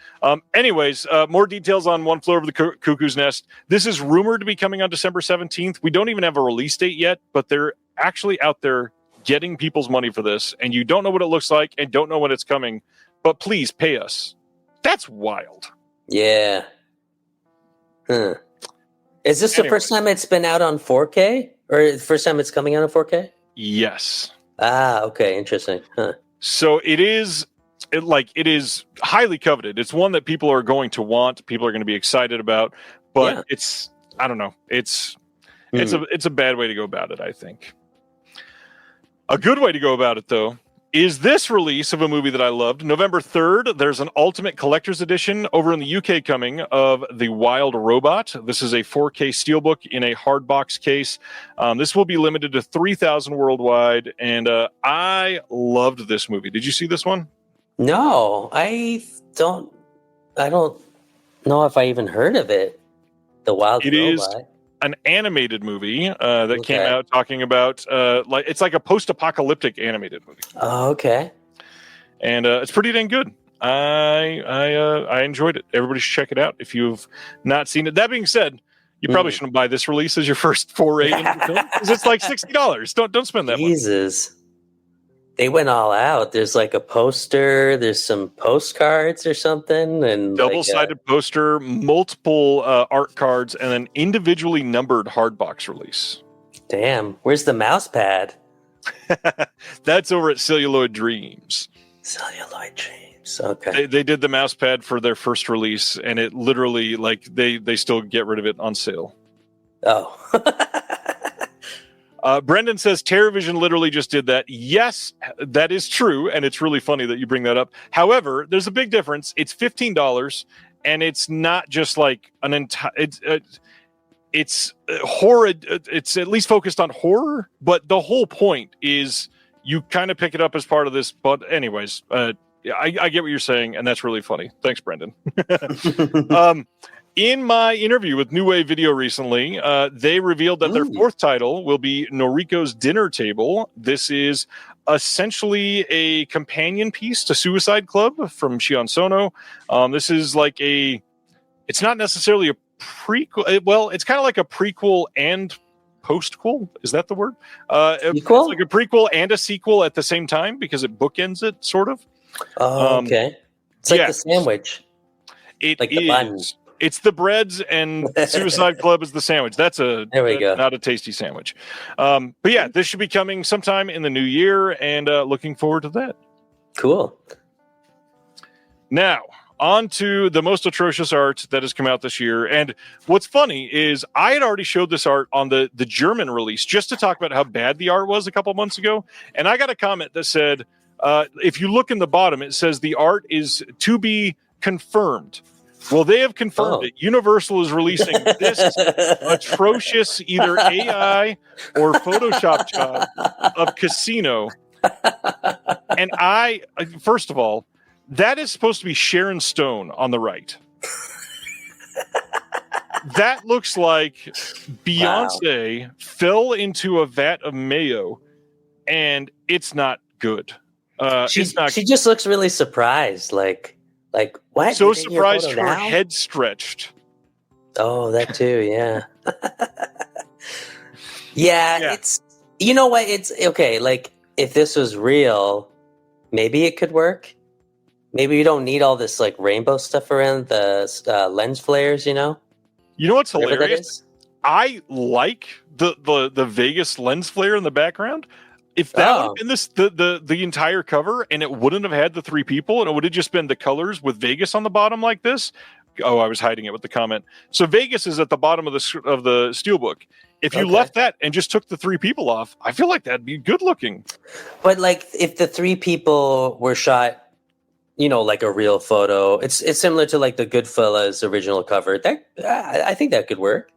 anyways, more details on One Flew Over the Cuckoo's Nest. This is rumored to be coming on December 17th. We don't even have a release date yet, but they're actually out there getting people's money for this. And you don't know what it looks like and don't know when it's coming, but please pay us. That's wild. Yeah. Huh. Is this the first time it's been out on 4K? Or the first time it's coming out on 4K? Yes. Ah, okay, interesting. Huh. So it is highly coveted. It's one that people are going to want, people are going to be excited about, but it's, I don't know. It's a bad way to go about it, I think. A good way to go about it, though, is this release of a movie that I loved. November 3rd, there's an Ultimate Collector's Edition over in the UK coming of The Wild Robot. This is a 4K steelbook in a hardbox case. This will be limited to 3,000 worldwide, and I loved this movie. Did you see this one? No, I don't know if I even heard of it. The Wild Robot. It is an animated movie that came out talking about it's like a post-apocalyptic animated movie. Oh, okay. And it's pretty dang good. I enjoyed it. Everybody should check it out if you've not seen it. That being said, you probably shouldn't buy this release as your first foray into the film because it's like $60. Don't spend that much. Jesus. They went all out. There's like a poster. There's some postcards or something, and Double-sided poster, multiple art cards, and an individually numbered hardbox release. Damn, where's the mouse pad? That's over at Celluloid Dreams. Celluloid Dreams. Okay. They did the mouse pad for their first release, and it literally, like, they still get rid of it on sale. Oh. Brendan says TerraVision literally just did that. Yes, that is true, and it's really funny that you bring that up. However, there's a big difference. It's $15, and it's not just like an entire. It's horror. It's at least focused on horror, but the whole point is you kind of pick it up as part of this. But anyways, I get what you're saying, and that's really funny. Thanks, Brendan. In my interview with New Wave Video recently, they revealed that their fourth title will be Noriko's Dinner Table. This is essentially a companion piece to Suicide Club from Shion Sono. This is like it's not necessarily a prequel. Well, it's kind of like a prequel and postquel. Is that the word? It's like a prequel and a sequel at the same time because it bookends it, sort of. Oh, okay. It's like the sandwich. It like the bun. It's the breads and Suicide Club is the sandwich. That's there we go. Not a tasty sandwich. But yeah, this should be coming sometime in the new year, and looking forward to that. Cool. Now, on to the most atrocious art that has come out this year. And what's funny is I had already showed this art on the German release just to talk about how bad the art was a couple months ago. And I got a comment that said, if you look in the bottom, it says the art is to be confirmed. Well, they have confirmed it. Universal is releasing this atrocious either AI or Photoshop job of Casino. And first of all, that is supposed to be Sharon Stone on the right. That looks like Beyonce fell into a vat of mayo, and it's not good. She just looks really surprised, like what? So surprised her head stretched. Oh, that too, yeah. yeah. It's, you know what? It's okay. Like if this was real, maybe it could work. Maybe you don't need all this like rainbow stuff around the lens flares, you know? You know what's hilarious? I like the Vegas lens flare in the background. If that would have been the entire cover and it wouldn't have had the three people and it would have just been the colors with Vegas on the bottom like this. Oh, I was hiding it with the comment. So Vegas is at the bottom of the steelbook. If you left that and just took the three people off, I feel like that'd be good looking. But like if the three people were shot, you know, like a real photo, it's similar to like the Goodfellas original cover. That I think that could work.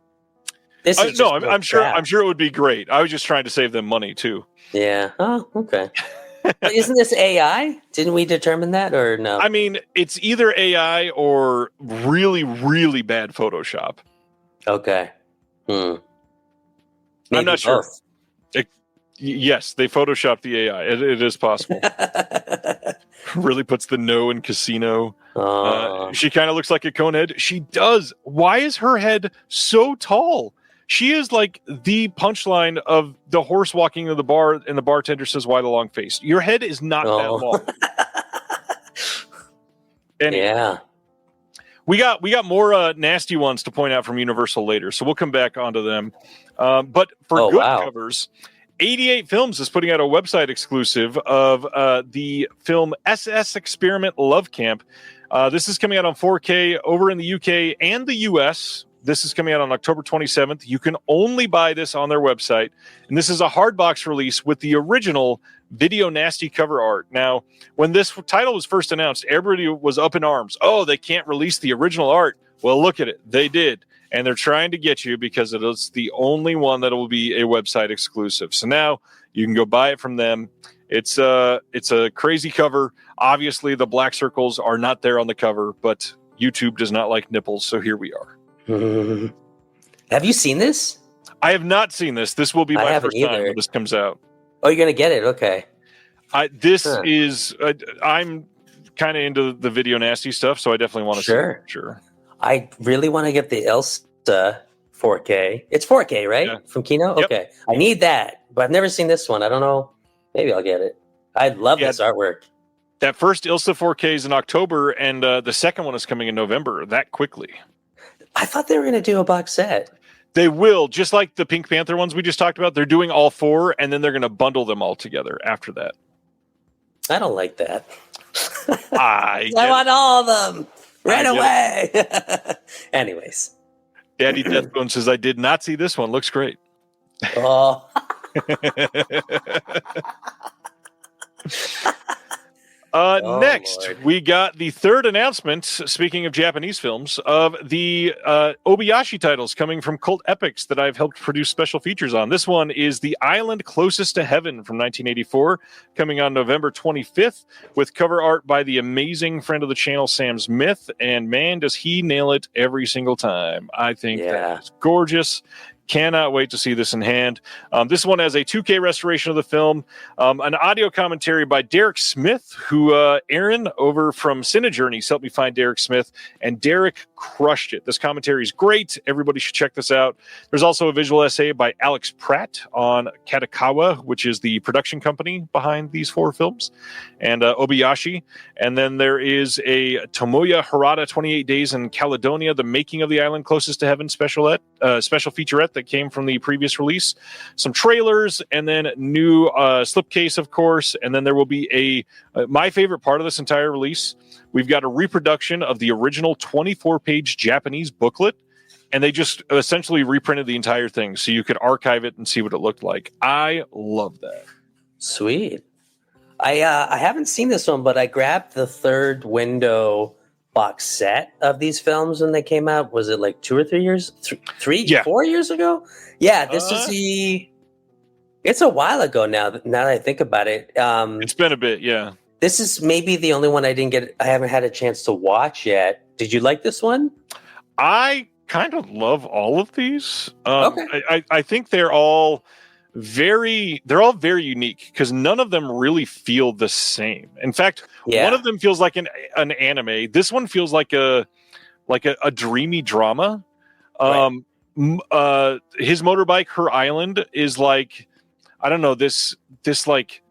I'm sure it would be great. I was just trying to save them money too. Yeah. Oh, okay. But isn't this AI? Didn't we determine that or no? I mean, it's either AI or really, really bad Photoshop. Okay. I'm not sure. Yes, they photoshopped the AI. It is possible. Really puts the no in Casino. She kind of looks like a conehead. She does. Why is her head so tall? She is like the punchline of the horse walking to the bar and the bartender says, "Why the long face?" Your head is not that long. Anyway, yeah. We got more nasty ones to point out from Universal later, so we'll come back onto them. But for covers, 88 Films is putting out a website exclusive of the film SS Experiment Love Camp. This is coming out on 4K over in the UK and the US. This is coming out on October 27th. You can only buy this on their website. And this is a hardbox release with the original Video Nasty cover art. Now, when this title was first announced, everybody was up in arms. Oh, they can't release the original art. Well, look at it. They did. And they're trying to get you because it is the only one that will be a website exclusive. So now you can go buy it from them. It's a crazy cover. Obviously, the black circles are not there on the cover, but YouTube does not like nipples. So here we are. Have you seen this? I have not seen this. This will be my first time when this comes out. Oh, you're going to get it? Okay. I'm kind of into the Video Nasty stuff, so I definitely want to see it. Sure. I really want to get the Elsa 4K. It's 4K, right? Yeah. From Kino? Yep. Okay. I need that, but I've never seen this one. I don't know. Maybe I'll get it. I love this artwork. That first Ilsa 4K is in October, and the second one is coming in November. That quickly. I thought they were going to do a box set. They will, just like the Pink Panther ones we just talked about. They're doing all 4, and then they're going to bundle them all together after that. I don't like that. I want all of them right away. Anyways. Daddy Deathbone says, I did not see this one. Looks great. Oh. Next, Lord. we got the third announcement, speaking of Japanese films, of the Obayashi titles coming from Cult Epics that I've helped produce special features on. This one is The Island Closest to Heaven from 1984, coming on November 25th, with cover art by the amazing friend of the channel, Sam Smith. And man, does he nail it every single time. I think that is gorgeous. Cannot wait to see this in hand. This one has a 2K restoration of the film, an audio commentary by Derek Smith, who Aaron over from Cinejourneys helped me find Derek Smith, and Derek crushed it. This commentary is great. Everybody should check this out. There's also a visual essay by Alex Pratt on Katakawa, which is the production company behind these 4 films, and Obayashi. And then there is a Tomoya Harada 28 Days in Caledonia, the making of the island closest to heaven special featurette that came from the previous release, some trailers, and then new slipcase, of course. And then there will be my favorite part of this entire release. We've got a reproduction of the original 24-page Japanese booklet, and they just essentially reprinted the entire thing so you could archive it and see what it looked like. I love that. Sweet. I haven't seen this one, but I grabbed the third window box set of these films when they came out. Was it like 2 or 3 years? 4 years ago? Yeah, this is it's a while ago now that I think about it. It's been a bit, yeah. This is maybe the only one I haven't had a chance to watch yet. Did you like this one? I kind of love all of these. Okay. I think they're all very unique because none of them really feel the same. In fact, one of them feels like an anime. This one feels like a dreamy drama. Right. His motorbike, Her Island, is like, I don't know, this like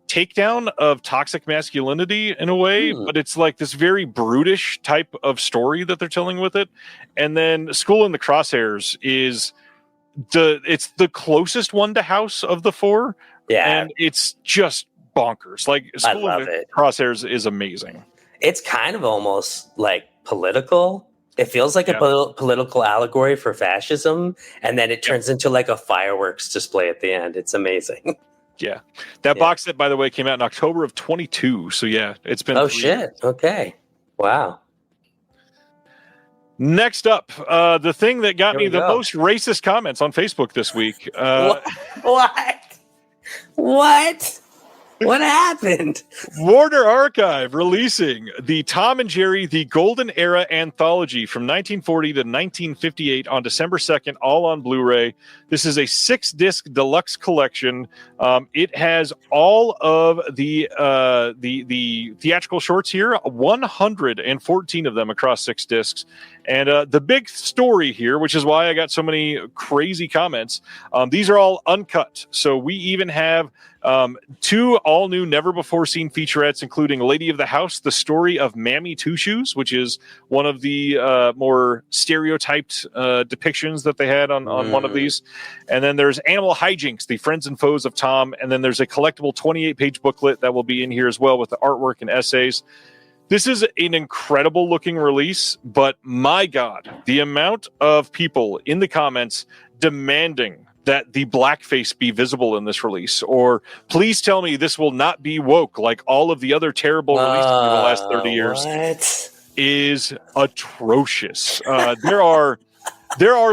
takedown of toxic masculinity in a way, but it's like this very brutish type of story that they're telling with it. And then School in the Crosshairs is it's the closest one to House of the 4. Yeah. And it's just bonkers. Like School in the Crosshairs is amazing. It's kind of almost like political. It feels like a political allegory for fascism, and then it turns into like a fireworks display at the end. It's amazing. Yeah. That box set, by the way, came out in October of 22. So yeah, it's been. Oh shit. Okay. Wow. Next up, the thing that got me the most racist comments on Facebook this week. What? What happened? Warner Archive releasing the Tom and Jerry The Golden Era Anthology from 1940 to 1958 on December 2nd, all on Blu-ray. This is a 6-disc deluxe collection. It has all of the theatrical shorts here, 114 of them across 6 discs. And the big story here, which is why I got so many crazy comments, these are all uncut. So we even have 2 all-new, never-before-seen featurettes, including Lady of the House, the story of Mammy Two Shoes, which is one of the more stereotyped depictions that they had on one of these. And then there's Animal Hijinks, the Friends and Foes of Tom. And then there's a collectible 28-page booklet that will be in here as well with the artwork and essays. This is an incredible looking release, but my God, the amount of people in the comments demanding that the blackface be visible in this release, or please tell me this will not be woke like all of the other terrible releases in the last 30 years is atrocious. There are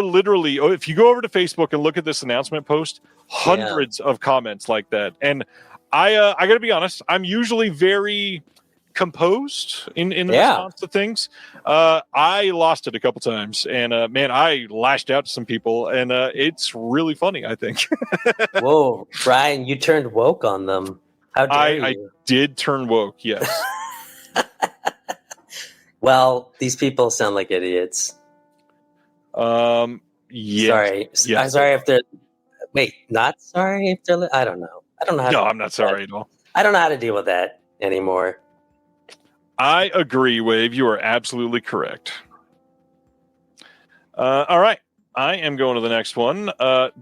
literally, if you go over to Facebook and look at this announcement post, hundreds of comments like that. And I got to be honest, I'm usually very composed in response to things. I lost it a couple times, and man, I lashed out to some people, and it's really funny, I think. Whoa, Brian, you turned woke on them. How dare you? I did turn woke, yes. Well, these people sound like idiots. Yeah. Sorry. Yeah. I'm sorry if they're... Wait, not sorry if they're... I don't know. I don't know how No, I'm not sorry at all. I don't know how to deal with that anymore. I agree, Wave. You are absolutely correct. All right. I am going to the next one.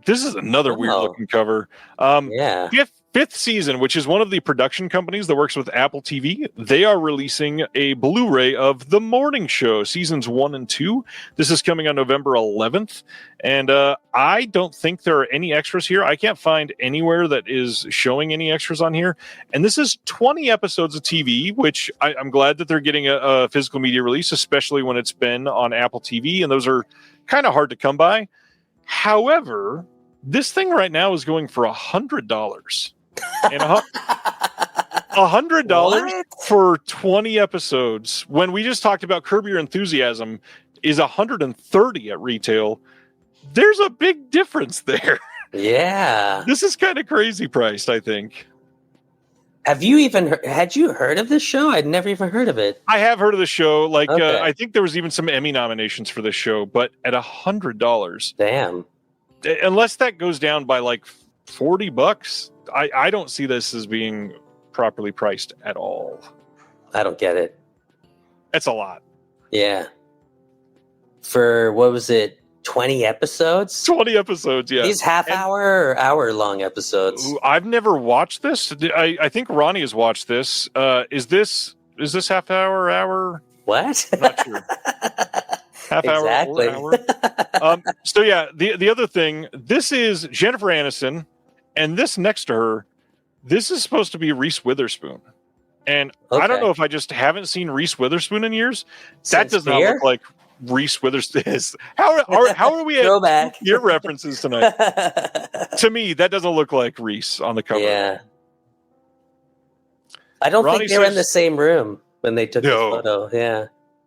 This is another weird-looking cover. Yeah. Fifth Season, which is one of the production companies that works with Apple TV, they are releasing a Blu-ray of The Morning Show, seasons 1 and 2. This is coming on November 11th. And I don't think there are any extras here. I can't find anywhere that is showing any extras on here. And this is 20 episodes of TV, which I'm glad that they're getting a physical media release, especially when it's been on Apple TV. And those are kind of hard to come by. However, this thing right now is going for $100. And $100 for 20 episodes, when we just talked about Curb Your Enthusiasm, is $130 at retail. There's a big difference there. Yeah. This is kind of crazy priced, I think. Had you heard of this show? I'd never even heard of it. I have heard of the show. Okay. I think there was even some Emmy nominations for this show, but at $100. Damn. Unless that goes down by like $40, I don't see this as being properly priced at all. I don't get it. That's a lot. Yeah. For, what was it, 20 episodes? 20 episodes, yeah. These half-hour or hour-long episodes? I've never watched this. I think Ronnie has watched this. Is this half-hour? What? I'm not sure. Half hour Exactly. or hour. So yeah, the other thing, this is Jennifer Aniston, and this next to her, this is supposed to be Reese Witherspoon. And I don't know if I just haven't seen Reese Witherspoon in years. That does not look like Reese Witherspoon. How are we at your references tonight? To me, that doesn't look like Reese on the cover. Yeah. I don't think they were in the same room when they took the photo. Yeah.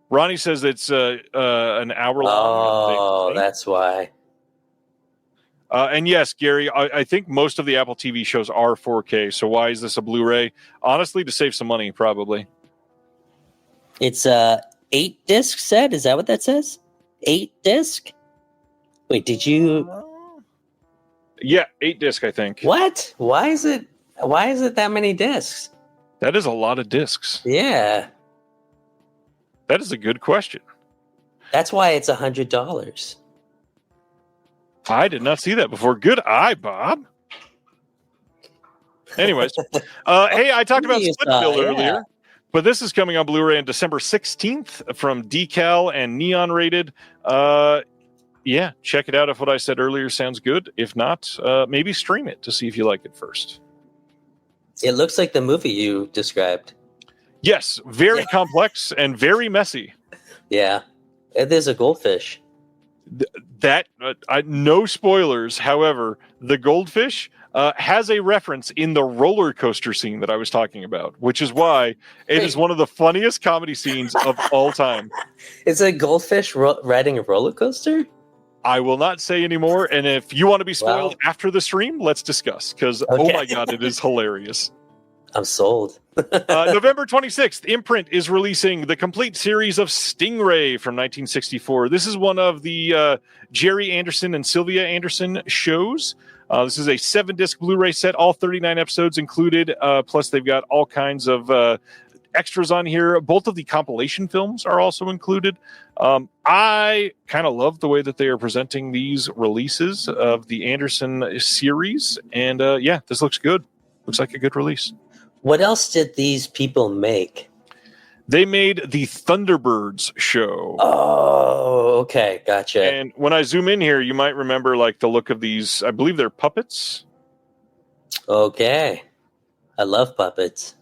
Ronnie says it's an hour long. Oh, that's why. And yes, Gary, I think most of the Apple TV shows are 4K. So why is this a Blu-ray? Honestly, to save some money, probably. It's a 8-disc set. Is that what that says? 8-disc? Wait, did you? Yeah, 8-disc, I think. What? Why is it that many discs? That is a lot of discs. Yeah. That is a good question. That's why it's $100. I did not see that before. Good eye, Bob. Anyways, hey, I talked about Split Bill earlier, but this is coming on Blu-ray on December 16th from Decal and Neon Rated. Yeah, check it out if what I said earlier sounds good. If not, maybe stream it to see if you like it first. It looks like the movie you described. Yes, very complex and very messy. Yeah, there's a goldfish. No spoilers. However, the goldfish has a reference in the roller coaster scene that I was talking about, which is why it is one of the funniest comedy scenes of all time. Is a goldfish riding a roller coaster? I will not say anymore. And if you want to be spoiled after the stream, let's discuss. Because, oh my God, it is hilarious. I'm sold. November 26th, Imprint is releasing the complete series of Stingray from 1964. This is one of the Jerry Anderson and Sylvia Anderson shows. This is a 7-disc Blu-ray set, all 39 episodes included. Plus, they've got all kinds of extras on here. Both of the compilation films are also included. I kind of love the way that they are presenting these releases of the Anderson series. And yeah, this looks good. Looks like a good release. What else did these people make? They made the Thunderbirds show. Oh, okay. Gotcha. And when I zoom in here, you might remember like the look of these. I believe they're puppets. Okay. I love puppets.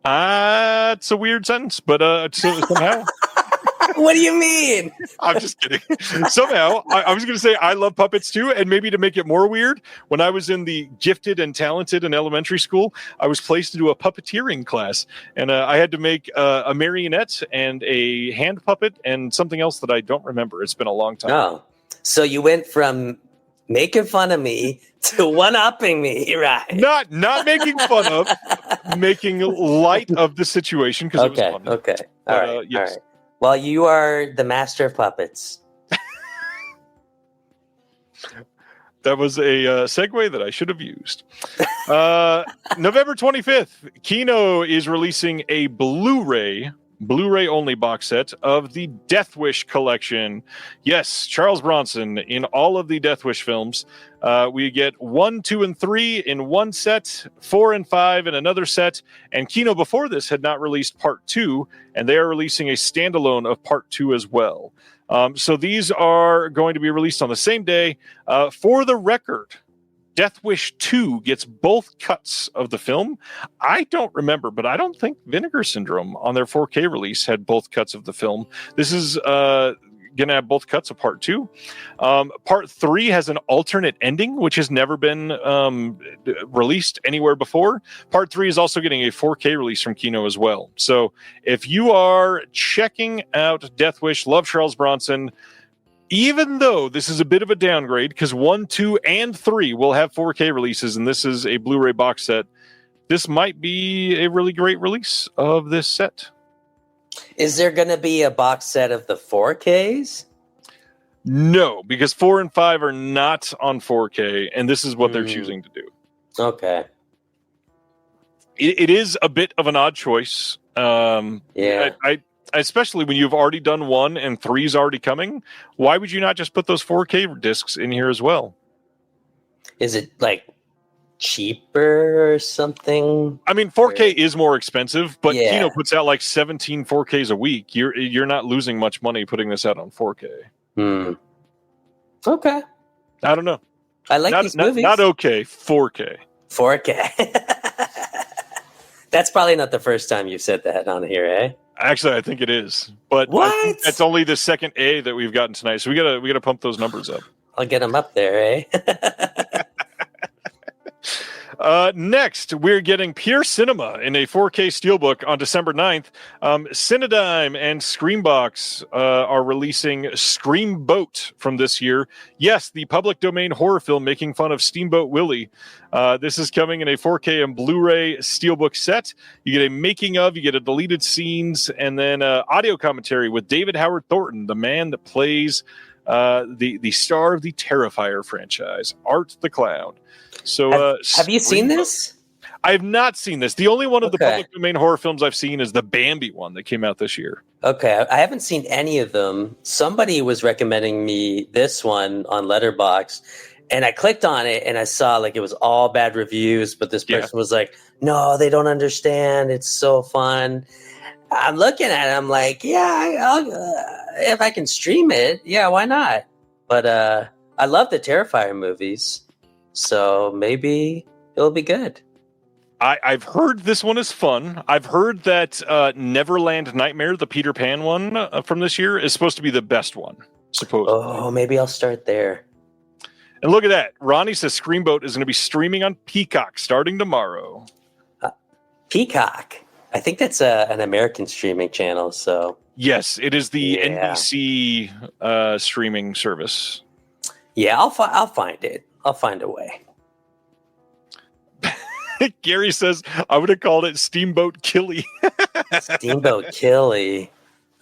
It's a weird sentence, but somehow. What do you mean? I'm just kidding. Somehow, I was going to say I love puppets too, and maybe to make it more weird, when I was in the gifted and talented in elementary school, I was placed into a puppeteering class, and I had to make a marionette and a hand puppet and something else that I don't remember. It's been a long time. Oh, so you went from making fun of me to one-upping me, right? Not making fun of, making light of the situation because it was funny. Okay, all right, yes. all right. Well, you are the master of puppets. That was a segue that I should have used. November 25th, Kino is releasing a Blu-ray only box set of the Death Wish collection. Yes, Charles Bronson in all of the Death Wish films. We get 1, 2, and 3 in one set, 4 and 5 in another set. And Kino before this had not released part 2, and they are releasing a standalone of part 2 as well. So these are going to be released on the same day. For the record, Death Wish 2 gets both cuts of the film. I don't remember, but I don't think Vinegar Syndrome on their 4K release had both cuts of the film. This is going to have both cuts of part 2. Part 3 has an alternate ending, which has never been released anywhere before. Part 3 is also getting a 4K release from Kino as well. So if you are checking out Death Wish, love Charles Bronson, even though this is a bit of a downgrade, because 1, 2, and 3 will have 4K releases, and this is a Blu-ray box set, this might be a really great release of this set. Is there going to be a box set of the 4Ks? No, because 4 and 5 are not on 4K, and this is what they're choosing to do. Okay. It is a bit of an odd choice. Yeah. I especially when you've already done 1 and 3 is already coming. Why would you not just put those 4K discs in here as well? Is it like cheaper or something? I mean, 4K is more expensive, but Yeah. Kino puts out like 17 4Ks a week. You're not losing much money putting this out on 4K. Okay. I don't know. I like these movies. Not okay. 4K. 4K. That's probably not the first time you've said that on here, eh? Actually, I think it is. But What? I think that's only the second A that we've gotten tonight. So we gotta pump those numbers up. I'll get them up there, eh? Next, we're getting Pure Cinema in a 4K Steelbook on December 9th. Cinedigm and Screambox are releasing Screamboat from this year. Yes, the public domain horror film making fun of Steamboat Willie. This is coming in a 4K and Blu-ray Steelbook set. You get a making of, you get a deleted scenes, and then audio commentary with David Howard Thornton, the man that plays the star of the Terrifier franchise, Art the Clown. So, have you seen this? I have not seen this. The only one of the Okay. public domain horror films I've seen is the Bambi one that came out this year. Okay, I haven't seen any of them. Somebody was recommending me this one on Letterboxd, and I clicked on it and I saw like it was all bad reviews, but this person was like, "No, they don't understand. It's so fun." I'm looking at it. I'm like, "Yeah, I'll, if I can stream it, yeah, why not?" But I love the Terrifier movies, so maybe it'll be good. I've heard this one is fun. I've heard that Neverland Nightmare, the Peter Pan one from this year, is supposed to be the best one, supposedly. Oh, maybe I'll start there. And look at that. Ronnie says Screamboat is going to be streaming on Peacock starting tomorrow. Peacock. I think that's an American streaming channel, so... Yes, it is the Yeah. NBC streaming service. Yeah, I'll find it. I'll find a way. Gary says, I would have called it Steamboat Killy. Steamboat Killy.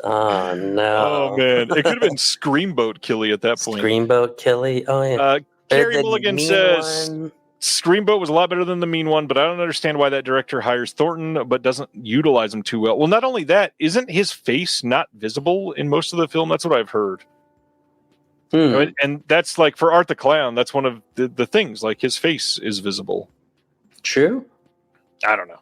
Oh, no. Oh, man. It could have been Screamboat Killy at that point. Screamboat Killy? Oh, yeah. Carrie The Mulligan mean says, one. Screamboat was a lot better than the mean one, but I don't understand why that director hires Thornton but doesn't utilize him too well. Well, not only that, isn't his face not visible in most of the film? That's what I've heard. And that's like for Art the Clown, that's one of the things, like his face is visible. True. I don't know.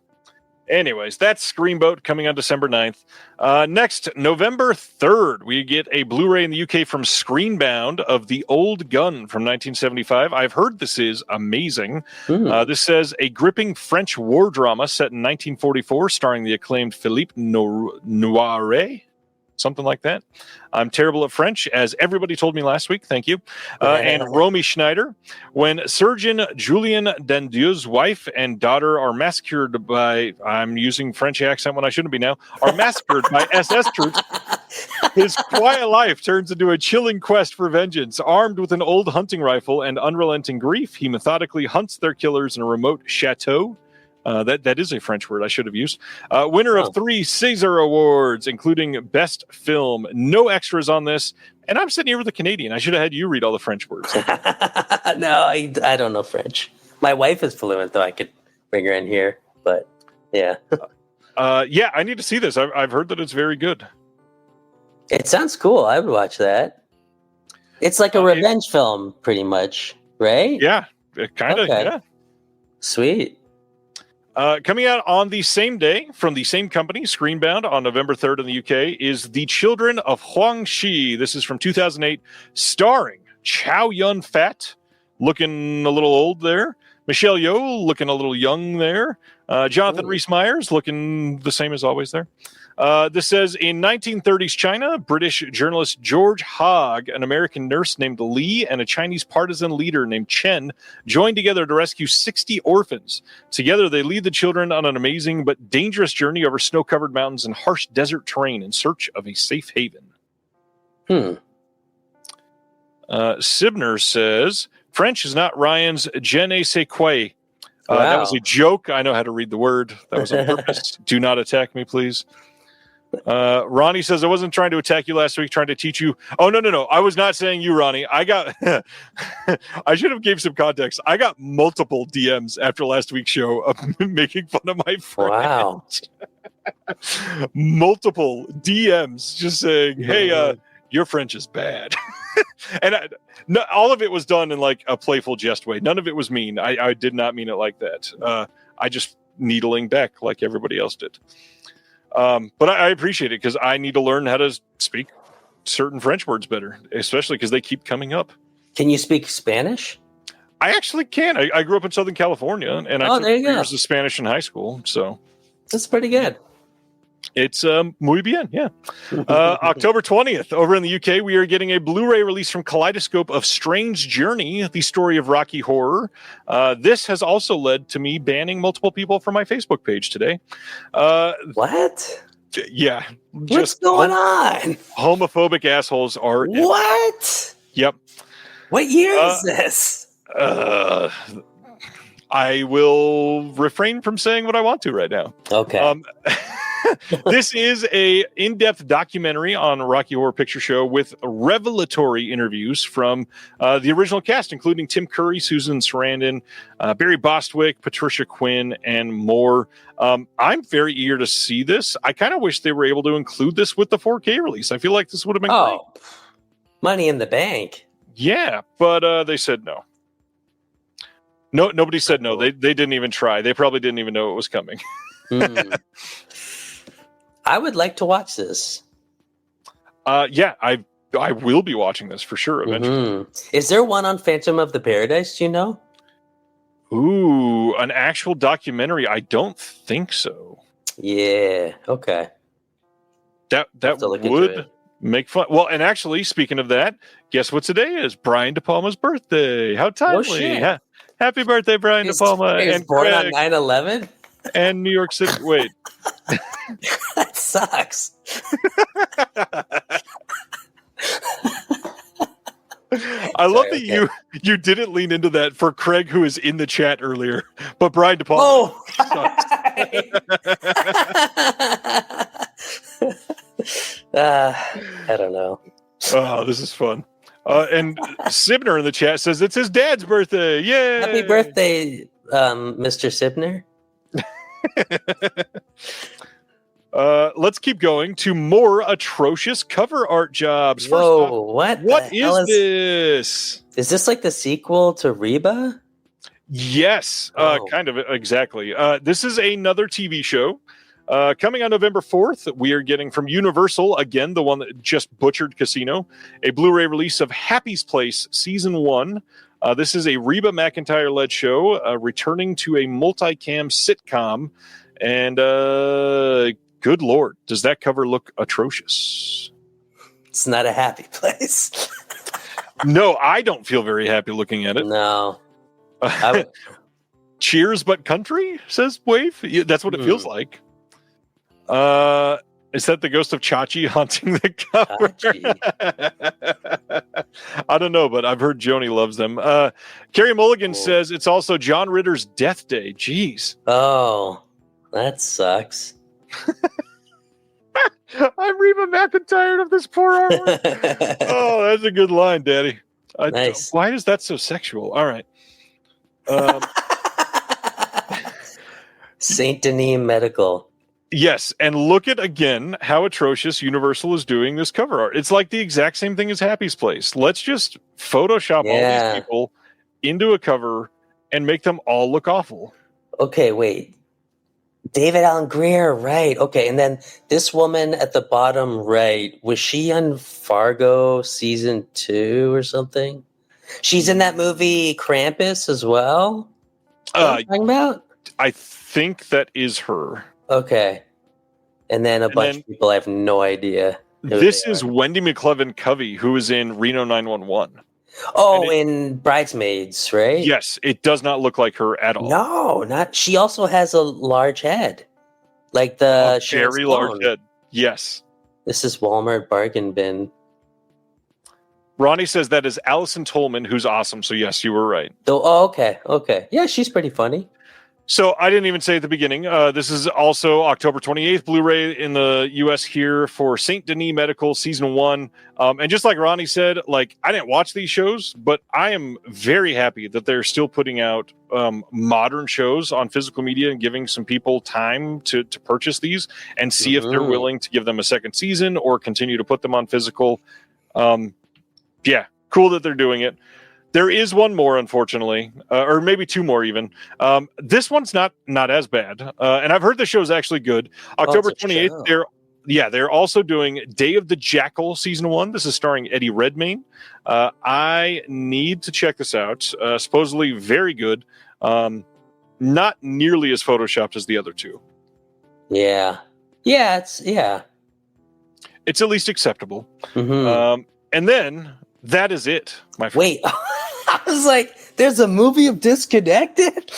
Anyways, that's Screamboat coming on December 9th. Next, November 3rd, we get a Blu-ray in the UK from Screenbound of The Old Gun from 1975. I've heard this is amazing. This says a gripping French war drama set in 1944 starring the acclaimed Philippe Noiret. Something like that. I'm terrible at French, as everybody told me last week. Thank you. And Romy Schneider. When Surgeon Julien Dandieu's wife and daughter are massacred by, I'm using French accent when I shouldn't be now, are massacred by SS troops, his quiet life turns into a chilling quest for vengeance. Armed with an old hunting rifle and unrelenting grief, he methodically hunts their killers in a remote chateau That is a French word I should have used. Winner of 3 César Awards, including Best Film. No extras on this. And I'm sitting here with a Canadian. I should have had you read all the French words. No, I don't know French. My wife is fluent, though. I could bring her in here. But, yeah. Yeah, I need to see this. I've heard that it's very good. It sounds cool. I would watch that. It's like a revenge film, pretty much, right? Yeah, kind of, Okay. yeah. Sweet. Coming out on the same day from the same company, Screenbound, on November 3rd in the UK, is The Children of Huang Shi. This is from 2008, starring Chow Yun-fat, looking a little old there. Michelle Yeoh, looking a little young there. Jonathan Rhys-Meyers, looking the same as always there. This says, in 1930s China, British journalist George Hogg, an American nurse named Li, and a Chinese partisan leader named Chen joined together to rescue 60 orphans. Together, they lead the children on an amazing but dangerous journey over snow-covered mountains and harsh desert terrain in search of a safe haven. Sibner says, French is not Ryan's je ne sais quoi. That was a joke. I know how to read the word. That was on purpose. Do not attack me, please. Ronnie says, I wasn't trying to attack you last week, trying to teach you. Oh, no. I was not saying you, Ronnie. I got, I should have gave some context. I got multiple DMs after last week's show of making fun of my friend. Wow. Multiple DMs just saying, hey, your French is bad. And all of it was done in like a playful jest way. None of it was mean. I did not mean it like that. I just needling back like everybody else did. But I appreciate it because I need to learn how to speak certain French words better, especially because they keep coming up. Can you speak Spanish? I actually can. I grew up in Southern California, and I took 3 years of Spanish in high school. So that's pretty good. It's muy bien, yeah. October 20th, over in the UK, we are getting a Blu-ray release from Kaleidoscope of Strange Journey, the story of Rocky Horror. This has also led to me banning multiple people from my Facebook page today. What? Yeah. What's going on? Homophobic assholes are... What? Yep. What year is this? I will refrain from saying what I want to right now. Okay. This is a in-depth documentary on Rocky Horror Picture Show with revelatory interviews from the original cast, including Tim Curry, Susan Sarandon, Barry Bostwick, Patricia Quinn, and more. I'm very eager to see this. I kind of wish they were able to include this with the 4K release. I feel like this would have been great. Money in the bank. Yeah, but they said no. No, nobody said no. They didn't even try. They probably didn't even know it was coming. I would like to watch this. Yeah, I will be watching this for sure eventually. Is there one on Phantom of the Paradise? Do you know? Ooh, an actual documentary? I don't think so. Yeah. Okay. That would make fun. Well, and actually, speaking of that, guess what today is? Brian De Palma's birthday. How timely! Happy birthday, Brian De Palma! He was born on 9/11 and New York City. Wait. That sucks. I love that you didn't lean into that for Craig, who is in the chat earlier, but Brian De Palma. I don't know. Oh, this is fun. And Sibner in the chat says it's his dad's birthday. Yay! Happy birthday, Mr. Sibner. Let's keep going to more atrocious cover art jobs. Whoa, First off, what is this? Is this like the sequel to Reba? Yes, kind of, exactly. This is another TV show. Coming on November 4th, we are getting from Universal, again, the one that just butchered Casino, a Blu-ray release of Happy's Place Season 1. This is a Reba McEntire-led show returning to a multicam sitcom. And good Lord, does that cover look atrocious? It's not a happy place. No, I don't feel very happy looking at it. No. Cheers but country, says Wave. Yeah, that's what it feels like. Is that the ghost of Chachi haunting the cover? I don't know, but I've heard Joni loves them. Carrie Mulligan says it's also John Ritter's death day. Jeez. Oh, that sucks. I'm Reba McEntire of this poor armor. Oh, that's a good line, Daddy. Nice. Why is that so sexual? All right. Saint Denis Medical. Yes, and look at again how atrocious Universal is doing this cover art. It's like the exact same thing as Happy's Place. Let's just Photoshop all these people into a cover and make them all look awful. Okay, wait. David Alan Grier, right. Okay, and then this woman at the bottom right, was she on Fargo season 2 or something? She's in that movie Krampus as well? What are you talking about? I think that is her. Okay. And then a bunch of people, I have no idea. This is Wendy McClevin Covey, who is in Reno 911. Oh, in Bridesmaids, right? Yes, it does not look like her at all. No, not. She also has a large head, like the very large head. Yes. This is Walmart bargain bin. Ronnie says that is Allison Tolman, who's awesome. So yes, you were right. Oh, okay. Yeah, she's pretty funny. So I didn't even say at the beginning, this is also October 28th, Blu-ray in the U.S. here for St. Denis Medical Season 1. And just like Ronnie said, like, I didn't watch these shows, but I am very happy that they're still putting out modern shows on physical media and giving some people time to purchase these and see if they're willing to give them a second season or continue to put them on physical. Yeah, cool that they're doing it. There is one more, unfortunately, or maybe two more even. This one's not as bad, and I've heard the show's actually good. October 28th, they're also doing Day of the Jackal Season 1. This is starring Eddie Redmayne. I need to check this out. Supposedly very good. Not nearly as photoshopped as the other two. Yeah, it's at least acceptable. Mm-hmm. And then that is it, my friend. Wait. I was like, there's a movie of Disconnected?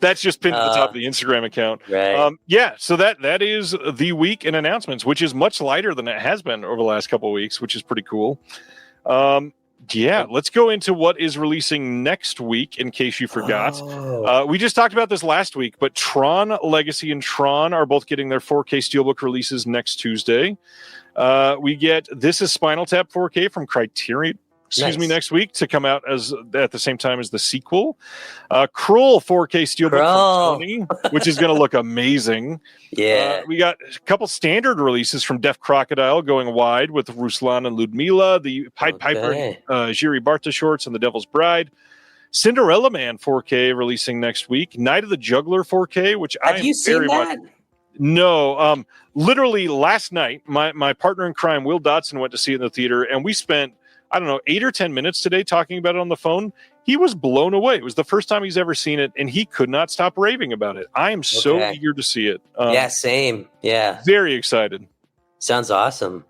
That's just pinned to the top of the Instagram account. Right. So that is the week in announcements, which is much lighter than it has been over the last couple of weeks, which is pretty cool. Let's go into what is releasing next week, in case you forgot. We just talked about this last week, but Tron Legacy and Tron are both getting their 4K Steelbook releases next Tuesday. We get This Is Spinal Tap 4K from Criterion. Next week to come out at the same time as the sequel. Krull 4K Steelbook from Sony, which is going to look amazing. Yeah. We got a couple standard releases from Deaf Crocodile going wide with Ruslan and Ludmila, the Pied Piper, Jiri Barta shorts, and The Devil's Bride. Cinderella Man 4K releasing next week. Night of the Juggler 4K, which have you seen that? No. Literally last night, my partner in crime, Will Dodson, went to see it in the theater, and we spent 8 or 10 minutes today talking about it on the phone. He was blown away. It was the first time he's ever seen it, and he could not stop raving about it. I am so eager to see it. Same. Yeah. Very excited. Sounds awesome.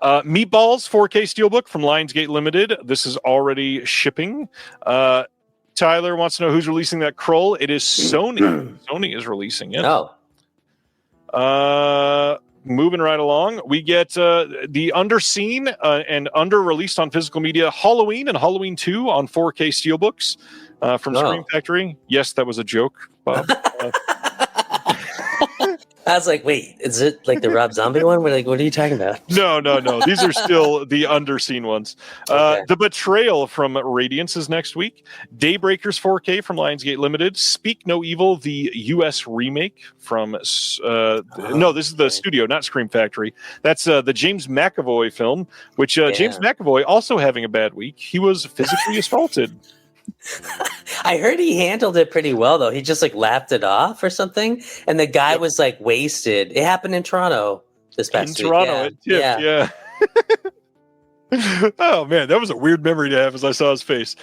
Meatballs 4K Steelbook from Lionsgate Limited. This is already shipping. Tyler wants to know who's releasing that Krull. It is Sony. Sony is releasing it. Moving right along, we get the underseen and under-released on physical media Halloween and Halloween 2 on 4K Steelbooks from Scream Factory. Yes, that was a joke, Bob. I was like, wait, is it like the Rob Zombie one? We're like, what are you talking about? No. These are still the underseen ones. The Betrayal from Radiance is next week. Daybreakers 4K from Lionsgate Limited. Speak No Evil, the U.S. remake from... this is the studio, not Scream Factory. That's the James McAvoy film, which James McAvoy also having a bad week. He was physically assaulted. I heard he handled it pretty well, though. He just laughed it off or something, and the guy was wasted. It happened in Toronto this past week. Yeah. Oh man, that was a weird memory to have as I saw his face.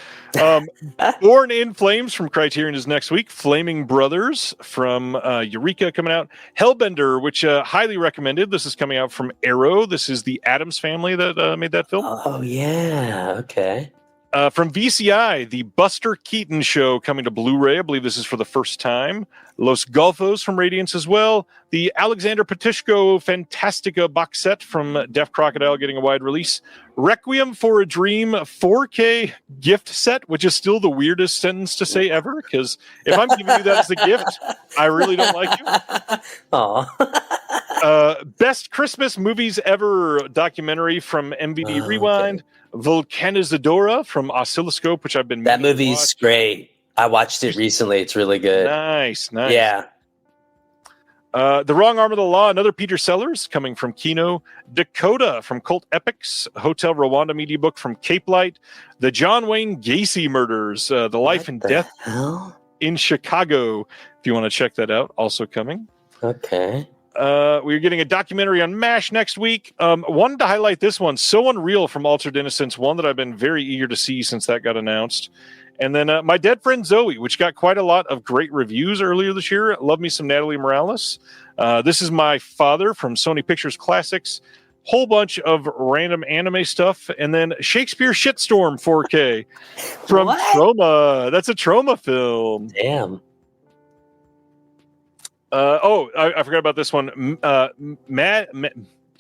Born in Flames from Criterion is next week. Flaming Brothers from Eureka coming out. Hellbender, which highly recommended. This is coming out from Arrow. This is the Addams family that made that film. Oh yeah, okay. From VCI, the Buster Keaton Show coming to Blu-ray. I believe this is for the first time. Los Golfos from Radiance as well. The Alexander Petishko Fantastica box set from Deaf Crocodile getting a wide release. Requiem for a Dream 4K gift set, which is still the weirdest sentence to say ever, because if I'm giving you that as a gift, I really don't like you. Aw. Best Christmas Movies Ever documentary from MVD Rewind. Okay. Volcanizadora from Oscilloscope, which I've been That meaning to movie's watch. great. I watched it recently. It's really good. Nice. Yeah. The Wrong Arm of the Law, another Peter Sellers coming from Kino. Dakota from Cult Epics. Hotel Rwanda media book from Cape Light. The John Wayne Gacy Murders, The Life and Death in Chicago. If you want to check that out, also coming. Okay. We're getting a documentary on MASH next week. Wanted to highlight this one, So Unreal from Altered Innocence, one that I've been very eager to see since that got announced. And then My Dead Friend Zoe, which got quite a lot of great reviews earlier this year. Love me some Natalie Morales. This Is My Father from Sony Pictures Classics. Whole bunch of random anime stuff. And then Shakespeare Shitstorm 4K from Troma. That's a Troma film. Damn. I forgot about this one.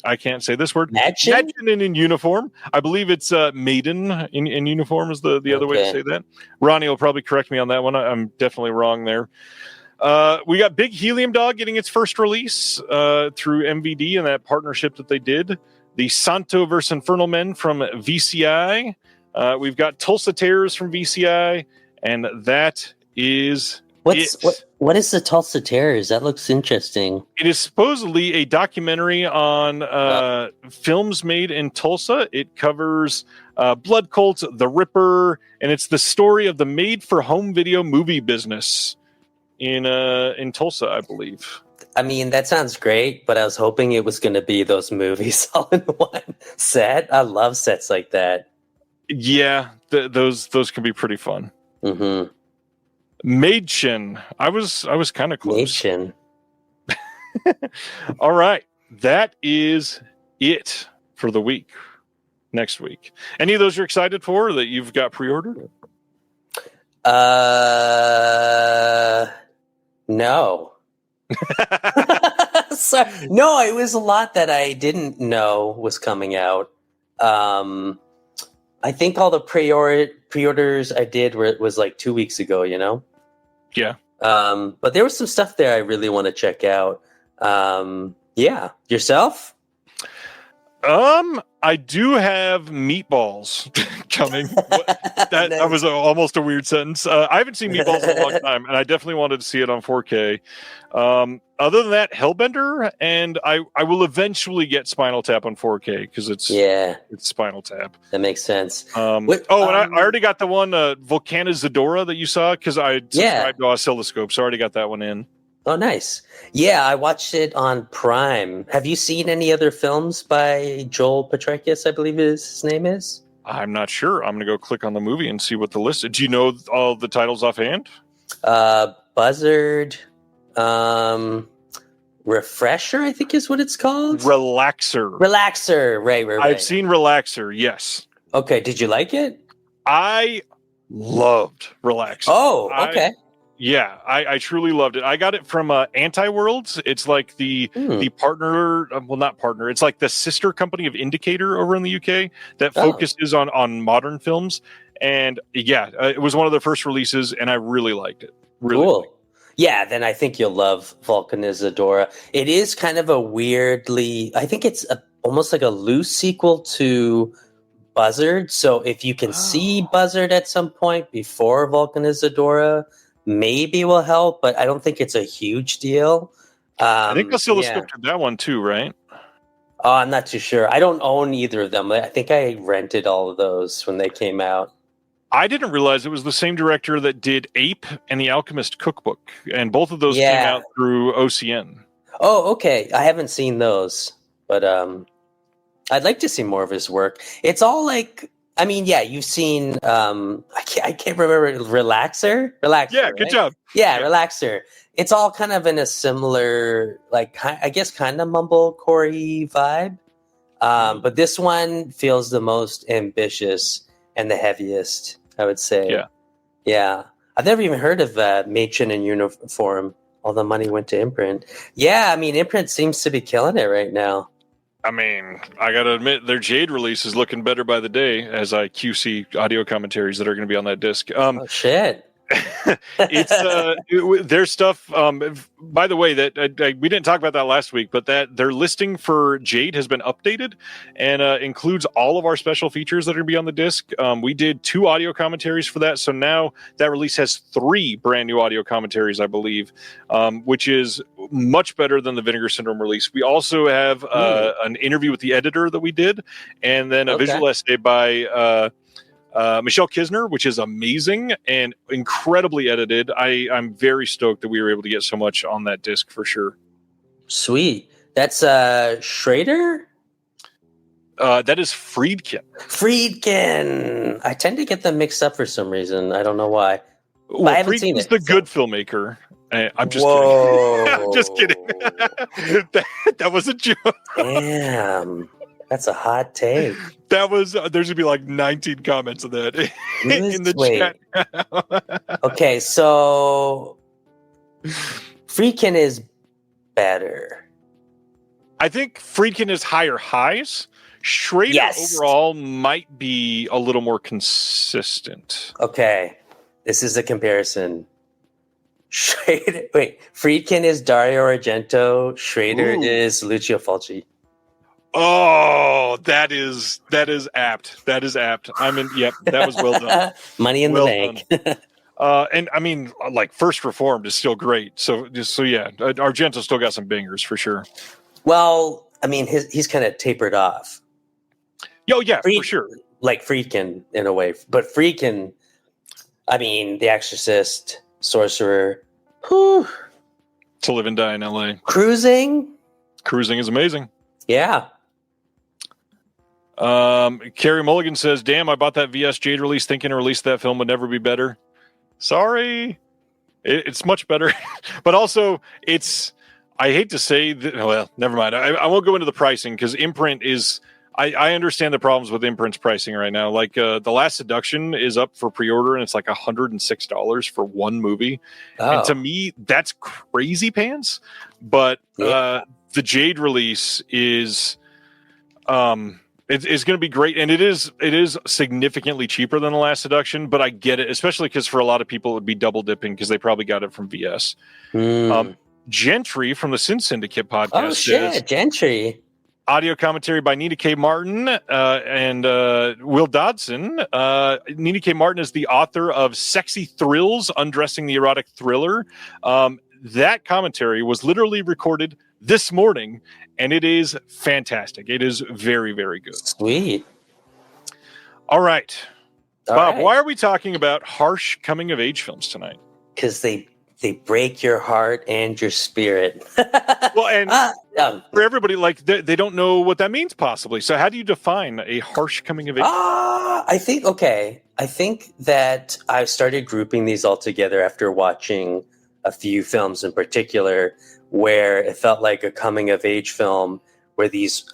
I can't say this word. Madgen in uniform. I believe it's Maiden in uniform is the other way to say that. Ronnie will probably correct me on that one. I'm definitely wrong there. We got Big Helium Dog getting its first release through MVD and that partnership that they did. The Santo vs. Infernal Men from VCI. We've got Tulsa Terrors from VCI. And that is What is the Tulsa Terrors? That looks interesting. It is supposedly a documentary on films made in Tulsa. It covers Blood Cult, The Ripper, and it's the story of the made-for-home video movie business in Tulsa, I believe. I mean, that sounds great, but I was hoping it was going to be those movies all in one set. I love sets like that. Yeah, those can be pretty fun. Mm-hmm. Maidchen. I was kind of close. Maidchen. All right. That is it for the week. Next week. Any of those you're excited for that you've got pre-ordered? No. No, it was a lot that I didn't know was coming out. I think all the pre-orders I did was like 2 weeks ago, you know? Yeah. But there was some stuff there I really want to check out. Yeah. Yourself? I do have Meatballs coming. That was almost a weird sentence. I haven't seen Meatballs in a long time, and I definitely wanted to see it on 4K. Other than that, Hellbender, and I will eventually get Spinal Tap on 4K because it's Spinal Tap. That makes sense. And I already got the one Volcanizadora that you saw because I subscribed to Oscilloscope, so I already got that one in. Oh, nice. Yeah, I watched it on Prime. Have you seen any other films by Joel Petrakis, I believe his name is? I'm not sure. I'm going to go click on the movie and see what the list is. Do you know all the titles offhand? Buzzard, Refresher, I think is what it's called. Relaxer. Right. I've seen Relaxer, yes. Okay, did you like it? I loved Relaxer. Oh, okay. I truly loved it. I got it from Anti-Worlds. It's like the partner, not partner. It's like the sister company of Indicator over in the UK that focuses on modern films. And it was one of their first releases, and I really liked it. Really cool. Yeah, then I think you'll love Volcanizadora. It is kind of a weirdly, I think it's almost like a loose sequel to Buzzard. So if you can see Buzzard at some point before Volcanizadora, maybe will help, but I don't think it's a huge deal. I think Oscilloscope did that one too, right? Oh, I'm not too sure. I don't own either of them. I think I rented all of those when they came out. I didn't realize it was the same director that did Ape and The Alchemist Cookbook, and both of those came out through OCN. Oh, okay. I haven't seen those, but I'd like to see more of his work. It's all like, I mean, you've seen, I can't remember, Relaxer? Yeah, right? Good job. Yeah, Relaxer. It's all kind of in a similar, like, I guess, kind of mumblecore-y vibe. But this one feels the most ambitious and the heaviest, I would say. Yeah. Yeah. I've never even heard of Machen in Uniform. All the money went to Imprint. Yeah, I mean, Imprint seems to be killing it right now. I mean, I got to admit, their Jade release is looking better by the day as I QC audio commentaries that are going to be on that disc. Oh, shit. It's their stuff. By the way, that we didn't talk about that last week, but that their listing for Jade has been updated and includes all of our special features that are going to be on the disc. We did 2 audio commentaries for that, so now that release has 3 brand new audio commentaries, I believe, which is much better than the Vinegar Syndrome release. We also have an interview with the editor that we did, and then a visual essay by Michelle Kisner, which is amazing and incredibly edited. I'm very stoked that we were able to get so much on that disc for sure. Sweet. That's Schrader? That is Friedkin. Friedkin. I tend to get them mixed up for some reason. I don't know why. Well, I haven't Friedkin's seen it. the good filmmaker. I'm just Whoa. kidding. I'm just kidding. that was a joke. Damn. That's a hot take. That was there's gonna be like 19 comments of that in the chat. Okay, so Friedkin is better. I think Friedkin is higher highs. Schrader overall might be a little more consistent. Okay, this is a comparison. Friedkin is Dario Argento. Schrader is Lucio Fulci. Oh, that is apt. That is apt. Yep, that was well done. Money in the bank. And I mean, like First Reformed is still great. So yeah, Argento still got some bangers for sure. Well, I mean, he's kind of tapered off. Oh yeah, for sure. Like Friedkin in a way, but Friedkin, I mean, The Exorcist, Sorcerer, To Live and Die in L.A. Cruising is amazing. Yeah. Carrie Mulligan says, "Damn, I bought that VS Jade release thinking a release of that film would never be better. Sorry, it's much better, but also it's. I hate to say that. Well, never mind. I won't go into the pricing because Imprint is. I understand the problems with Imprint's pricing right now. Like The Last Seduction is up for pre-order and it's like $106 for one movie, and to me that's crazy pants. But the Jade release is. It's going to be great, and it is significantly cheaper than The Last Seduction, but I get it, especially because for a lot of people it would be double dipping because they probably got it from VS. Gentry from the Sin Syndicate podcast says, Gentry. Audio commentary by Nina K. Martin and Will Dodson. Nina K. Martin is the author of Sexy Thrills, Undressing the Erotic Thriller. That commentary was literally recorded this morning, and it is fantastic. It is very, very good. Sweet. All right. Bob, why are we talking about harsh coming-of-age films tonight? Because they break your heart and your spirit. Well, and for everybody, like, they don't know what that means possibly. So how do you define a harsh coming-of-age? I think that I started grouping these all together after watching a few films in particular where it felt like a coming of age film where these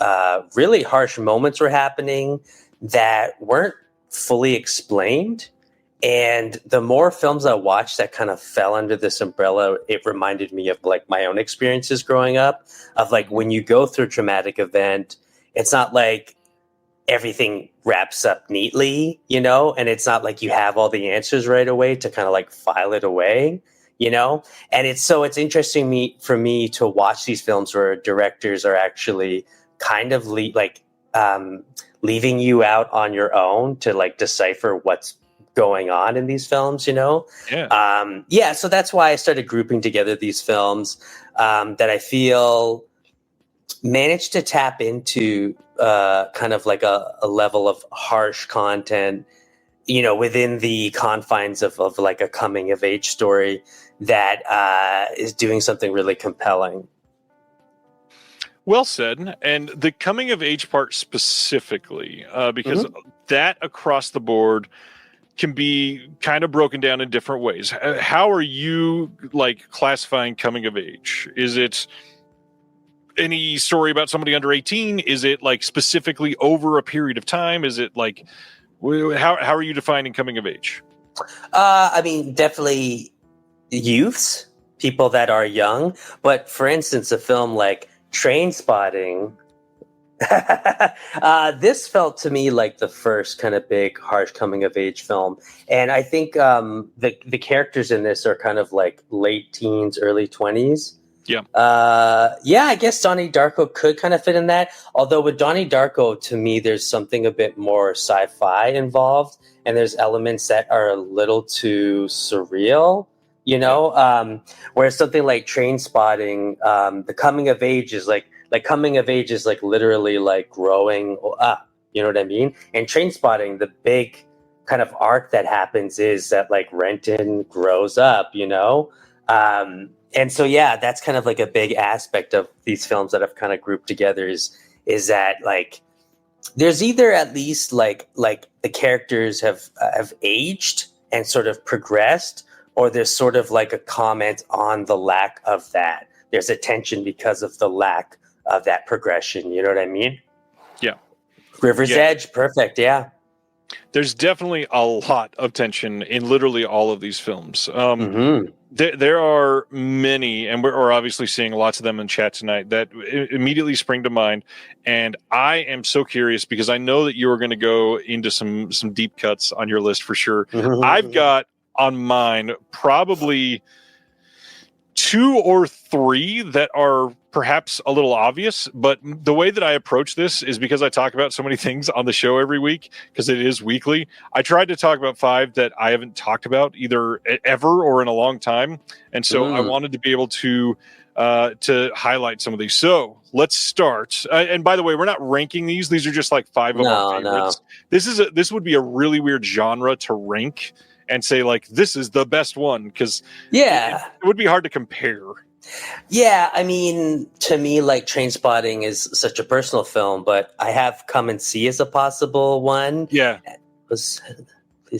really harsh moments were happening that weren't fully explained. And the more films I watched that kind of fell under this umbrella, it reminded me of like my own experiences growing up of like when you go through a traumatic event, it's not like everything wraps up neatly, and it's not like you have all the answers right away to kind of like file it away. And it's interesting for me to watch these films where directors are actually kind of leaving you out on your own to like decipher what's going on in these films, So that's why I started grouping together these films that I feel managed to tap into kind of like a level of harsh content, within the confines of like a coming of age story that is doing something really compelling. Well said. And the coming of age part specifically, because that across the board can be kind of broken down in different ways. How are you like classifying coming of age? Is it any story about somebody under 18? Is it like specifically over a period of time? Is it like How are you defining coming of age? I mean, definitely youths, people that are young. But for instance, a film like Train Spotting, this felt to me like the first kind of big, harsh coming of age film. And I think the characters in this are kind of like late teens, early 20s. Yeah. I guess Donnie Darko could kind of fit in that. Although with Donnie Darko, to me, there's something a bit more sci-fi involved, and there's elements that are a little too surreal, whereas something like Train Spotting, the coming of age is like coming of age is like literally like growing up, you know what I mean? And Train Spotting, the big kind of arc that happens is that like Renton grows up, and so, yeah, that's kind of like a big aspect of these films that I've kind of grouped together is that like there's either at least like the characters have aged and sort of progressed, or there's sort of like a comment on the lack of that. There's a tension because of the lack of that progression. You know what I mean? Yeah. River's Edge. Perfect. Yeah. There's definitely a lot of tension in literally all of these films. There are many, and we're obviously seeing lots of them in chat tonight that immediately spring to mind. And I am so curious because I know that you are going to go into some deep cuts on your list for sure. I've got on mine probably 2 or 3 that are perhaps a little obvious, but the way that I approach this is because I talk about so many things on the show every week, because it is weekly. I tried to talk about 5 that I haven't talked about either ever or in a long time. And so I wanted to be able to highlight some of these. So let's start. And by the way, we're not ranking these. These are just like 5 of our favorites. No. This would be a really weird genre to rank and say like, this is the best one. Cause it would be hard to compare. Yeah, I mean, to me, like Train Spotting is such a personal film, but I have Come and See as a possible one. Yeah. Please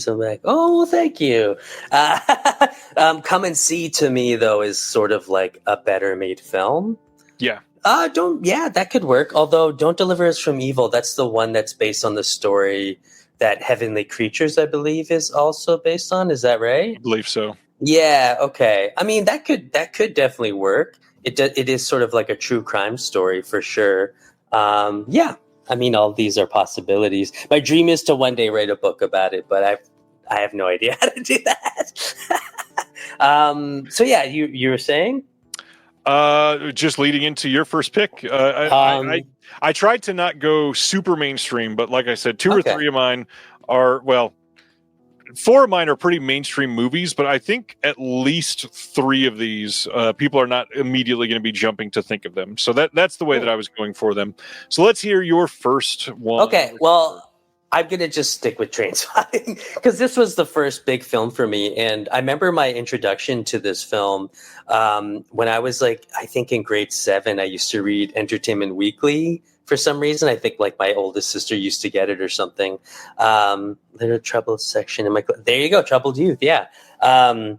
come back. Oh, well, thank you. Come and See to me, though, is sort of like a better made film. Yeah. That could work. Although Don't Deliver Us from Evil, that's the one that's based on the story that Heavenly Creatures, I believe, is also based on. Is that right? I believe so. Yeah. Okay. I mean, that could definitely work. It is sort of like a true crime story for sure. I mean, all these are possibilities. My dream is to one day write a book about it, but I have no idea how to do that. So yeah, you were saying? Just leading into your first pick, I tried to not go super mainstream, but like I said, 2 or 3 of mine are 4 of mine are pretty mainstream movies, but I think at least 3 of these people are not immediately going to be jumping to think of them. So that's the way that I was going for them. So let's hear your first one. Okay, well, I'm going to just stick with Train Spotting because this was the first big film for me. And I remember my introduction to this film when I was like, I think in grade 7, I used to read Entertainment Weekly. For some reason, I think like my oldest sister used to get it or something. Little Troubled section in my there you go, Troubled Youth, yeah. And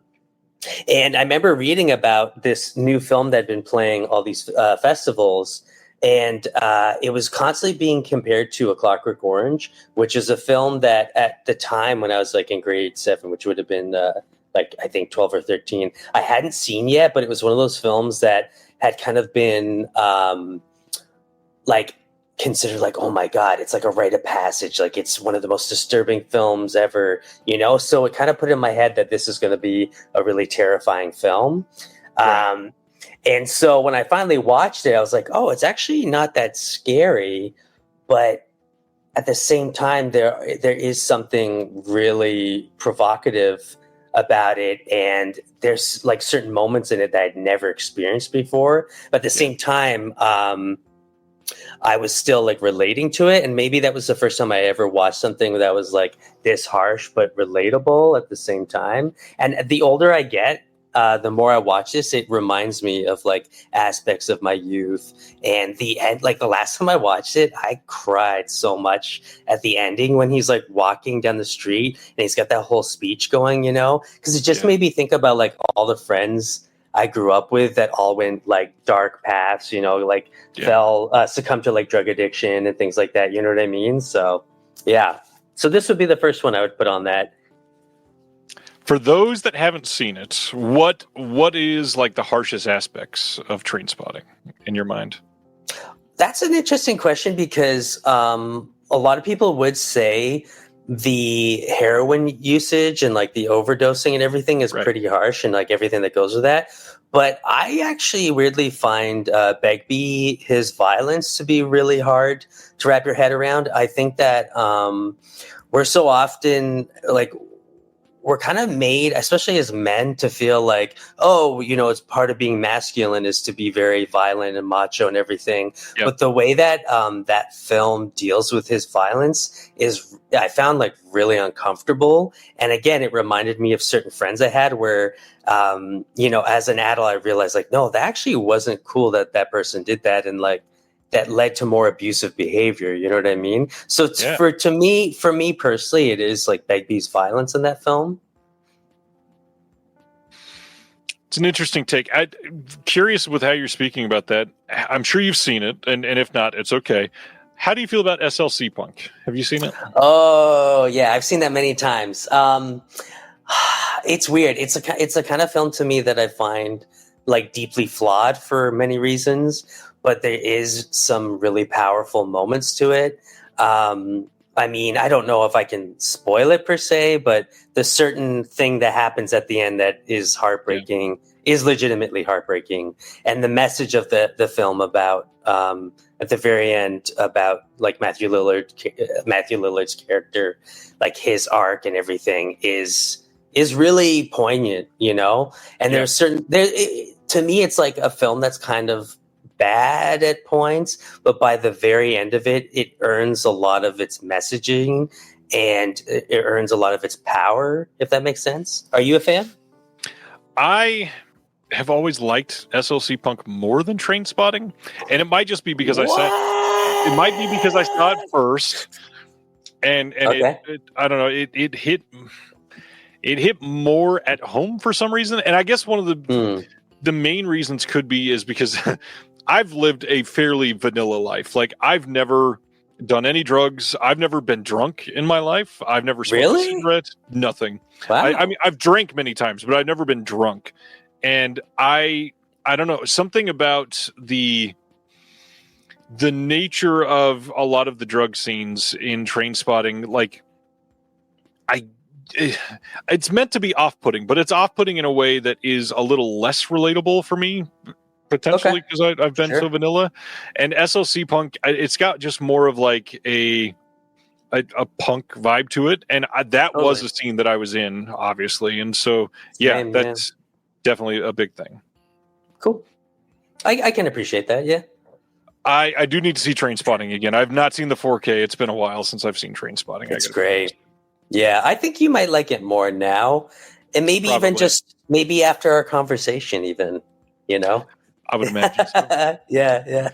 I remember reading about this new film that had been playing all these festivals, and it was constantly being compared to A Clockwork Orange, which is a film that at the time when I was like in grade 7, which would have been like I think 12 or 13, I hadn't seen yet, but it was one of those films that had kind of been like considered like, oh my God, it's like a rite of passage. Like it's one of the most disturbing films ever, So it kind of put in my head that this is going to be a really terrifying film. Right. And so when I finally watched it, I was like, oh, it's actually not that scary, but at the same time, there is something really provocative about it, and there's like certain moments in it that I'd never experienced before. But at the same time, I was still like relating to it, and maybe that was the first time I ever watched something that was like this harsh but relatable at the same time. And the older I get, the more I watch this, it reminds me of like aspects of my youth. And the end, like the last time I watched it, I cried so much at the ending when he's like walking down the street and he's got that whole speech going, because it just made me think about like all the friends I grew up with that all went like dark paths, succumbed to like drug addiction and things like that. You know what I mean? So, yeah. So this would be the first one I would put on that. For those that haven't seen it, what is like the harshest aspects of Trainspotting in your mind? That's an interesting question because a lot of people would say the heroin usage and like the overdosing and everything is pretty harsh, and like everything that goes with that. But I actually weirdly find Begbie, his violence, to be really hard to wrap your head around. I think that we're so often like, we're kind of made, especially as men, to feel like, oh, you know, it's part of being masculine is to be very violent and macho and everything. Yep. But the way that that film deals with his violence is, I found like really uncomfortable. And again, it reminded me of certain friends I had where, you know, as an adult, I realized like, no, that actually wasn't cool that that person did that. And like, that led to more abusive behavior. You know what I mean? So for me personally, it is like Begbie's violence in that film. It's an interesting take. I'm curious with how you're speaking about that. I'm sure you've seen it, and if not, it's okay. How do you feel about SLC Punk? Have you seen it? Oh yeah, I've seen that many times. It's weird. It's a kind of film to me that I find like deeply flawed for many reasons. But there is some really powerful moments to it. I mean, I don't know if I can spoil it per se, but the certain thing that happens at the end that is heartbreaking is legitimately heartbreaking. And the message of the film about at the very end about like Matthew Lillard's character, like his arc and everything is really poignant, you know. And there's to me, it's like a film that's kind of bad at points, but by the very end of it, it earns a lot of its messaging and it earns a lot of its power, if that makes sense. Are you a fan? I have always liked SLC Punk more than Trainspotting, and it might just be because I saw it first, and okay. I don't know, it hit more at home for some reason, and I guess one of the main reasons could be is because I've lived a fairly vanilla life. Like, I've never done any drugs. I've never been drunk in my life. I've never smoked a cigarette. Nothing. Wow. I mean, I've drank many times, but I've never been drunk. And I don't know, something about the nature of a lot of the drug scenes in Trainspotting, like, it's meant to be off-putting, but it's off-putting in a way that is a little less relatable for me, potentially, because I've been so vanilla. And SLC Punk, it's got just more of like a punk vibe to it, and that was a scene that I was in, obviously, and so that's definitely a big thing. Cool. I can appreciate that. Yeah. I do need to see Trainspotting again. I've not seen the 4K. It's been a while since I've seen Trainspotting. It's great. Yeah, I think you might like it more now, and maybe even just maybe after our conversation, even, you know. I would imagine so. Yeah.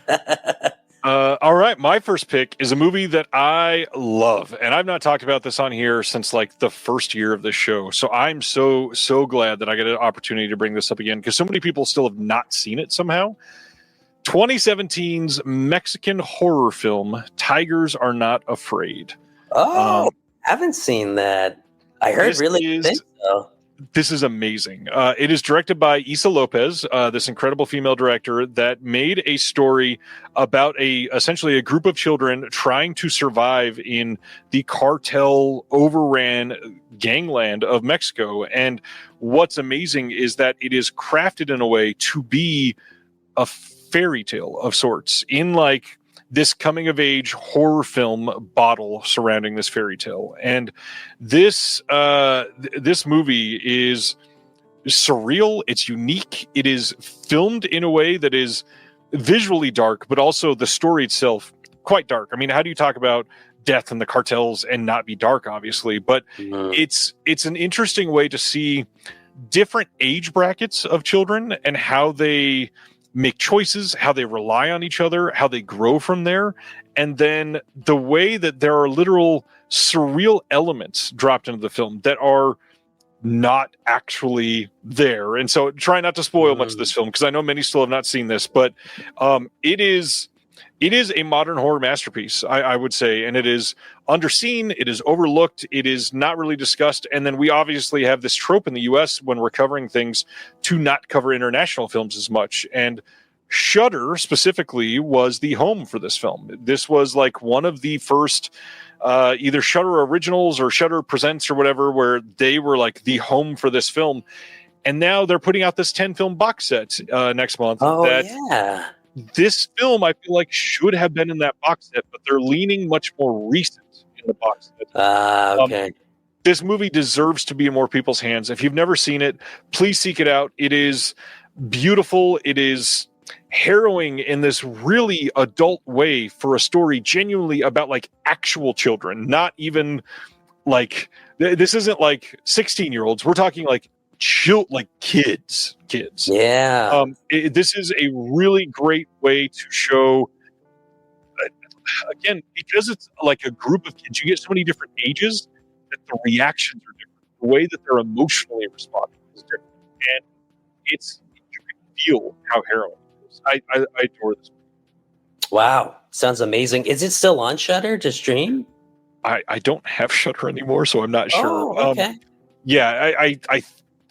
All right, my first pick is a movie that I love, and I've not talked about this on here since like the first year of the show. So I'm so glad that I get an opportunity to bring this up again, because so many people still have not seen it somehow. 2017's Mexican horror film, Tigers Are Not Afraid. Oh, haven't seen that. I heard really good things, though. This is amazing. It is directed by Isa Lopez, this incredible female director that made a story about essentially a group of children trying to survive in the cartel overran gangland of Mexico. And what's amazing is that it is crafted in a way to be a fairy tale of sorts, in like this coming of age horror film bottle surrounding this fairy tale. And this movie is surreal. It's unique. It is filmed in a way that is visually dark, but also the story itself quite dark. I mean, how do you talk about death and the cartels and not be dark, obviously? But it's an interesting way to see different age brackets of children and how they make choices, how they rely on each other, how they grow from there. And then the way that there are literal surreal elements dropped into the film that are not actually there. And so try not to spoil much of this film, because I know many still have not seen this, but it is it is a modern horror masterpiece, I would say, and it is underseen, it is overlooked, it is not really discussed, and then we obviously have this trope in the U.S. when we're covering things to not cover international films as much, and Shudder specifically was the home for this film. This was like one of the first either Shudder Originals or Shudder Presents or whatever, where they were like the home for this film. And now they're putting out this 10-film box set next month. Oh, that yeah. This film, I feel like, should have been in that box set, but they're leaning much more recent in the box set. Okay. This movie deserves to be in more people's hands. If you've never seen it, please seek it out. It is beautiful. It is harrowing in this really adult way for a story genuinely about like actual children, not even like this isn't like 16-year-olds. We're talking like kids. Yeah. This is a really great way to show, again, because it's like a group of kids, you get so many different ages that the reactions are different. The way that they're emotionally responding is different. And you can feel how harrowing it is. I adore this movie. Wow. Sounds amazing. Is it still on Shudder to stream? I don't have Shudder anymore, so I'm not sure. Oh, okay. Yeah, I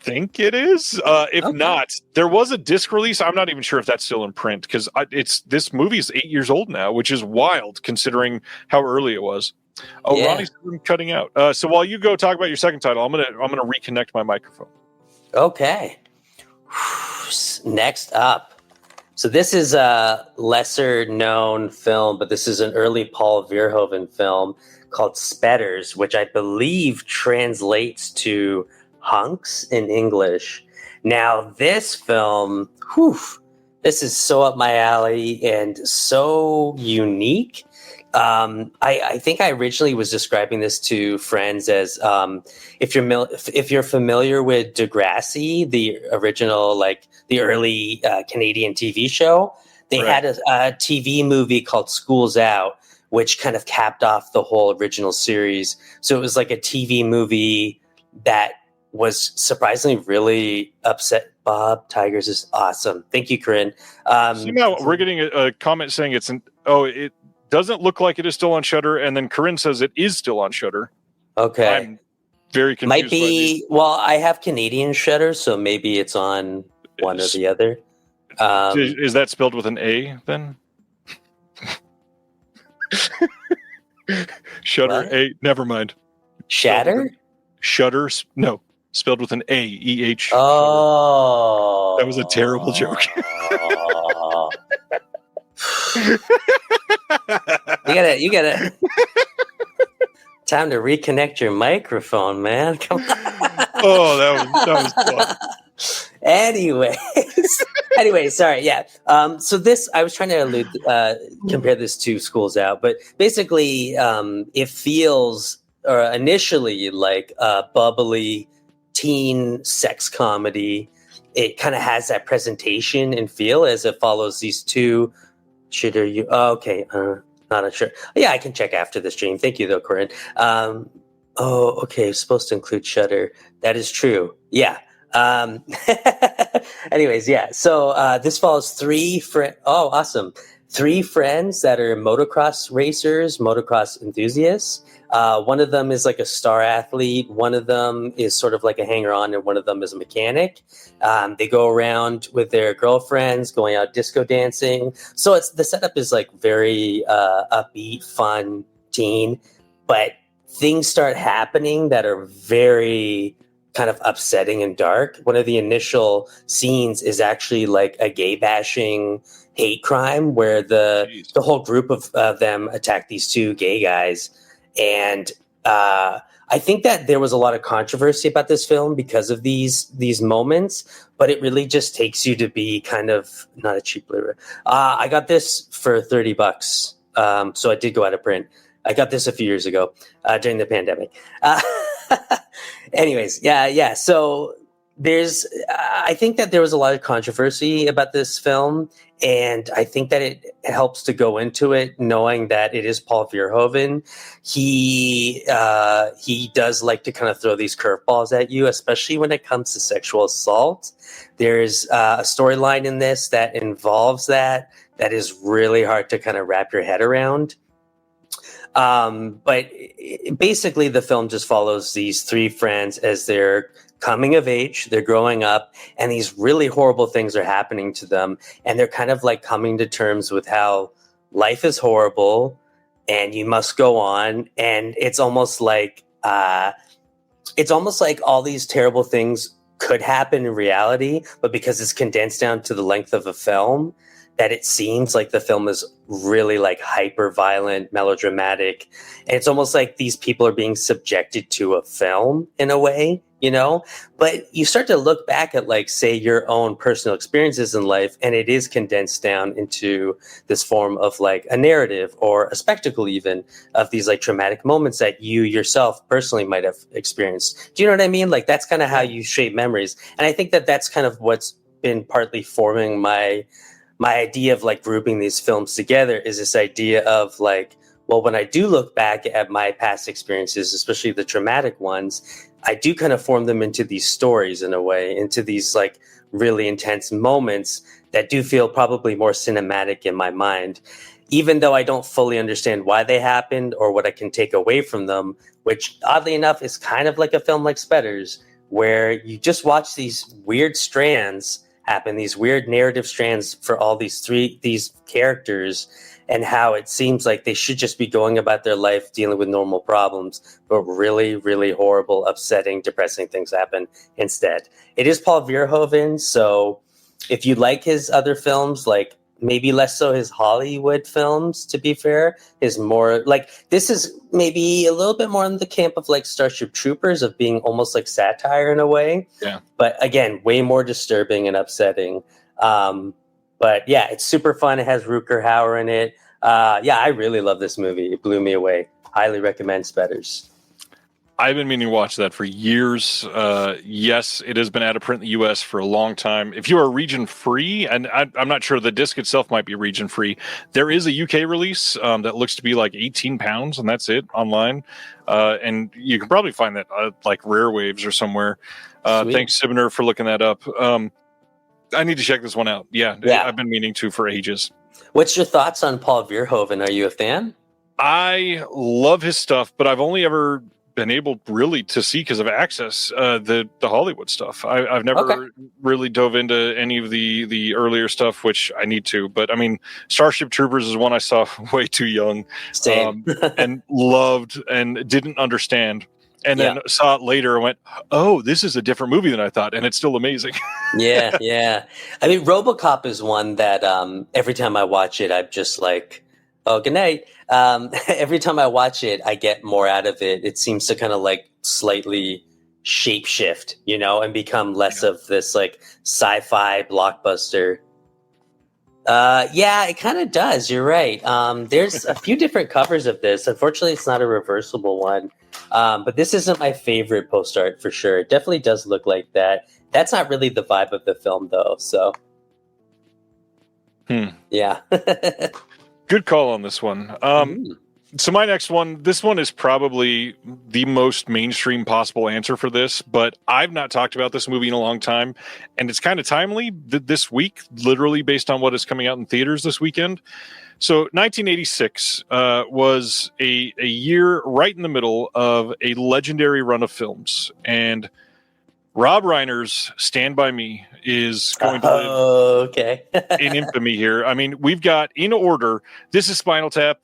think it is. If Okay. not, there was a disc release. I'm not even sure if that's still in print because this movie is 8 years old now, which is wild considering how early it was. Oh, Yeah. Ronnie's cutting out. So while you go talk about your second title, I'm gonna reconnect my microphone. Okay. Next up. So this is a lesser known film, but this is an early Paul Verhoeven film called Spetters, which I believe translates to hunks in English. Now, this film, this is so up my alley and so unique. I think I originally was describing this to friends as if you're familiar with Degrassi, the original, like the early Canadian TV show, they had a TV movie called School's Out, which kind of capped off the whole original series. So it was like a TV movie that was surprisingly really upset. Bob Tigers is awesome. Thank you, Corinne. See, now we're getting a comment saying it doesn't look like it is still on Shudder, and then Corinne says it is still on Shudder. Okay. I'm very confused. Might be. Well, I have Canadian Shudder, so maybe it's on one or the other. Is that spelled with an A then? Shudder. What? A. Never mind. Shatter? Shudder. No, spelled with an A. E-H. Oh. That was a terrible joke. You gotta. Time to reconnect your microphone, man. Come on. Oh, that was fun. Anyway, sorry. Yeah. So this, I was trying to compare this to School's Out, but basically, it feels initially like a bubbly teen sex comedy. It kind of has that presentation and feel as it follows these two. Okay. Not sure. Yeah, I can check after the stream. Thank you, though, Corinne. Okay. It's supposed to include Shudder. That is true. Yeah. Anyways, yeah. So this follows three friends. Oh, awesome. 3 friends that are motocross racers, motocross enthusiasts. One of them is like a star athlete. One of them is sort of like a hanger-on, and one of them is a mechanic. They go around with their girlfriends, going out disco dancing. So the setup is like very upbeat, fun, teen. But things start happening that are very kind of upsetting and dark. One of the initial scenes is actually like a gay bashing hate crime where the whole group of them attack these 2 gay guys. And I think that there was a lot of controversy about this film because of these moments, but it really just takes you to be kind of not a cheap Blu-ray. I got this for $30. So I did go out of print. I got this a few years ago during the pandemic. Anyways, yeah. So I think that there was a lot of controversy about this film, and I think that it helps to go into it knowing that it is Paul Verhoeven. He does like to kind of throw these curveballs at you, especially when it comes to sexual assault. There's a storyline in this that involves that that is really hard to kind of wrap your head around. But basically, the film just follows these three friends as they're coming of age, they're growing up, and these really horrible things are happening to them. And they're kind of like coming to terms with how life is horrible and you must go on. And it's almost like all these terrible things could happen in reality, but because it's condensed down to the length of a film, that it seems like the film is really like hyper violent, melodramatic. And it's almost like these people are being subjected to a film in a way, you know? But you start to look back at, like, say, your own personal experiences in life, and it is condensed down into this form of like a narrative or a spectacle even of these like traumatic moments that you yourself personally might have experienced. Do you know what I mean? Like, that's kind of how you shape memories. And I think that that's kind of what's been partly forming my idea of like grouping these films together, is this idea of like, well, when I do look back at my past experiences, especially the traumatic ones, I do kind of form them into these stories in a way, into these like really intense moments that do feel probably more cinematic in my mind, even though I don't fully understand why they happened or what I can take away from them, which oddly enough is kind of like a film like Spetters, where you just watch these weird strands happen, these weird narrative strands for all these characters, and how it seems like they should just be going about their life dealing with normal problems, but really, really horrible, upsetting, depressing things happen instead. It is Paul Verhoeven, so if you like his other films, like maybe less so his Hollywood films, to be fair, is more like, this is maybe a little bit more in the camp of like Starship Troopers, of being almost like satire in a way. Yeah. But again, way more disturbing and upsetting. But yeah, it's super fun. It has Rutger Hauer in it. Yeah, I really love this movie. It blew me away. Highly recommend Spetters. I've been meaning to watch that for years. Yes, it has been out of print in the U.S. for a long time. If you are region free, and I'm not sure, the disc itself might be region free, there is a UK release that looks to be like £18, and that's it online. And you can probably find that like Rare Waves or somewhere. Thanks, Sibner, for looking that up. I need to check this one out. Yeah, I've been meaning to for ages. What's your thoughts on Paul Verhoeven? Are you a fan? I love his stuff, but I've only ever been able really to see, because of access, the Hollywood stuff. I've never really dove into any of the earlier stuff, which I need to. But I mean, Starship Troopers is one I saw way too young, and loved and didn't understand. And then saw it later and went, oh, this is a different movie than I thought. And it's still amazing. Yeah. I mean, RoboCop is one that every time I watch it, I'm just like, oh, good night. Every time I watch it, I get more out of it. It seems to kind of like slightly shapeshift, you know, and become less of this like sci-fi blockbuster. Yeah, it kind of does. You're right. There's a few different covers of this. Unfortunately, it's not a reversible one. But this isn't my favorite post art for sure. It definitely does look like that. That's not really the vibe of the film, though. So, yeah. Good call on this one. So my next one, this one is probably the most mainstream possible answer for this, but I've not talked about this movie in a long time, and it's kind of timely this week, literally based on what is coming out in theaters this weekend. So 1986 was a year right in the middle of a legendary run of films, and Rob Reiner's Stand By Me is going to live in infamy here. I mean, we've got, in order, this is Spinal Tap,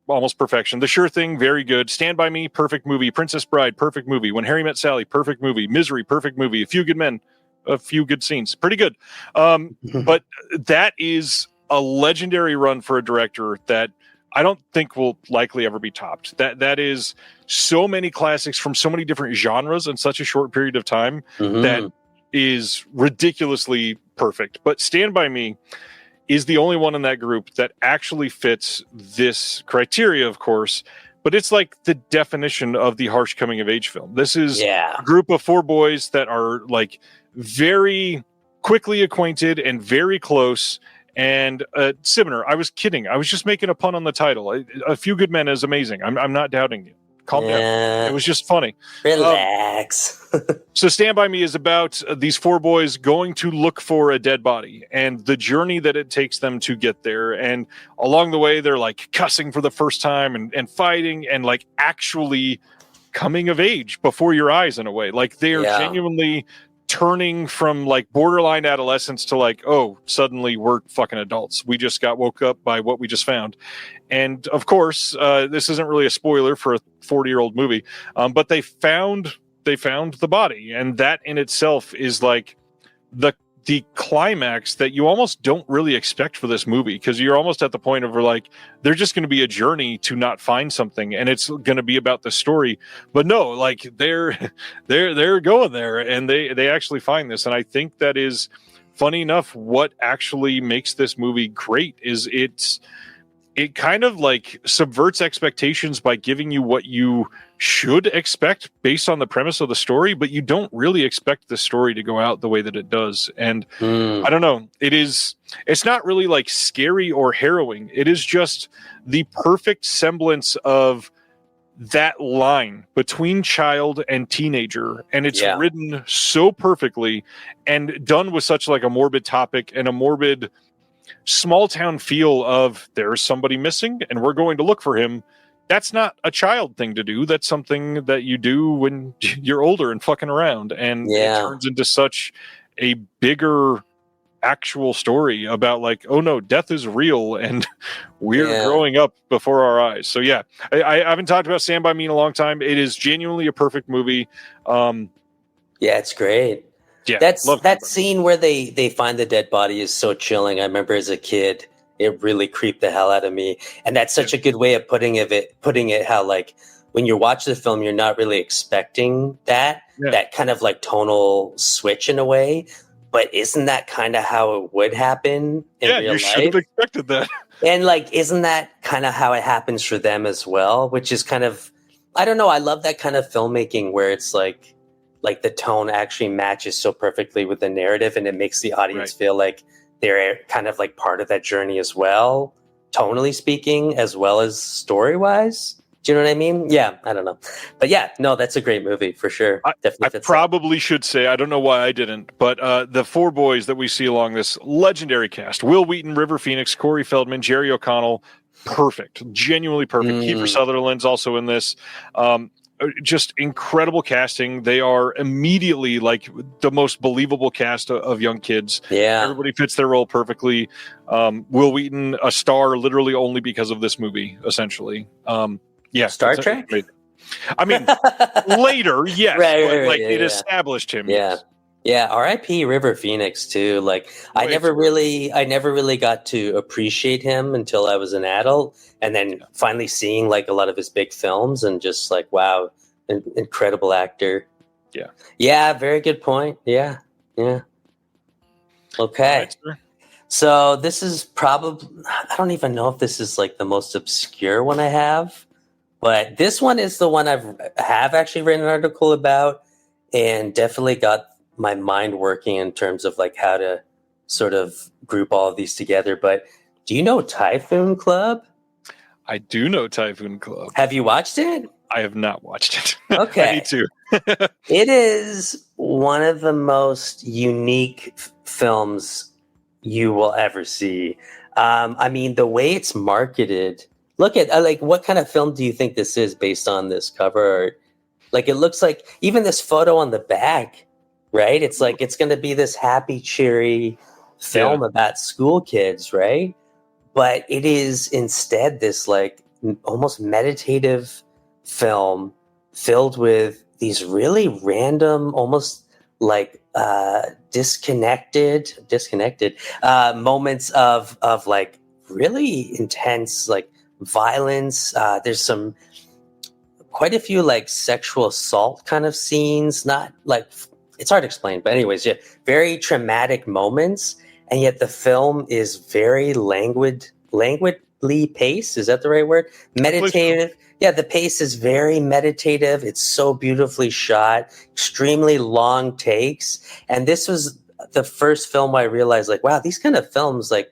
almost perfection. The Sure Thing, very good. Stand By Me, perfect movie. Princess Bride, perfect movie. When Harry Met Sally, perfect movie. Misery, perfect movie. A Few Good Men, a few good scenes. Pretty good. But that is a legendary run for a director that I don't think will likely ever be topped. That is so many classics from so many different genres in such a short period of time that is ridiculously perfect. But Stand By Me is the only one in that group that actually fits this criteria, of course, but it's like the definition of the harsh coming of age film. This is a group of four boys that are like very quickly acquainted and very close. And Sibner, I was kidding. I was just making a pun on the title. A Few Good Men is amazing. I'm not doubting you. calm down. Yeah. It was just funny. Relax. So Stand By Me is about these four boys going to look for a dead body and the journey that it takes them to get there. And along the way, they're like cussing for the first time and fighting and like actually coming of age before your eyes in a way. Like they are genuinely turning from like borderline adolescence to like, oh, suddenly we're fucking adults. We just got woke up by what we just found. And of course, this isn't really a spoiler for a 40-year-old movie, but they found the body, and that in itself is like the climax that you almost don't really expect for this movie, because you're almost at the point of where like they're just going to be a journey to not find something, and it's going to be about the story. But no, like they're going there, and they actually find this, and I think that is funny enough. What actually makes this movie great is it kind of like subverts expectations by giving you what you should expect based on the premise of the story, but you don't really expect the story to go out the way that it does. And I don't know, it's not really like scary or harrowing. It is just the perfect semblance of that line between child and teenager. And it's written so perfectly and done with such like a morbid topic and a morbid small town feel of there's somebody missing and we're going to look for him. That's not a child thing to do. That's something that you do when you're older and fucking around. And it turns into such a bigger actual story about like, oh no, death is real and we're growing up before our eyes. So yeah, I haven't talked about Stand By Me in a long time. It is genuinely a perfect movie. Yeah, it's great. Yeah, that scene where they find the dead body is so chilling. I remember as a kid, it really creeped the hell out of me. And that's such a good way of putting it how like when you watch the film, you're not really expecting that kind of like tonal switch in a way. But isn't that kind of how it would happen in real life? Yeah, you should have expected that. And like, isn't that kind of how it happens for them as well? Which is kind of, I don't know. I love that kind of filmmaking where it's like the tone actually matches so perfectly with the narrative, and it makes the audience feel like they're kind of like part of that journey as well, tonally speaking, as well as story wise. Do you know what I mean? Yeah, I don't know. But yeah, no, that's a great movie for sure. Definitely. I probably should say, I don't know why I didn't, but the four boys that we see along this legendary cast, Will Wheaton, River Phoenix, Corey Feldman, Jerry O'Connell, perfect, genuinely perfect. Kiefer Sutherland's also in this. Just incredible casting. They are immediately like the most believable cast of young kids. Yeah. Everybody fits their role perfectly. Will Wheaton, a star literally only because of this movie, essentially. Yeah. Star Trek? I mean, later, yes. Right, it established him. Yeah. Yes. Yeah. R.I.P. River Phoenix too. Like I never really got to appreciate him until I was an adult, and then finally seeing like a lot of his big films and just like, wow, an incredible actor. Yeah. Yeah. Very good point. Yeah. Yeah. Okay. Right, so this is probably, I don't even know if this is like the most obscure one I have, but this one is the one I have actually written an article about and definitely got my mind working in terms of like how to sort of group all of these together. But do you know Typhoon Club? I do know Typhoon Club. Have you watched it? I have not watched it. Okay. I need to. It is one of the most unique films you will ever see. I mean, the way it's marketed, look at like, what kind of film do you think this is based on this cover art? Like, it looks like even this photo on the back, right? It's like, it's going to be this happy, cheery film about school kids, right? But it is instead this like almost meditative film filled with these really random, almost like disconnected moments of like really intense like violence. There's some quite a few like sexual assault kind of scenes, not like, it's hard to explain, but anyways, yeah, very traumatic moments, and yet the film is very languidly paced. Is that the right word? Meditative. Yeah, the pace is very meditative. It's so beautifully shot, extremely long takes, and this was the first film I realized, like, wow, these kind of films, like,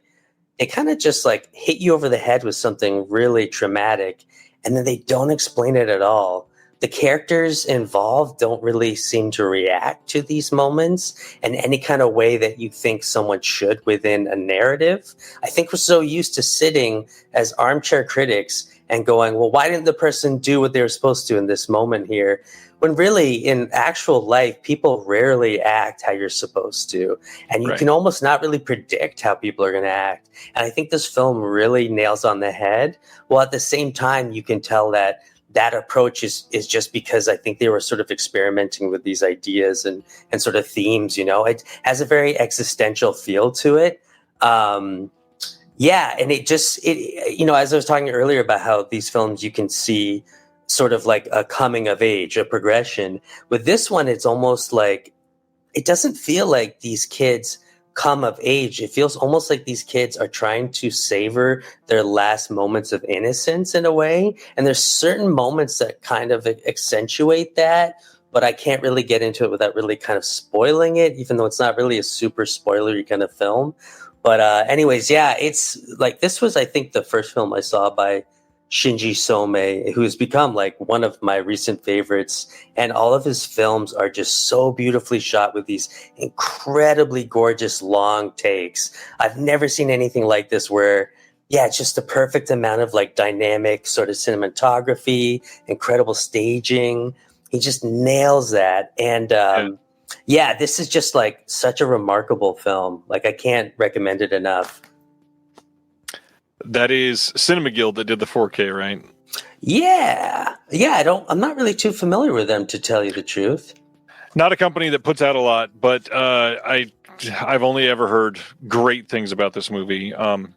it kind of just like hit you over the head with something really traumatic, and then they don't explain it at all. The characters involved don't really seem to react to these moments in any kind of way that you think someone should within a narrative. I think we're so used to sitting as armchair critics and going, well, why didn't the person do what they were supposed to in this moment here? When really, in actual life, people rarely act how you're supposed to. And you can almost not really predict how people are going to act. And I think this film really nails on the head. While at the same time, you can tell that approach is just because I think they were sort of experimenting with these ideas and sort of themes, It has a very existential feel to it. And as I was talking earlier about how these films you can see sort of like a coming of age, a progression. With this one, it's almost like it doesn't feel like these kids come of age. It feels almost like these kids are trying to savor their last moments of innocence in a way. And there's certain moments that kind of accentuate that, but I can't really get into it without really kind of spoiling it, even though it's not really a super spoilery kind of film. But it's like, this was, I think, the first film I saw by Shinji Somei, who has become like one of my recent favorites. And all of his films are just so beautifully shot with these incredibly gorgeous long takes. I've never seen anything like this where, it's just the perfect amount of like dynamic sort of cinematography, incredible staging. He just nails that. And this is just like such a remarkable film. Like, I can't recommend it enough. That is Cinema Guild that did the 4K, right? Yeah. I'm not really too familiar with them, to tell you the truth. Not a company that puts out a lot, but I've only ever heard great things about this movie.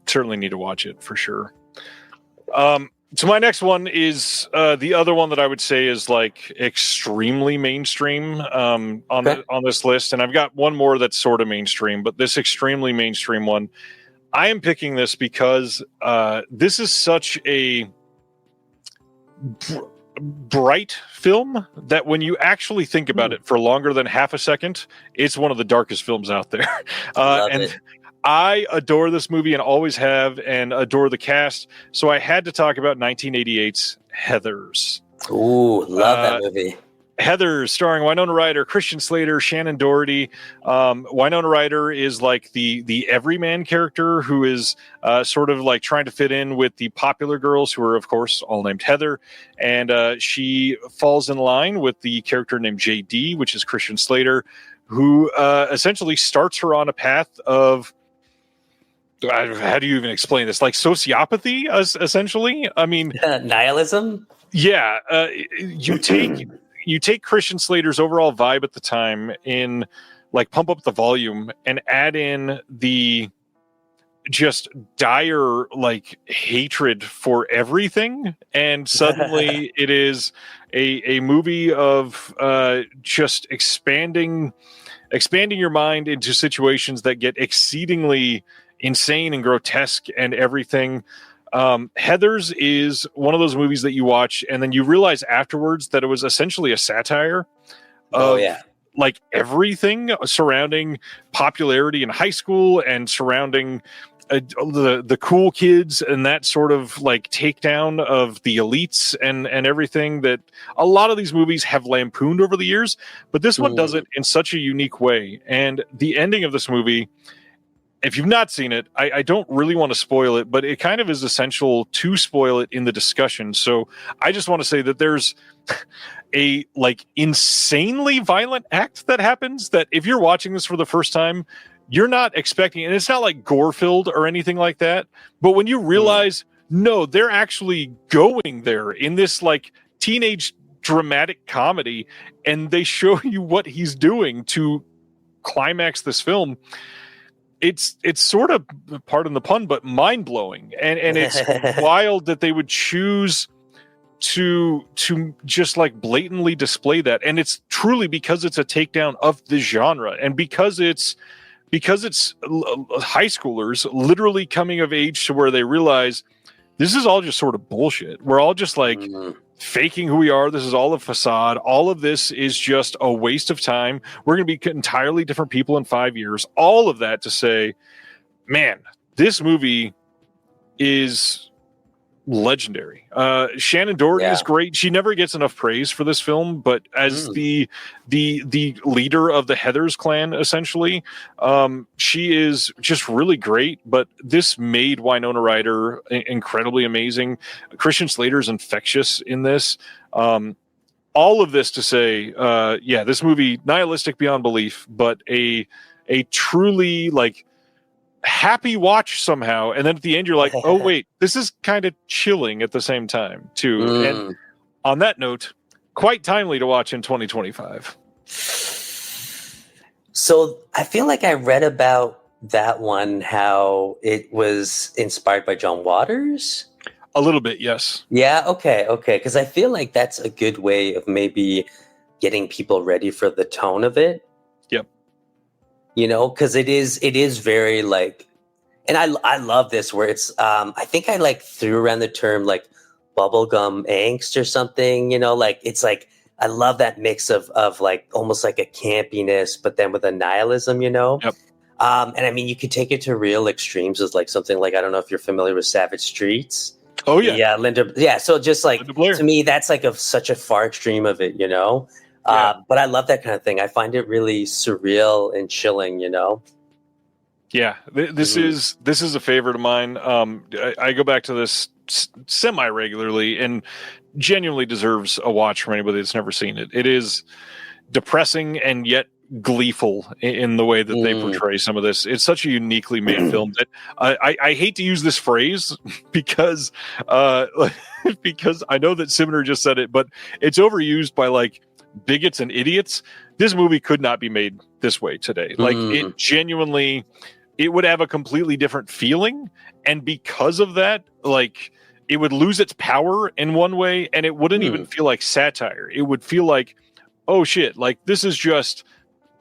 Certainly need to watch it for sure. So my next one is the other one that I would say is like extremely mainstream on this list, and I've got one more that's sort of mainstream, but this extremely mainstream one. I am picking this because this is such a bright film that when you actually think about it for longer than half a second, it's one of the darkest films out there. It. I adore this movie and always have, and adore the cast. So I had to talk about 1988's Heathers. Ooh, love that movie. Heathers, starring Winona Ryder, Christian Slater, Shannon Doherty. Winona Ryder is like the everyman character who is sort of like trying to fit in with the popular girls who are, of course, all named Heather. And she falls in line with the character named JD, which is Christian Slater, who essentially starts her on a path of, how do you even explain this? Like sociopathy, essentially. I mean, nihilism. Yeah, you take Christian Slater's overall vibe at the time in like Pump Up the Volume and add in the just dire like hatred for everything, and suddenly it is a movie of just expanding your mind into situations that get exceedingly insane and grotesque and everything. Heathers is one of those movies that you watch and then you realize afterwards that it was essentially a satire of like everything surrounding popularity in high school and surrounding the cool kids and that sort of like takedown of the elites and everything that a lot of these movies have lampooned over the years, but this one does it in such a unique way. And the ending of this movie, if you've not seen it, I don't really want to spoil it, but it kind of is essential to spoil it in the discussion. So I just want to say that there's a like insanely violent act that happens that if you're watching this for the first time, you're not expecting, and it's not like gore-filled or anything like that, but when you realize, no, they're actually going there in this like teenage dramatic comedy, and they show you what he's doing to climax this film, it's sort of, pardon the pun, but mind-blowing. And it's wild that they would choose to just like blatantly display that. And it's truly because it's a takedown of the genre, and because it's high schoolers literally coming of age to where they realize this is all just sort of bullshit. We're all just like faking who we are. This is all a facade. All of this is just a waste of time. We're going to be entirely different people in 5 years. All of that to say, man, this movie is legendary. Shannon Doherty is great. She never gets enough praise for this film, but as the leader of the Heathers clan, essentially, she is just really great. But this made Winona Ryder incredibly amazing. Christian Slater is infectious in this. All of this to say, this movie, nihilistic beyond belief, but a truly like happy watch somehow. And then at the end, you're like, oh wait, this is kind of chilling at the same time too. And on that note, quite timely to watch in 2025. So I feel like I read about that one, how it was inspired by John Waters. A little bit, yes. Yeah, okay. Because I feel like that's a good way of maybe getting people ready for the tone of it. Yep. You know, because it is very like, and I love this where it's, I think I like threw around the term like bubblegum angst or something, you know, like it's like, I love that mix of like almost like a campiness, but then with a nihilism, you know? Yep. And I mean, you could take it to real extremes as like something like, I don't know if you're familiar with Savage Streets. Oh yeah. Yeah. Linda. Yeah. So just like, to me, that's like such a far extreme of it, you know? But I love that kind of thing. I find it really surreal and chilling, you know? Yeah. This is a favorite of mine. I go back to this semi regularly and genuinely deserves a watch from anybody that's never seen it. It is depressing and yet gleeful in the way that they portray some of this. It's such a uniquely made film that I hate to use this phrase because because I know that Simner just said it, but it's overused by like bigots and idiots. This movie could not be made this way today. Like it genuinely, it would have a completely different feeling, and because of that, like it would lose its power in one way, and it wouldn't even feel like satire. It would feel like, oh shit, like this is just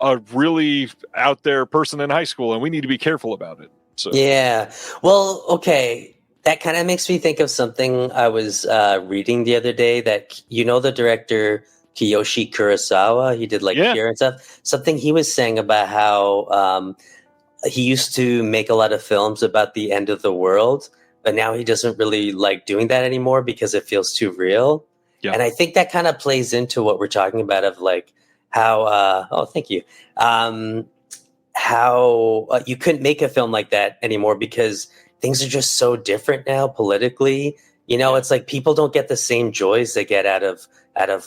a really out there person in high school and we need to be careful about it. So yeah. Well, okay. That kind of makes me think of something I was reading the other day that, you know, the director Kiyoshi Kurosawa, he did like Pure and stuff. Something he was saying about how he used to make a lot of films about the end of the world, but now he doesn't really like doing that anymore because it feels too real. Yeah. And I think that kind of plays into what we're talking about of like how, thank you. How you couldn't make a film like that anymore because things are just so different now politically. You know, it's like people don't get the same joys they get out of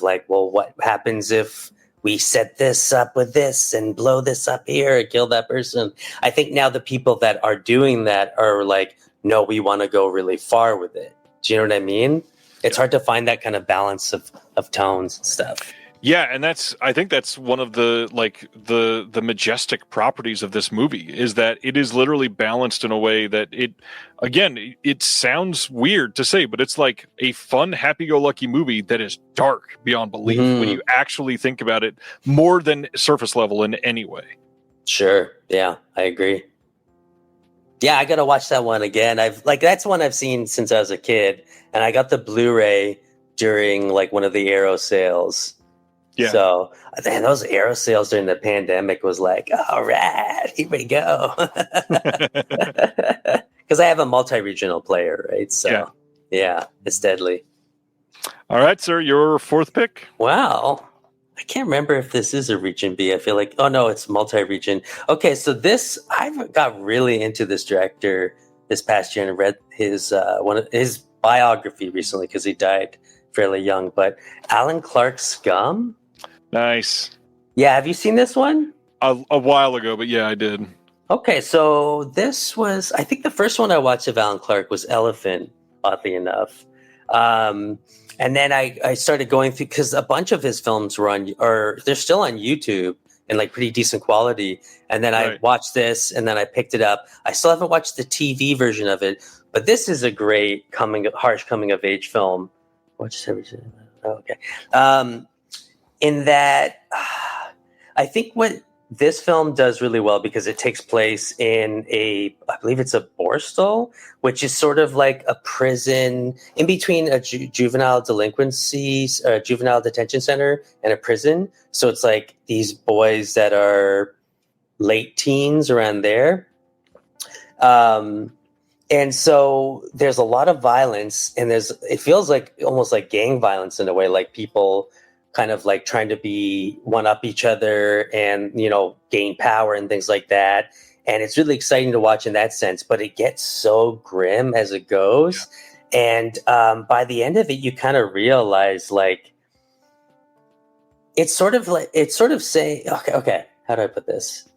like, well, what happens if we set this up with this and blow this up here and kill that person? I think now the people that are doing that are like, no, we want to go really far with it. Do you know what I mean? It's hard to find that kind of balance of tones and stuff. Yeah, and I think that's one of the like the majestic properties of this movie is that it is literally balanced in a way that it sounds weird to say, but it's like a fun, happy-go-lucky movie that is dark beyond belief when you actually think about it more than surface level in any way. Sure. Yeah, I agree. Yeah, I got to watch that one again. That's one I've seen since I was a kid, and I got the Blu-ray during like one of the Arrow sales. Yeah. So, man, those Arrow sales during the pandemic was like, all right, here we go. Because I have a multi-regional player, right? So, yeah, it's deadly. All right, sir, your fourth pick? Wow. I can't remember if this is a region B. I feel like, oh, no, it's multi-region. Okay, so I got really into this director this past year and read his his biography recently because he died fairly young. But Alan Clark's Scum. Nice. Yeah, have you seen this one? A while ago, but yeah, I did. Okay, so this was, I think the first one I watched of Alan Clark was Elephant, oddly enough. And then I started going through, because a bunch of his films they're still on YouTube in like pretty decent quality. And then I watched this and then I picked it up. I still haven't watched the TV version of it, but this is a great harsh coming of age film. Watch everything. Okay. In that, I think what this film does really well because it takes place in I believe it's a Borstal, which is sort of like a prison in between a juvenile detention center and a prison. So it's like these boys that are late teens around there. And so there's a lot of violence, and it feels like almost like gang violence in a way, like people kind of like trying to be one up each other and, gain power and things like that. And it's really exciting to watch in that sense, but it gets so grim as it goes. Yeah. And by the end of it, you kind of realize like, it's sort of saying, okay, how do I put this?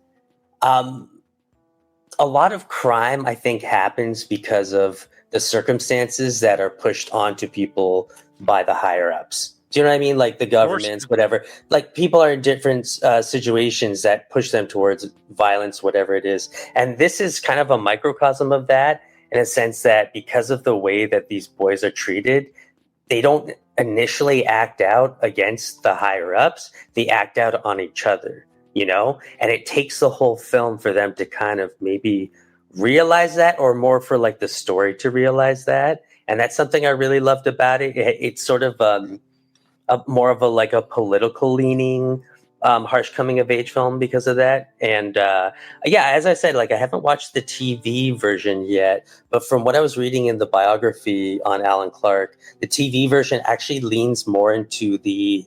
A lot of crime, I think, happens because of the circumstances that are pushed onto people by the higher ups. Do you know what I mean? Like the governments, whatever. Like people are in different situations that push them towards violence, whatever it is. And this is kind of a microcosm of that, in a sense that because of the way that these boys are treated, they don't initially act out against the higher ups. They act out on each other. And it takes the whole film for them to kind of maybe realize that, or more for like the story to realize that. And that's something I really loved about it. It's sort of more of a political leaning, harsh coming of age film because of that. And as I said, like I haven't watched the TV version yet, but from what I was reading in the biography on Alan Clark, the TV version actually leans more into the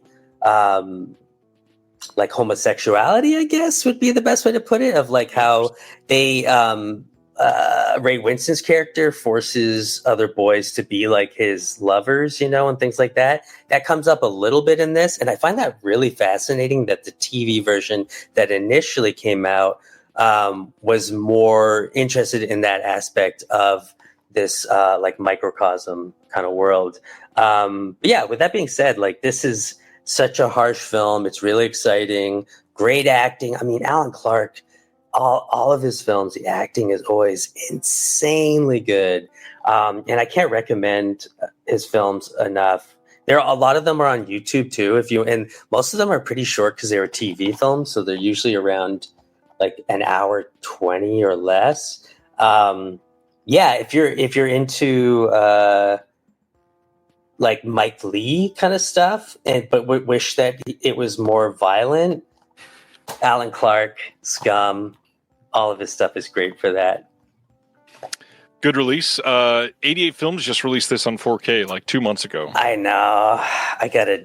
like homosexuality, I guess would be the best way to put it, of like how they Ray Winston's character forces other boys to be like his lovers, and things like that. That comes up a little bit in this, and I find that really fascinating that the TV version that initially came out was more interested in that aspect of this like microcosm kind of world. But yeah, with that being said, like this is such a harsh film. It's really exciting. Great acting. I mean, Alan Clark, all of his films, the acting is always insanely good. And I can't recommend his films enough. A lot of them are on YouTube too. And most of them are pretty short because they were TV films. So they're usually around like an hour 20 or less. If you're into, like Mike Lee kind of stuff, but wish that it was more violent. Alan Clark, Scum, all of his stuff is great for that. Good release. 88 Films just released this on 4K like 2 months ago. I know. I gotta,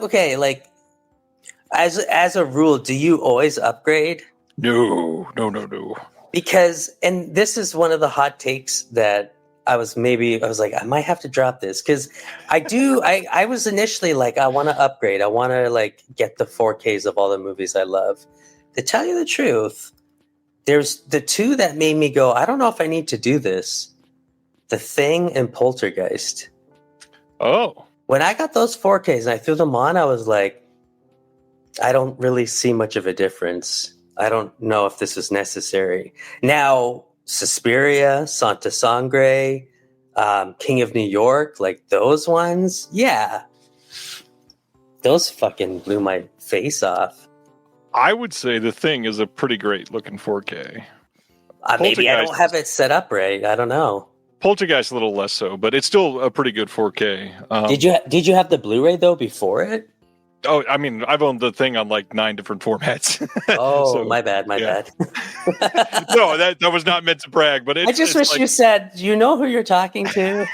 okay, like as a rule, do you always upgrade? No. Because, and this is one of the hot takes that I was like, I might have to drop this because I was initially like, I want to upgrade. I want to like get the 4Ks of all the movies I love. To tell you the truth, there's the two that made me go, I don't know if I need to do this. The Thing and Poltergeist. Oh. When I got those 4Ks and I threw them on, I was like, I don't really see much of a difference. I don't know if this is necessary. Now, Suspiria, Santa Sangre, King of New York, like those ones, yeah. Those fucking blew my face off. I would say The Thing is a pretty great looking 4K. Maybe I don't have it set up right. I don't know. Poltergeist a little less so, but it's still a pretty good 4K. Did you have the Blu-ray though before it? Oh, I mean, I've owned The Thing on like 9 different formats. Oh, so, my bad. No, that was not meant to brag, but I just wish you said, you know who you're talking to?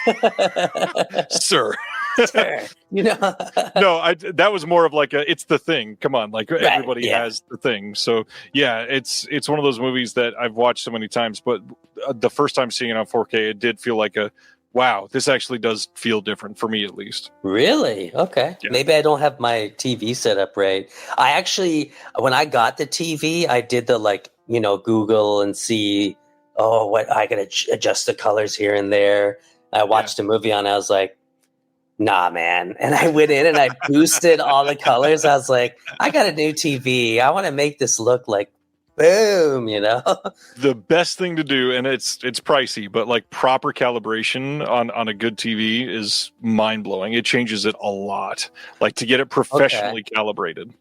Sir. Sure. No, that was more of like it's The Thing. Come on, like right, everybody has The Thing. So yeah, it's one of those movies that I've watched so many times, but the first time seeing it on 4K, it did feel like wow, this actually does feel different for me, at least. Really? Okay. Yeah. Maybe I don't have my TV set up right. I actually, when I got the TV, I did the Google and see, what I got to adjust the colors here and there. I watched a movie on it. I was like, nah, man. And I went in and I boosted all the colors. I was like, I got a new TV. I want to make this look like boom, The best thing to do, and it's pricey, but like proper calibration on a good TV is mind-blowing. It changes it a lot. Like to get it professionally calibrated.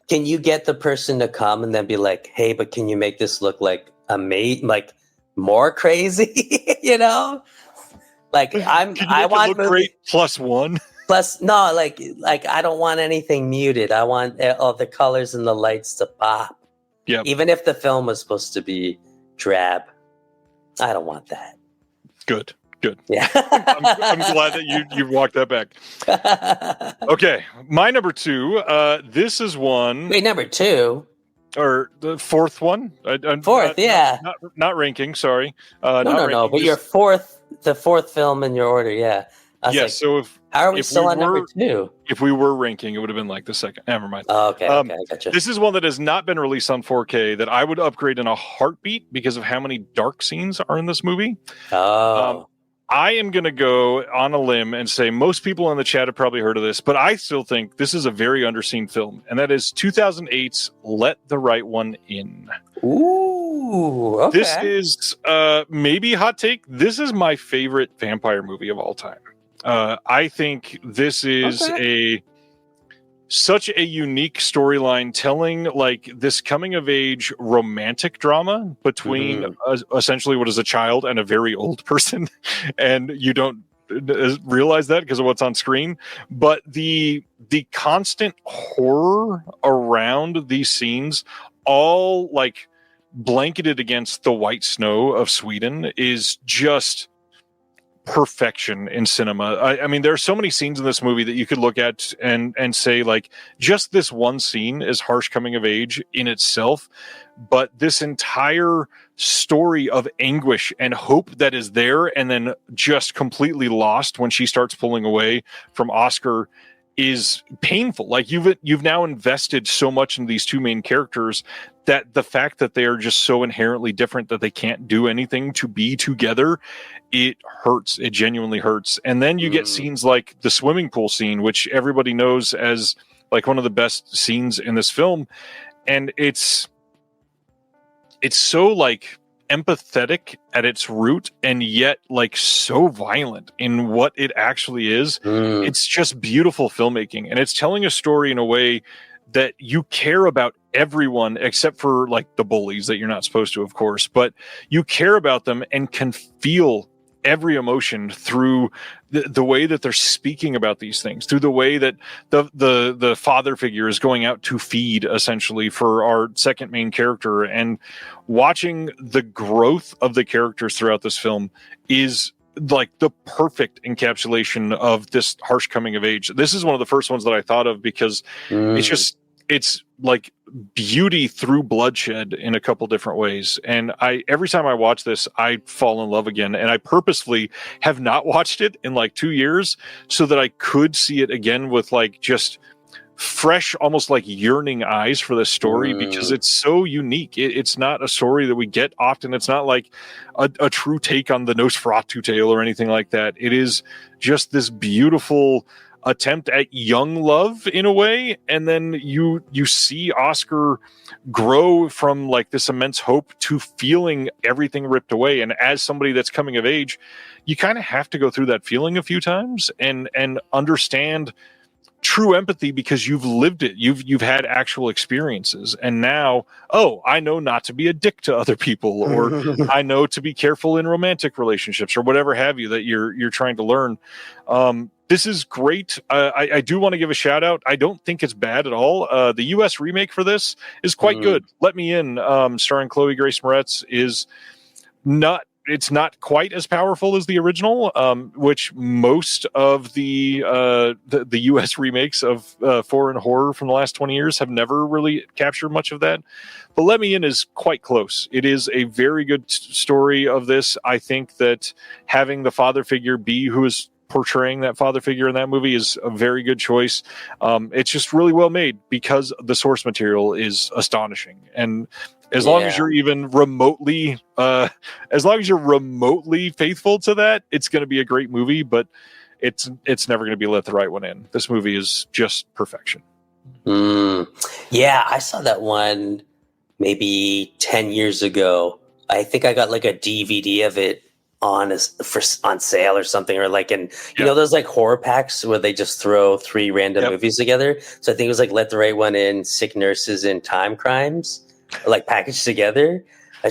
Can you get the person to come and then be like, hey, but can you make this look like like more crazy? Like I want look great +1. No, like I don't want anything muted. I want all the colors and the lights to pop. Yeah. Even if the film was supposed to be drab, I don't want that. Good. Yeah. I'm glad that you walked that back. Okay, my number 2. This is one. Wait, number 2. Or the fourth one. Fourth, yeah. Not ranking. Sorry. No. But your the fourth film in your order, yeah. Yes. So how are we still on number 2? If we were ranking, it would have been like the second. Never mind. Oh, okay, I gotcha. This is one that has not been released on 4K that I would upgrade in a heartbeat because of how many dark scenes are in this movie. Oh. I am going to go on a limb and say most people in the chat have probably heard of this, but I still think this is a very underseen film, and that is 2008's Let the Right One In. Ooh, okay. This is maybe a hot take. This is my favorite vampire movie of all time. I think this is such a unique storyline telling like this coming of age romantic drama between essentially what is a child and a very old person. And you don't realize that because of what's on screen. But the constant horror around these scenes, all like blanketed against the white snow of Sweden, is just perfection in cinema. I mean, there are so many scenes in this movie that you could look at and say like just this one scene is harsh coming of age in itself, but this entire story of anguish and hope that is there and then just completely lost when she starts pulling away from Oscar is painful. Like you've now invested so much in these two main characters that the fact that they are just so inherently different that they can't do anything to be together, it hurts. It genuinely hurts. And then you get scenes like the swimming pool scene, which everybody knows as like one of the best scenes in this film. And it's so like empathetic at its root and yet like so violent in what it actually is. It's just beautiful filmmaking, and it's telling a story in a way that you care about everyone except for like the bullies that you're not supposed to, of course, but you care about them and can feel every emotion through the way that they're speaking about these things, through the way that the father figure is going out to feed essentially for our second main character, and watching the growth of the characters throughout this film is like the perfect encapsulation of this harsh coming of age. This is one of the first ones that I thought of because it's like beauty through bloodshed in a couple different ways. And every time I watch this, I fall in love again. And I purposefully have not watched it in like 2 years so that I could see it again with like just fresh, almost like yearning eyes for this story because it's so unique. It's not a story that we get often. It's not like a true take on the Nosferatu tale or anything like that. It is just this beautiful attempt at young love in a way, and then you see Oscar grow from like this immense hope to feeling everything ripped away. And as somebody that's coming of age, you kind of have to go through that feeling a few times and understand true empathy because you've lived it. You've had actual experiences, and now, I know not to be a dick to other people, or I know to be careful in romantic relationships, or whatever have you that you're trying to learn. This is great. I do want to give a shout out. I don't think it's bad at all. The U.S. remake for this is quite good. Let Me In, starring Chloe Grace Moretz, is not. It's not quite as powerful as the original, which most of the U.S. remakes of foreign horror from the last 20 years have never really captured much of that. But Let Me In is quite close. It is a very good story of this. I think that having the father figure be who is portraying that father figure in that movie is a very good choice. It's just really well made because the source material is astonishing. And as long as you're even remotely, faithful to that, it's going to be a great movie. But it's never going to be Let the Right One In. This movie is just perfection. Yeah, I saw that one maybe 10 years ago. I think I got like a DVD of it on sale or something, or like you know those like horror packs where they just throw 3 random movies together. So I think it was like Let the Right One In, Sick Nurses, and Time Crimes, like packaged together.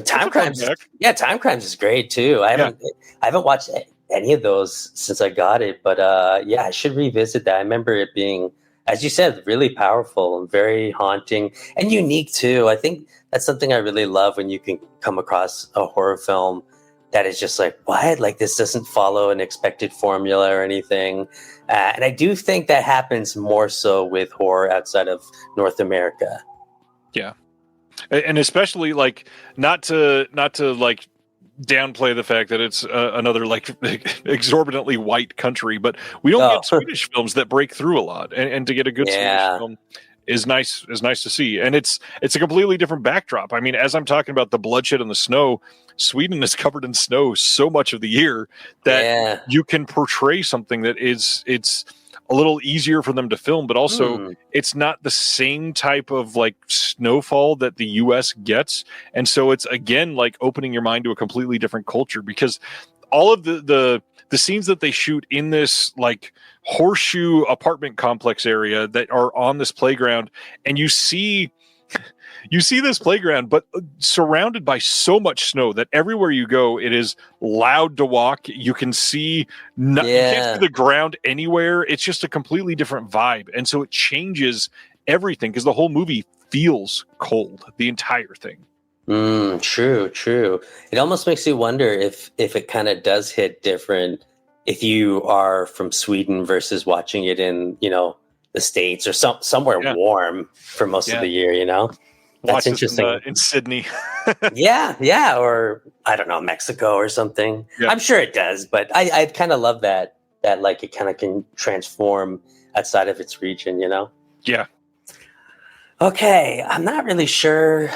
Time Crimes is great too. I haven't watched any of those since I got it, but I should revisit that. I remember it being, as you said, really powerful and very haunting and unique too. I think that's something I really love when you can come across a horror film that is just like, what? Like, this doesn't follow an expected formula or anything. And I do think that happens more so with horror outside of North America. Yeah. And especially like not to like downplay the fact that it's another like exorbitantly white country, but we don't get Swedish films that break through a lot, and to get a good Swedish film is nice to see. And it's a completely different backdrop. I mean, as I'm talking about the bloodshed and the snow, Sweden is covered in snow so much of the year that you can portray something that it's a little easier for them to film, but also it's not the same type of like snowfall that the US gets. And so it's again like opening your mind to a completely different culture, because all of the scenes that they shoot in this like horseshoe apartment complex area that are on this playground, and you see this playground, but surrounded by so much snow that everywhere you go, it is loud to walk. You can see you can't see the ground anywhere. It's just a completely different vibe. And so it changes everything, because the whole movie feels cold, the entire thing. True. It almost makes you wonder if it kind of does hit different if you are from Sweden versus watching it in, the States or somewhere warm for most of the year, That's Watch interesting. In Sydney. yeah, or I don't know, Mexico or something. Yeah. I'm sure it does, but I kind of love that like it kind of can transform outside of its region, Yeah. Okay, I'm not really sure.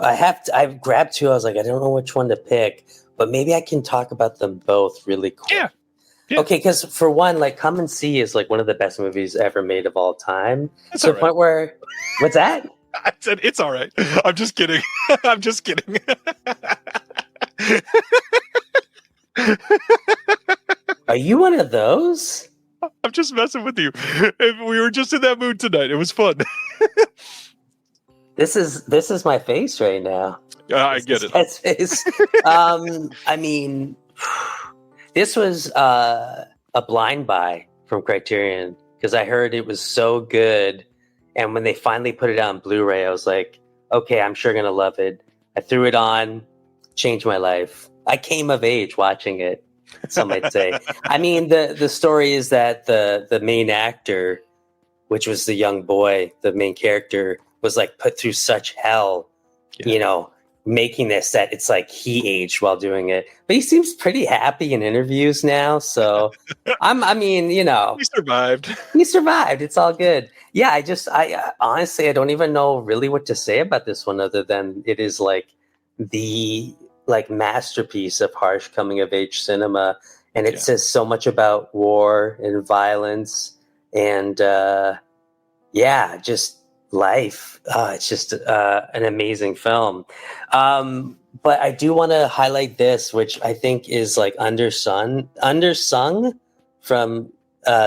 I've grabbed two. I was like, I don't know which one to pick, but maybe I can talk about them both really quick. Yeah. Okay, because for one, like Come and See is like one of the best movies ever made of all time. That's to the point where, what's that? I said it's all right. I'm just kidding. I'm just kidding. Are you one of those? I'm just messing with you. We were just in that mood tonight. It was fun. This is my face right now. I get it. That's face. I mean, this was a blind buy from Criterion because I heard it was so good. And when they finally put it on Blu-ray, I was like, okay, I'm sure going to love it. I threw it on, changed my life. I came of age watching it, some might say. I mean, the story is that the main actor, which was the young boy, the main character, was like put through such hell, making this, that it's like he aged while doing it. But he seems pretty happy in interviews now. So he survived. He survived. It's all good. Yeah, I honestly, I don't even know really what to say about this one other than it is like the masterpiece of harsh coming of age cinema. And it says so much about war and violence and just life. It's just an amazing film. But I do want to highlight this, which I think is like undersung from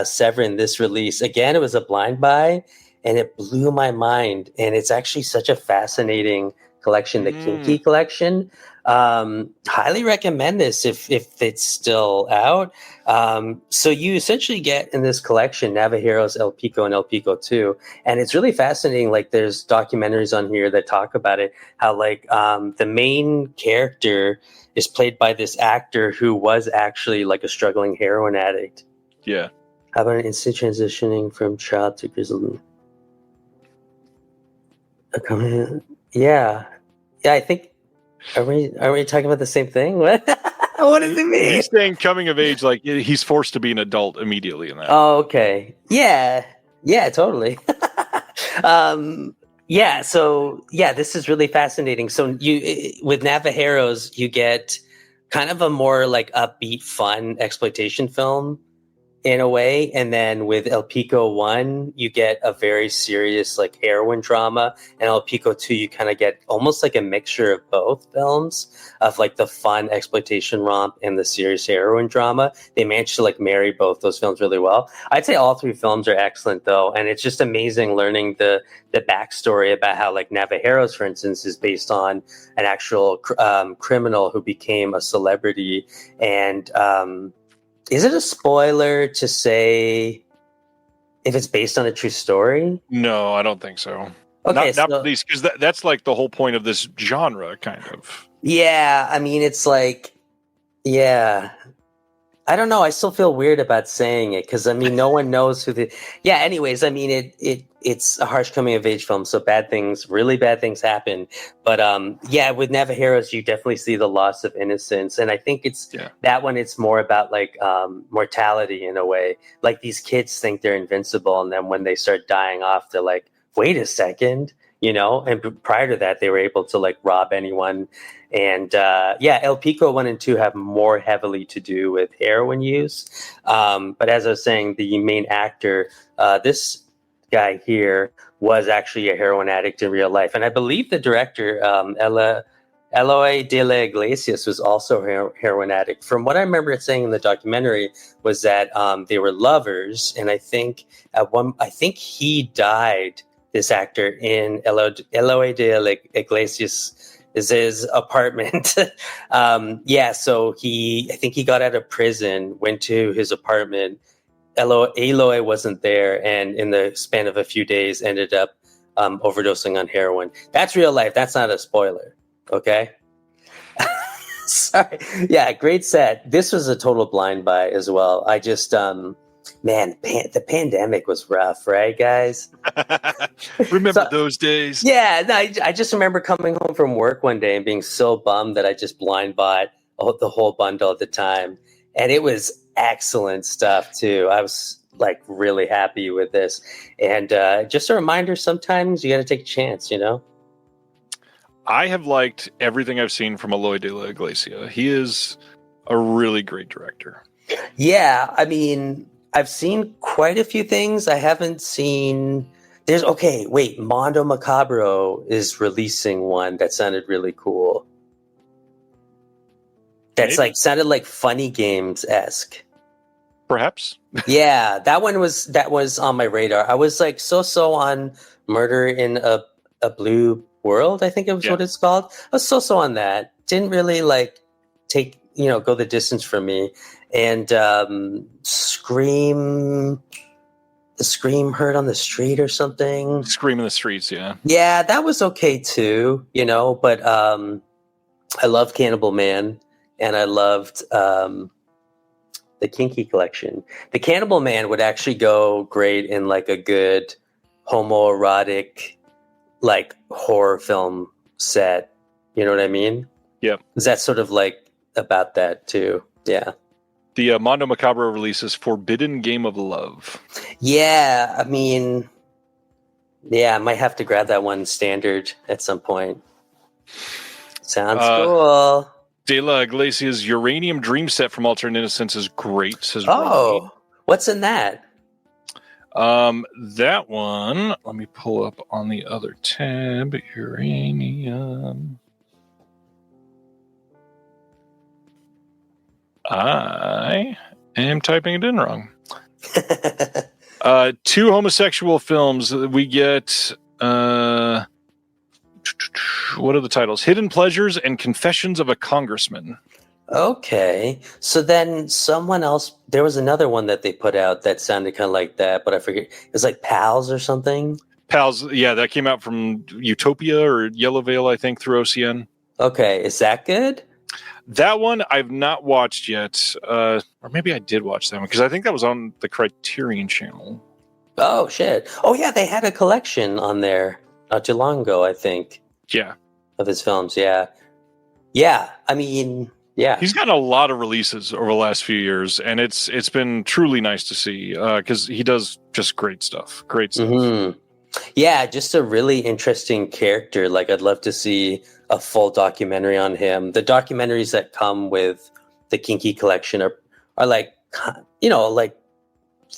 Severin, this release. Again, it was a blind buy and it blew my mind. And it's actually such a fascinating collection, the Kinky collection. Highly recommend this if it's still out. So you essentially get in this collection Navajeros, El Pico, and El Pico 2. And it's really fascinating. Like there's documentaries on here that talk about it, how like the main character is played by this actor who was actually like a struggling heroin addict. Yeah. How about an instant transitioning from child to grizzled? Yeah, I think. Are we talking about the same thing? What? What does it mean? He's saying coming of age, like he's forced to be an adult immediately in that. Oh, okay. Yeah, totally. So this is really fascinating. So with Navajeros, you get kind of a more like upbeat, fun exploitation film in a way. And then with El Pico 1, you get a very serious like heroin drama. And El Pico 2, you kind of get almost like a mixture of both films of like the fun exploitation romp and the serious heroin drama. They managed to like marry both those films really well. I'd say all three films are excellent though. And it's just amazing learning the backstory about how like Navajeros, for instance, is based on an actual criminal who became a celebrity. And, is it a spoiler to say if it's based on a true story? No, I don't think so. Okay, not for these, because that's like the whole point of this genre, kind of. Yeah, I mean, it's like Yeah. I don't know. I still feel weird about saying it because I mean, no one knows who the. Yeah. Anyways, I mean, it's a harsh coming of age film, so really bad things happen. But yeah, with Navajeros, you definitely see the loss of innocence, and I think it's that one. It's more about like mortality in a way. Like these kids think they're invincible, and then when they start dying off, they're like, "Wait a second," you know. And prior to that, they were able to like rob anyone. And El Pico 1 and 2 have more heavily to do with heroin use. But as I was saying, the main actor, this guy here, was actually a heroin addict in real life. And I believe the director, Eloy de la Iglesias, was also a heroin addict. From what I remember it saying in the documentary was that they were lovers. And I think he died, this actor, in Eloy de la Iglesias' is his apartment. So I think he got out of prison, went to his apartment. Eloy wasn't there, and in the span of a few days ended up overdosing on heroin. That's real life. That's not a spoiler. Okay. Sorry. Yeah, great set. This was a total blind buy as well. I just the pandemic was rough, right, guys? Remember those days? Yeah, no, I just remember coming home from work one day and being so bummed that I just blind bought the whole bundle at the time. And it was excellent stuff, too. I was like really happy with this. And just a reminder, sometimes you got to take a chance, you know? I have liked everything I've seen from Eloy de la Iglesia. He is a really great director. Yeah, I mean, I've seen quite a few things. I haven't seen... Mondo Macabro is releasing one that sounded really cool. That's sounded like Funny Games-esque. Perhaps. Yeah, that was on my radar. I was like so on Murder in a Blue World, I think it was what it's called. I was so on that. Didn't really like go the distance for me. And Scream Heard on the Street or something. Scream in the Streets, yeah. Yeah, that was okay too, but I loved Cannibal Man, and I loved the Kinky Collection. The Cannibal Man would actually go great in like a good homoerotic like horror film set. You know what I mean? Yep. Is that sort of like about that too? Yeah. The Mondo Macabro releases Forbidden Game of Love. Yeah, I mean, I might have to grab that one standard at some point. Sounds cool. De La Iglesias' Uranium Dream set from Alternate Innocence is great, says Oh, Ronnie. What's in that? That one, let me pull up on the other tab. Uranium. I am typing it in wrong. 2 homosexual films. We get what are the titles? Hidden Pleasures and Confessions of a Congressman. Okay, so then someone else. There was another one that they put out that sounded kind of like that, but I forget. It was like Pals or something. Pals, yeah, that came out from Utopia or Yellow Veil, I think, through OCN. Okay, is that good? That one I've not watched yet, or maybe I did watch that one because I think that was on the Criterion Channel. Oh shit! Oh yeah, they had a collection on there not too long ago, I think. Yeah, of his films. Yeah. I mean, yeah, he's gotten a lot of releases over the last few years, and it's been truly nice to see because he does just great stuff. Mm-hmm. Yeah, just a really interesting character. Like, I'd love to see a full documentary on him. The documentaries that come with the Kinky Collection are like, like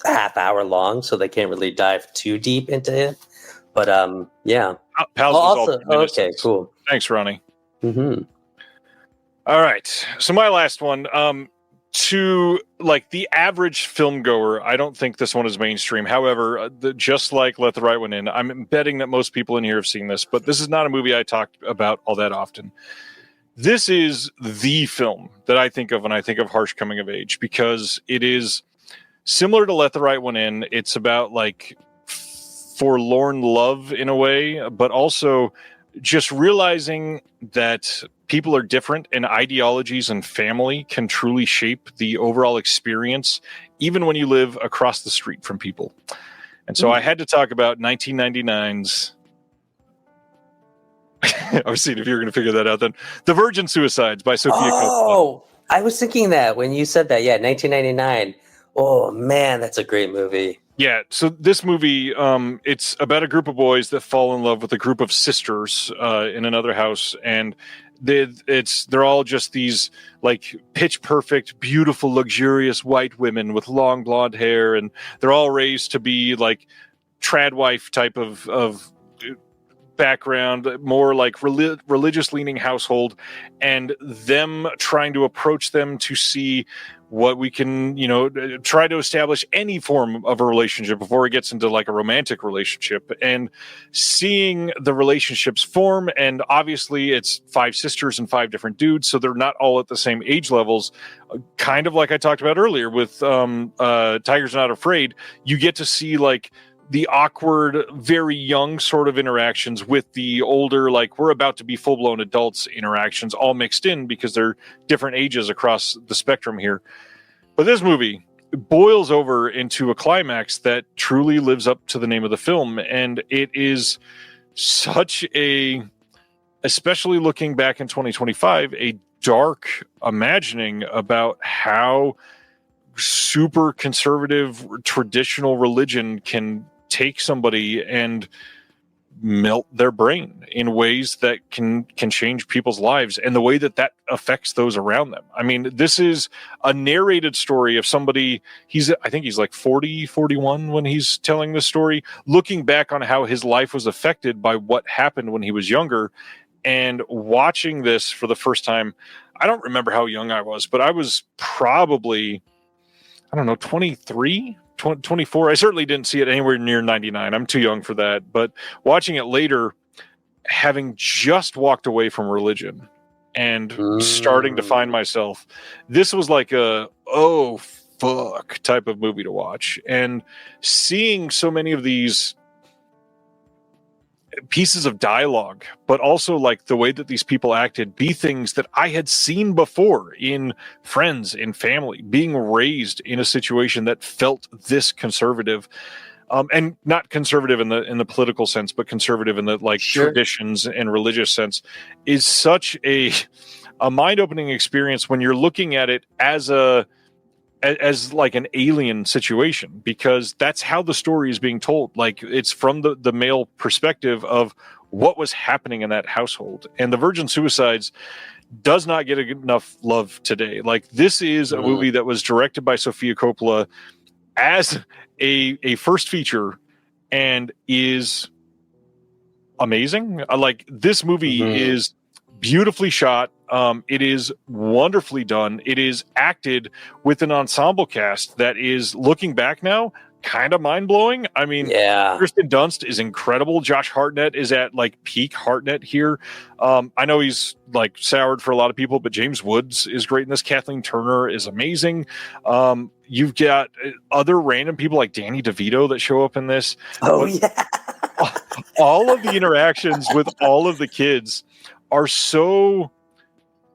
half hour long, so they can't really dive too deep into it. But yeah. Pals okay, cool. Thanks, Ronnie. Mm-hmm. All right, so my last one. To like the average film goer, I don't think this one is mainstream. However, just like Let the Right One In, I'm betting that most people in here have seen this, but this is not a movie I talk about all that often. This is the film that I think of when I think of harsh coming of age, because it is similar to Let the Right One In. It's about like forlorn love in a way, but also just realizing that people are different and ideologies and family can truly shape the overall experience, even when you live across the street from people. And so I had to talk about 1999's. I was seeing if you were going to figure that out then. The Virgin Suicides by Sofia Coppola. Oh, I was thinking that when you said that. Yeah, 1999. Oh, man, that's a great movie. Yeah, so this movie, it's about a group of boys that fall in love with a group of sisters in another house, and they're all just these like pitch perfect, beautiful, luxurious white women with long blonde hair, and they're all raised to be like trad wife type of background, more like religious leaning household, and them trying to approach them to see what we can, try to establish any form of a relationship before it gets into like a romantic relationship, and seeing the relationships form. And obviously it's 5 sisters and 5 different dudes, so they're not all at the same age levels. Kind of like I talked about earlier with Tigers Not Afraid, you get to see like the awkward, very young sort of interactions with the older, like we're about to be full-blown adults interactions, all mixed in because they're different ages across the spectrum here. But this movie boils over into a climax that truly lives up to the name of the film. And it is such especially looking back in 2025, a dark imagining about how super conservative traditional religion can take somebody and melt their brain in ways that can change people's lives, and the way that affects those around them. I mean, this is a narrated story of somebody, I think he's like 40, 41 when he's telling this story, looking back on how his life was affected by what happened when he was younger. And watching this for the first time, I don't remember how young I was, but I was probably, 23, 24. I certainly didn't see it anywhere near 99. I'm too young for that. But watching it later, having just walked away from religion and starting to find myself, this was like oh, fuck type of movie to watch. And seeing so many of these pieces of dialogue, but also like the way that these people acted, be things that I had seen before in friends, in family, being raised in a situation that felt this conservative, and not conservative in the political sense, but conservative in the like traditions and religious sense, is such a mind-opening experience when you're looking at it as like an alien situation, because that's how the story is being told. Like it's from the male perspective of what was happening in that household. And The Virgin Suicides does not get enough love today. Like this is a movie that was directed by Sofia Coppola as a first feature and is amazing. Like this movie is beautifully shot. It is wonderfully done. It is acted with an ensemble cast that is, looking back now, kind of mind-blowing. I mean, Kirsten Dunst is incredible. Josh Hartnett is at like peak Hartnett here. I know he's like soured for a lot of people, but James Woods is great in this. Kathleen Turner is amazing. You've got other random people like Danny DeVito that show up in this. Oh, yeah. All of the interactions with all of the kids are so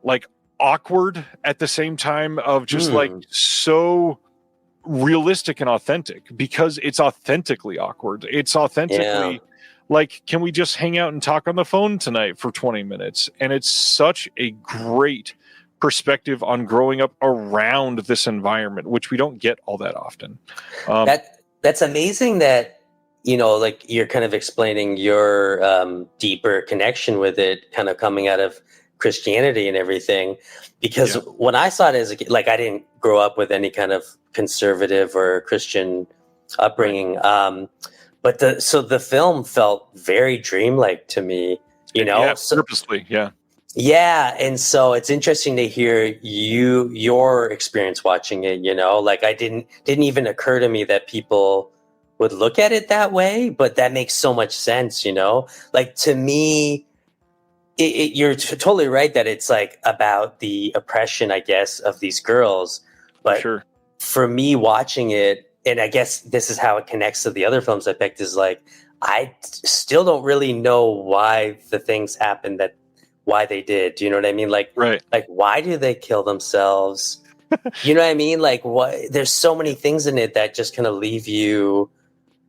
like awkward at the same time of just like so realistic and authentic, because it's authentically awkward. It's authentically like, can we just hang out and talk on the phone tonight for 20 minutes? And it's such a great perspective on growing up around this environment, which we don't get all that often. That's amazing that, like you're kind of explaining your deeper connection with it, kind of coming out of Christianity and everything, because when I saw it as a kid, like I didn't grow up with any kind of conservative or Christian upbringing. But the film felt very dreamlike to me, purposely. Yeah. And so it's interesting to hear your experience watching it, like I didn't even occur to me that people would look at it that way, but that makes so much sense, like to me, you're totally right that it's like about the oppression, I guess, of these girls. But for me watching it, and I guess this is how it connects to the other films I picked, is like, I still don't really know why the things happened why they did. Do you know what I mean? Like, Right. like why do they kill themselves? You know what I mean? Like, what? There's so many things in it that just kind of leave you,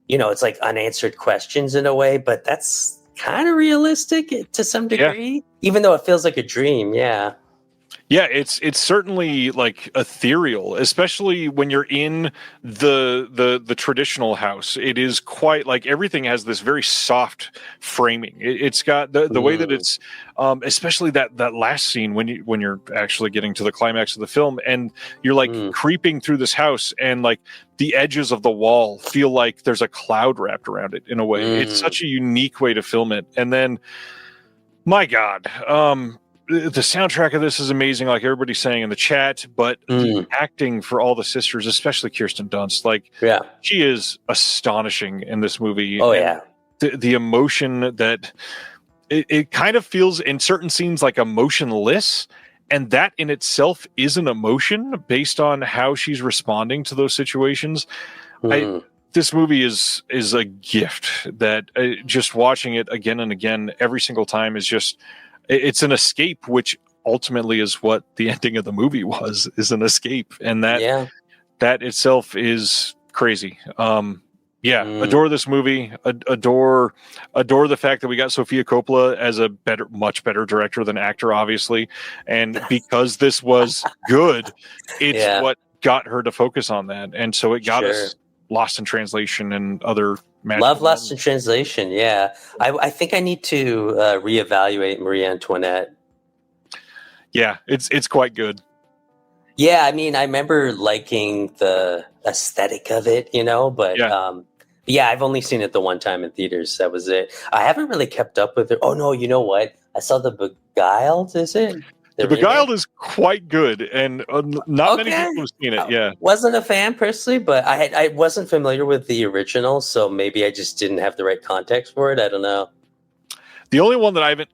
it's like unanswered questions in a way, but that's kind of realistic to some degree, even though it feels like a dream. Yeah. Yeah, it's certainly like ethereal, especially when you're in the traditional house. It is quite like everything has this very soft framing. It's got the way that it's, especially that last scene when you're actually getting to the climax of the film, and you're like creeping through this house, and like the edges of the wall feel like there's a cloud wrapped around it in a way. It's such a unique way to film it, and then, my God. The soundtrack of this is amazing, like everybody's saying in the chat, but the acting for all the sisters, especially Kirsten Dunst, like she is astonishing in this movie. Oh, and the emotion that it kind of feels in certain scenes like emotionless, and that in itself is an emotion based on how she's responding to those situations. This movie is a gift that just watching it again and again every single time is just. It's an escape, which ultimately is what the ending of the movie is an escape. And that itself is crazy. Adore this movie. Adore the fact that we got Sofia Coppola as a much better director than actor, obviously. And because this was good, it's what got her to focus on that. And so it got us Lost in Translation and other Love Lost in Translation. Yeah. I think I need to reevaluate Marie Antoinette. Yeah, it's quite good. Yeah, I mean, I remember liking the aesthetic of it, but I've only seen it the one time in theaters. That was it. I haven't really kept up with it. Oh no, you know what? I saw The Beguiled, is it? The Beguiled is quite good, and not many people have seen it. Yeah, wasn't a fan personally, but I wasn't familiar with the original, so maybe I just didn't have the right context for it. I don't know. The only one that I haven't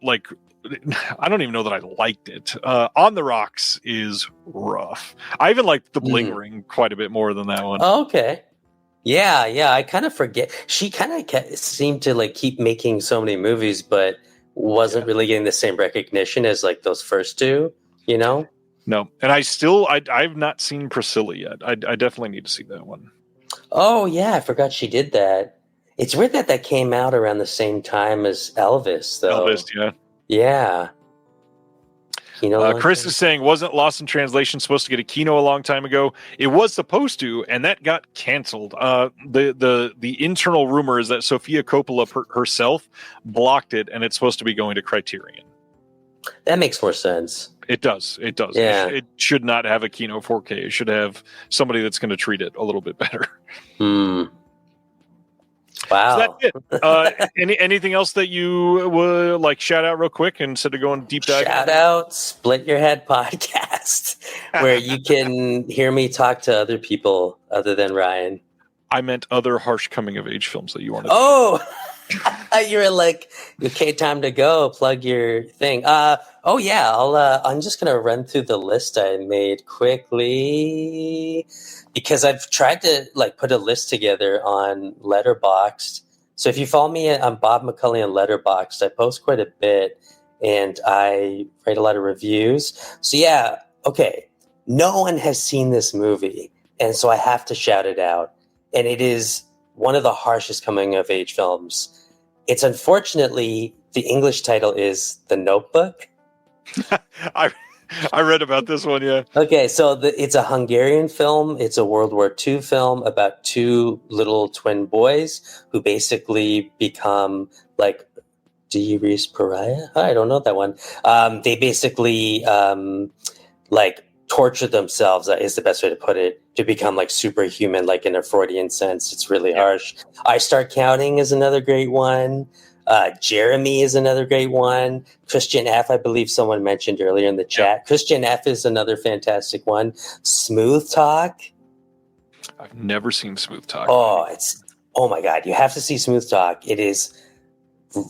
I don't even know that I liked it. On the Rocks is rough. I even liked The Bling Ring quite a bit more than that one. Oh, okay. Yeah. I kind of forget. She kind of seemed to keep making so many movies, but wasn't really getting the same recognition as those first two, No, and I've not seen Priscilla yet. I definitely need to see that one. Oh yeah, I forgot she did that. It's weird that came out around the same time as Elvis, though. Elvis, yeah. Chris is saying, wasn't Lost in Translation supposed to get a Kino a long time ago? It was supposed to, and that got canceled. The internal rumor is that Sofia Coppola herself blocked it, and it's supposed to be going to Criterion. That makes more sense. It does. Yeah. It should not have a Kino 4K. It should have somebody that's going to treat it a little bit better. Wow. So that's it. Anything else that you would shout out real quick instead of going deep dive? Shout out Split Your Head podcast, where you can hear me talk to other people other than Ryan. I meant other harsh coming of age films that you wanted. Oh, you were like, okay, time to go. Plug your thing. I'm just gonna run through the list I made quickly, because I've tried to put a list together on Letterboxd. So if you follow me on Bob McCully on Letterboxd, I post quite a bit and I write a lot of reviews. So no one has seen this movie, and so I have to shout it out. And it is one of the harshest coming of age films. It's unfortunately, the English title is The Notebook. I read about this one, yeah. Okay, so it's a Hungarian film. It's a World War II film about two little twin boys who basically become Dee Pariah? I don't know that one. They basically torture themselves, is the best way to put it, to become superhuman, in a Freudian sense. It's really harsh. I Start Counting is another great one. Jeremy is another great one. Christian F, I believe someone mentioned earlier in the chat. Yeah. Christian F is another fantastic one. Smooth Talk. I've never seen Smooth Talk. Oh my God. You have to see Smooth Talk. It is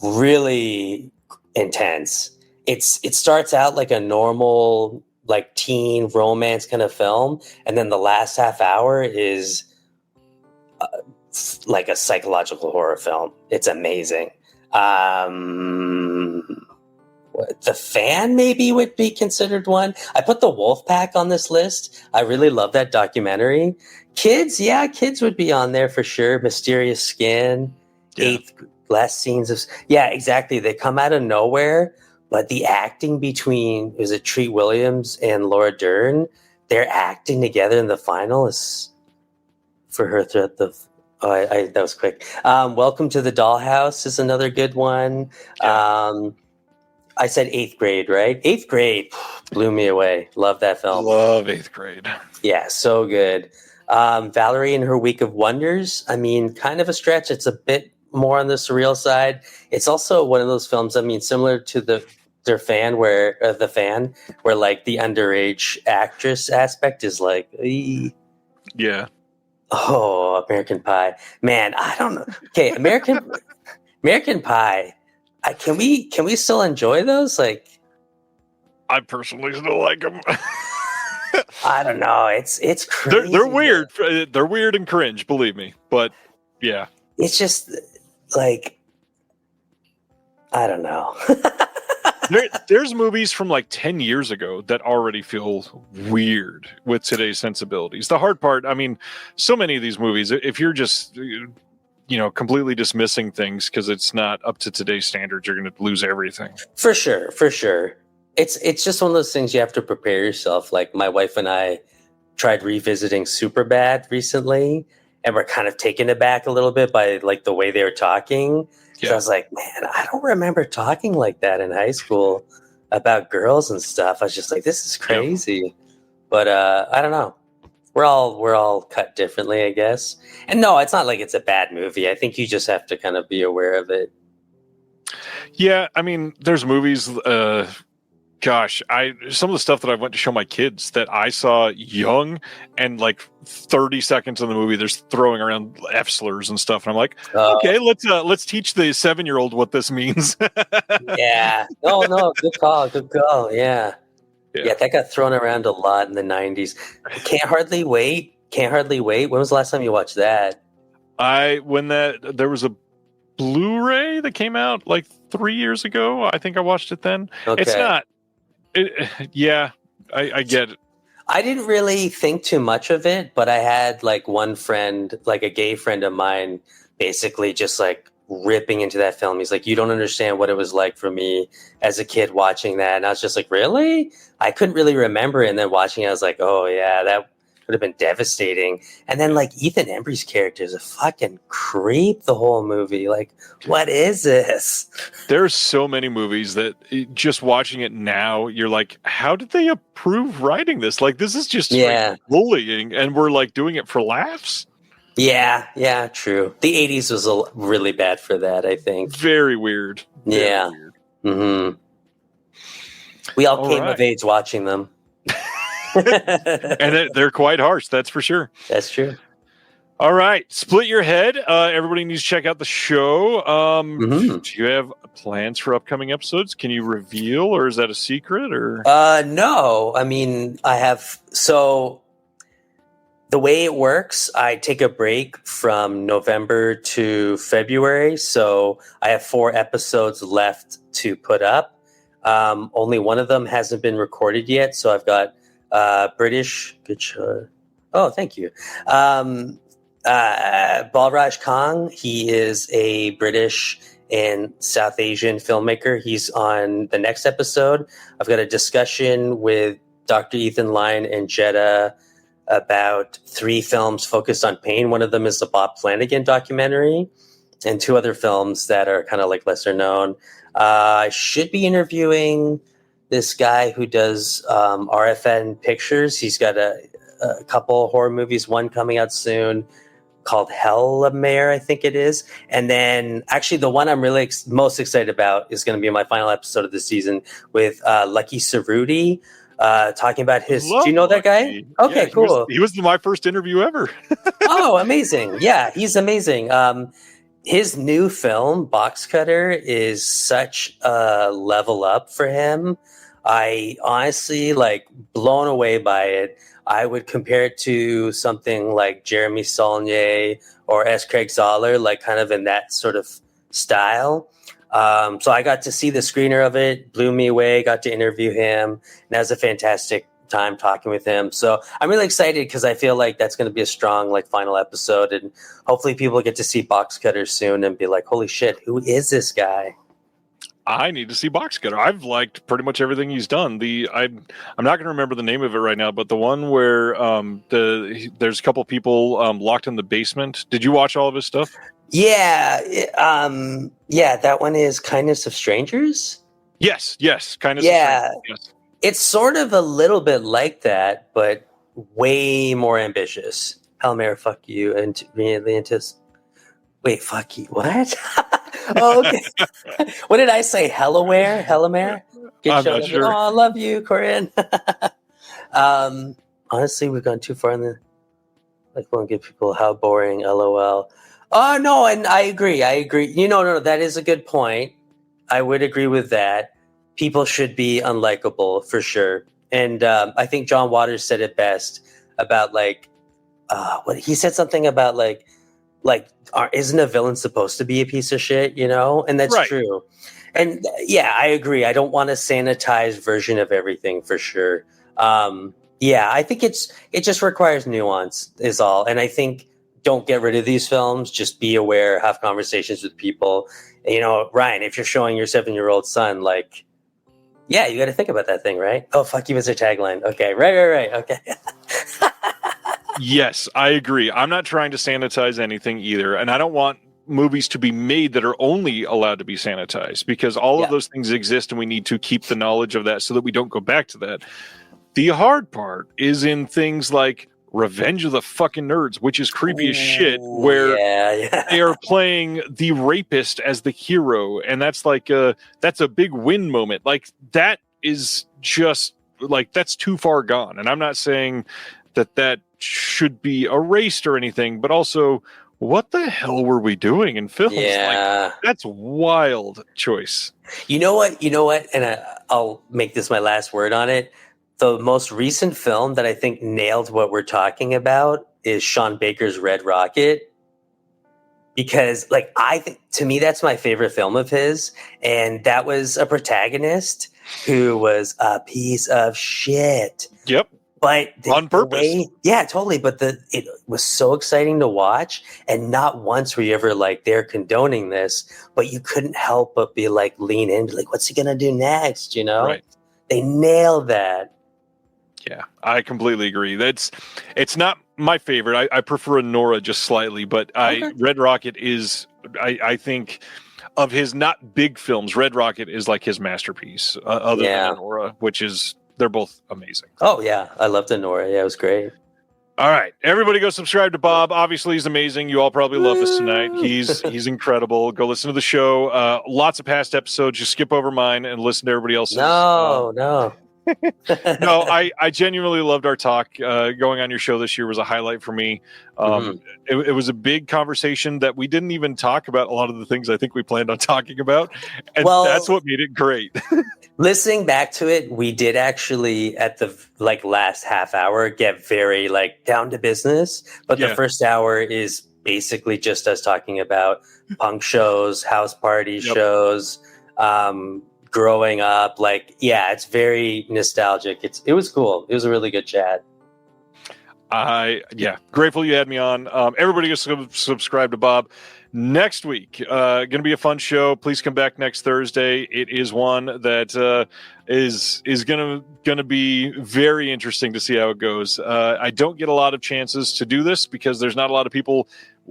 really intense. It starts out like a normal teen romance kind of film, and then the last half hour is like a psychological horror film. It's amazing. The Fan maybe would be considered one. I put The Wolf Pack on this list. I really love that documentary. Kids would be on there for sure. Mysterious Skin, Last Scenes of... Yeah, exactly. They come out of nowhere, but the acting between, is it Treat Williams and Laura Dern? They're acting together in the final is for her throughout the... that was quick. Welcome to the Dollhouse is another good one. Yeah. I said 8th Grade, right? 8th Grade blew me away. Love that film. Love 8th Grade. Yeah, so good. Valerie and Her Week of Wonders. I mean, kind of a stretch. It's a bit more on the surreal side. It's also one of those films, I mean, similar to The Fan, where like the underage actress aspect is like, yeah. Oh, American Pie. Man, I don't know. Okay, American Pie. Can we still enjoy those? Like, I personally still like them. I don't know. It's crazy. They're weird. They're weird and cringe, believe me. But yeah, it's just like, I don't know. There's movies from like 10 years ago that already feel weird with today's sensibilities. The hard part, I mean, so many of these movies, if you're just, completely dismissing things because it's not up to today's standards, you're going to lose everything. For sure. It's just one of those things you have to prepare yourself. Like my wife and I tried revisiting Superbad recently, and we're kind of taken aback a little bit by like the way they were talking. Yeah. So I was like, man, I don't remember talking like that in high school about girls and stuff. I was just like, this is crazy. Yep. But I don't know. We're all cut differently, I guess. And no, it's not like it's a bad movie. I think you just have to kind of be aware of it. Yeah, I mean, there's movies. Some of the stuff that I went to show my kids that I saw young, and like 30 seconds of the movie, there's throwing around F slurs and stuff, and I'm like, okay, let's teach the 7-year-old what this means. Yeah, no, good call. Yeah, that got thrown around a lot in the 90s. Can't hardly wait. When was the last time you watched that? There was a Blu-ray that came out like 3 years ago. I think I watched it then. Okay. It's not. I get it. I didn't really think too much of it, but I had like one friend, like a gay friend of mine, basically just like ripping into that film. He's like, you don't understand what it was like for me as a kid watching that. And I was just like, really? I couldn't really remember it. And then watching it, I was like, oh yeah, that would have been devastating. And then like Ethan Embry's character is a fucking creep the whole movie. Like, what is this? There's so many movies that just watching it now, you're like, how did they approve writing this? Like, this is just like bullying, and we're like doing it for laughs. Yeah, true. The 80s was really bad for that, I think. Very weird. Very weird. Mm-hmm. We all came of age watching them. And they're quite harsh, that's for sure. That's true. All right, Split Your Head. Everybody needs to check out the show. Do you have plans for upcoming episodes? Can you reveal, or is that a secret? Or no, I mean, I have. So the way it works, I take a break from November to February. So I have 4 episodes left to put up. Only one of them hasn't been recorded yet. So I've got British. Good show. Oh, thank you. Balraj Kang. He is a British and South Asian filmmaker. He's on the next episode. I've got a discussion with Dr. Ethan Lyon and Jetta about 3 films focused on pain. One of them is the Bob Flanagan documentary, and 2 other films that are kind of like lesser known. I should be interviewing this guy who does RFN Pictures. He's got a couple horror movies, one coming out soon called Hellamare, I think it is. And then actually the one I'm really most excited about is going to be my final episode of the season with Lucky Cerruti, talking about his... Do you know that guy? Okay, cool. He was my first interview ever. Oh, amazing. Yeah, he's amazing. His new film, Box Cutter, is such a level up for him. I honestly blown away by it. I would compare it to something like Jeremy Saulnier or S. Craig Zoller, kind of in that sort of style. So I got to see the screener of it, blew me away, got to interview him, and that was a fantastic time talking with him. So I'm really excited because I feel like that's going to be a strong final episode, and hopefully people get to see Box Cutter soon and be like, holy shit, who is this guy? I need to see Box Cutter. I've liked pretty much everything he's done. I'm not going to remember the name of it right now, but the one where there's a couple people locked in the basement. Did you watch all of his stuff? Yeah, that one is Kindness of Strangers. Yes, Kindness of Yeah, Strangers. Yes. it's sort of a little bit like that, but way more ambitious. Hail Mary, fuck you, and Atlantis. Wait, fuck you. What? Oh, okay. What did I say? Hellaware? Hellamare? I'm not sure. Oh, I love you, Corinne. Honestly, we've gone too far in the won't give people how boring, LOL. Oh no, and I agree. No, that is a good point. I would agree with that. People should be unlikable for sure. And I think John Waters said it best about what he said something about isn't a villain supposed to be a piece of shit, And that's right. true. And yeah, I agree. I don't want a sanitized version of everything for sure. I think it just requires nuance is all. And I think don't get rid of these films. Just be aware, have conversations with people. Ryan, if you're showing your 7-year-old son, yeah, you got to think about that thing, right? Oh, fuck you was a tagline. Okay, right. Okay. Yes, I agree. I'm not trying to sanitize anything either. And I don't want movies to be made that are only allowed to be sanitized because all of those things exist and we need to keep the knowledge of that so that we don't go back to that. The hard part is in things like Revenge of the fucking Nerds, which is creepy as shit, where they are playing the rapist as the hero. And that's that's a big win moment. That is just that's too far gone. And I'm not saying that should be erased or anything, but also what the hell were we doing in films? Yeah. That's wild choice. You know what? And I'll make this my last word on it. The most recent film that I think nailed what we're talking about is Sean Baker's Red Rocket. Because I think to me, that's my favorite film of his. And that was a protagonist who was a piece of shit. Yep. But on purpose. Yeah, totally. But it was so exciting to watch. And not once were you ever they're condoning this, but you couldn't help but be lean in, be what's he going to do next? Right. They nailed that. Yeah, I completely agree. It's not my favorite. I prefer Nora just slightly, but Red Rocket is, I think, of his not big films, Red Rocket is his masterpiece, other than Nora, which is, they're both amazing. Oh, yeah. I loved Nora. Yeah, it was great. All right. Everybody go subscribe to Bob. Obviously, he's amazing. You all probably love this tonight. He's incredible. Go listen to the show. Lots of past episodes. Just skip over mine and listen to everybody else's. No. No, I genuinely loved our talk. Going on your show this year was a highlight for me. It was a big conversation that we didn't even talk about a lot of the things I think we planned on talking about. And that's what made it great. Listening back to it, we did actually at the last half hour get very down to business. But the first hour is basically just us talking about punk shows, house party shows, growing up. It's very nostalgic. It was cool. It was a really good chat. Grateful you had me on. Everybody go subscribe to Bob. Next week, going to be a fun show. Please come back next Thursday. It is one that is going to be very interesting to see how it goes. I don't get a lot of chances to do this because there's not a lot of people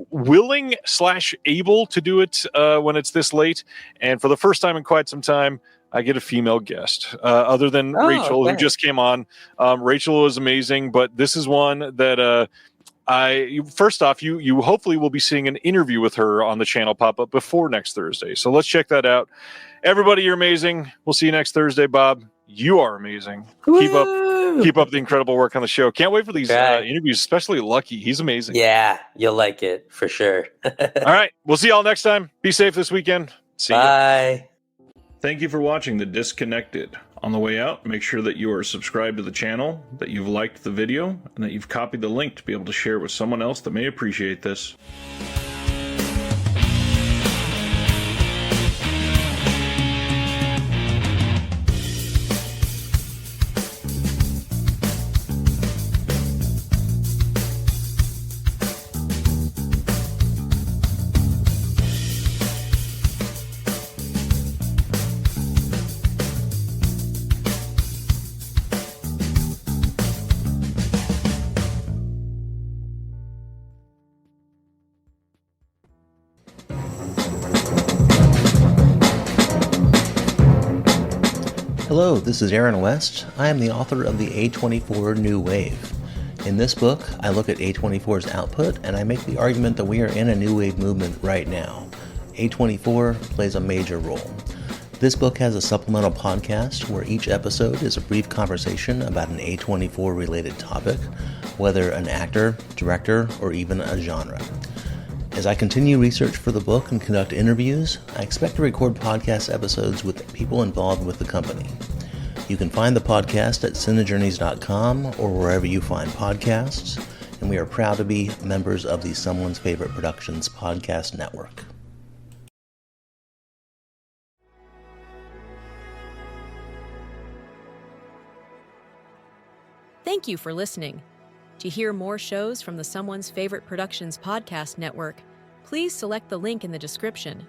willing / able to do it when it's this late. And for the first time in quite some time, I get a female guest other than Rachel, who just came on. Rachel was amazing, but this is one that first off, you hopefully will be seeing an interview with her on the channel pop up before next Thursday. So let's check that out. Everybody, you're amazing. We'll see you next Thursday, Bob. You are amazing. Keep up the incredible work on the show. Can't wait for these interviews, especially Lucky. He's amazing. Yeah, you'll like it for sure. All right. We'll see y'all next time. Be safe this weekend. See you. Bye. Thank you for watching The Disconnected. On the way out, make sure that you are subscribed to the channel, that you've liked the video, and that you've copied the link to be able to share it with someone else that may appreciate this. Hello, this is Aaron West. I am the author of the A24 New Wave. In this book, I look at A24's output and I make the argument that we are in a new wave movement right now. A24 plays a major role. This book has a supplemental podcast where each episode is a brief conversation about an A24 related topic, whether an actor, director, or even a genre. As I continue research for the book and conduct interviews, I expect to record podcast episodes with people involved with the company. You can find the podcast at cinejourneys.com or wherever you find podcasts, and we are proud to be members of the Someone's Favorite Productions podcast network. Thank you for listening. To hear more shows from the Someone's Favorite Productions podcast network, please select the link in the description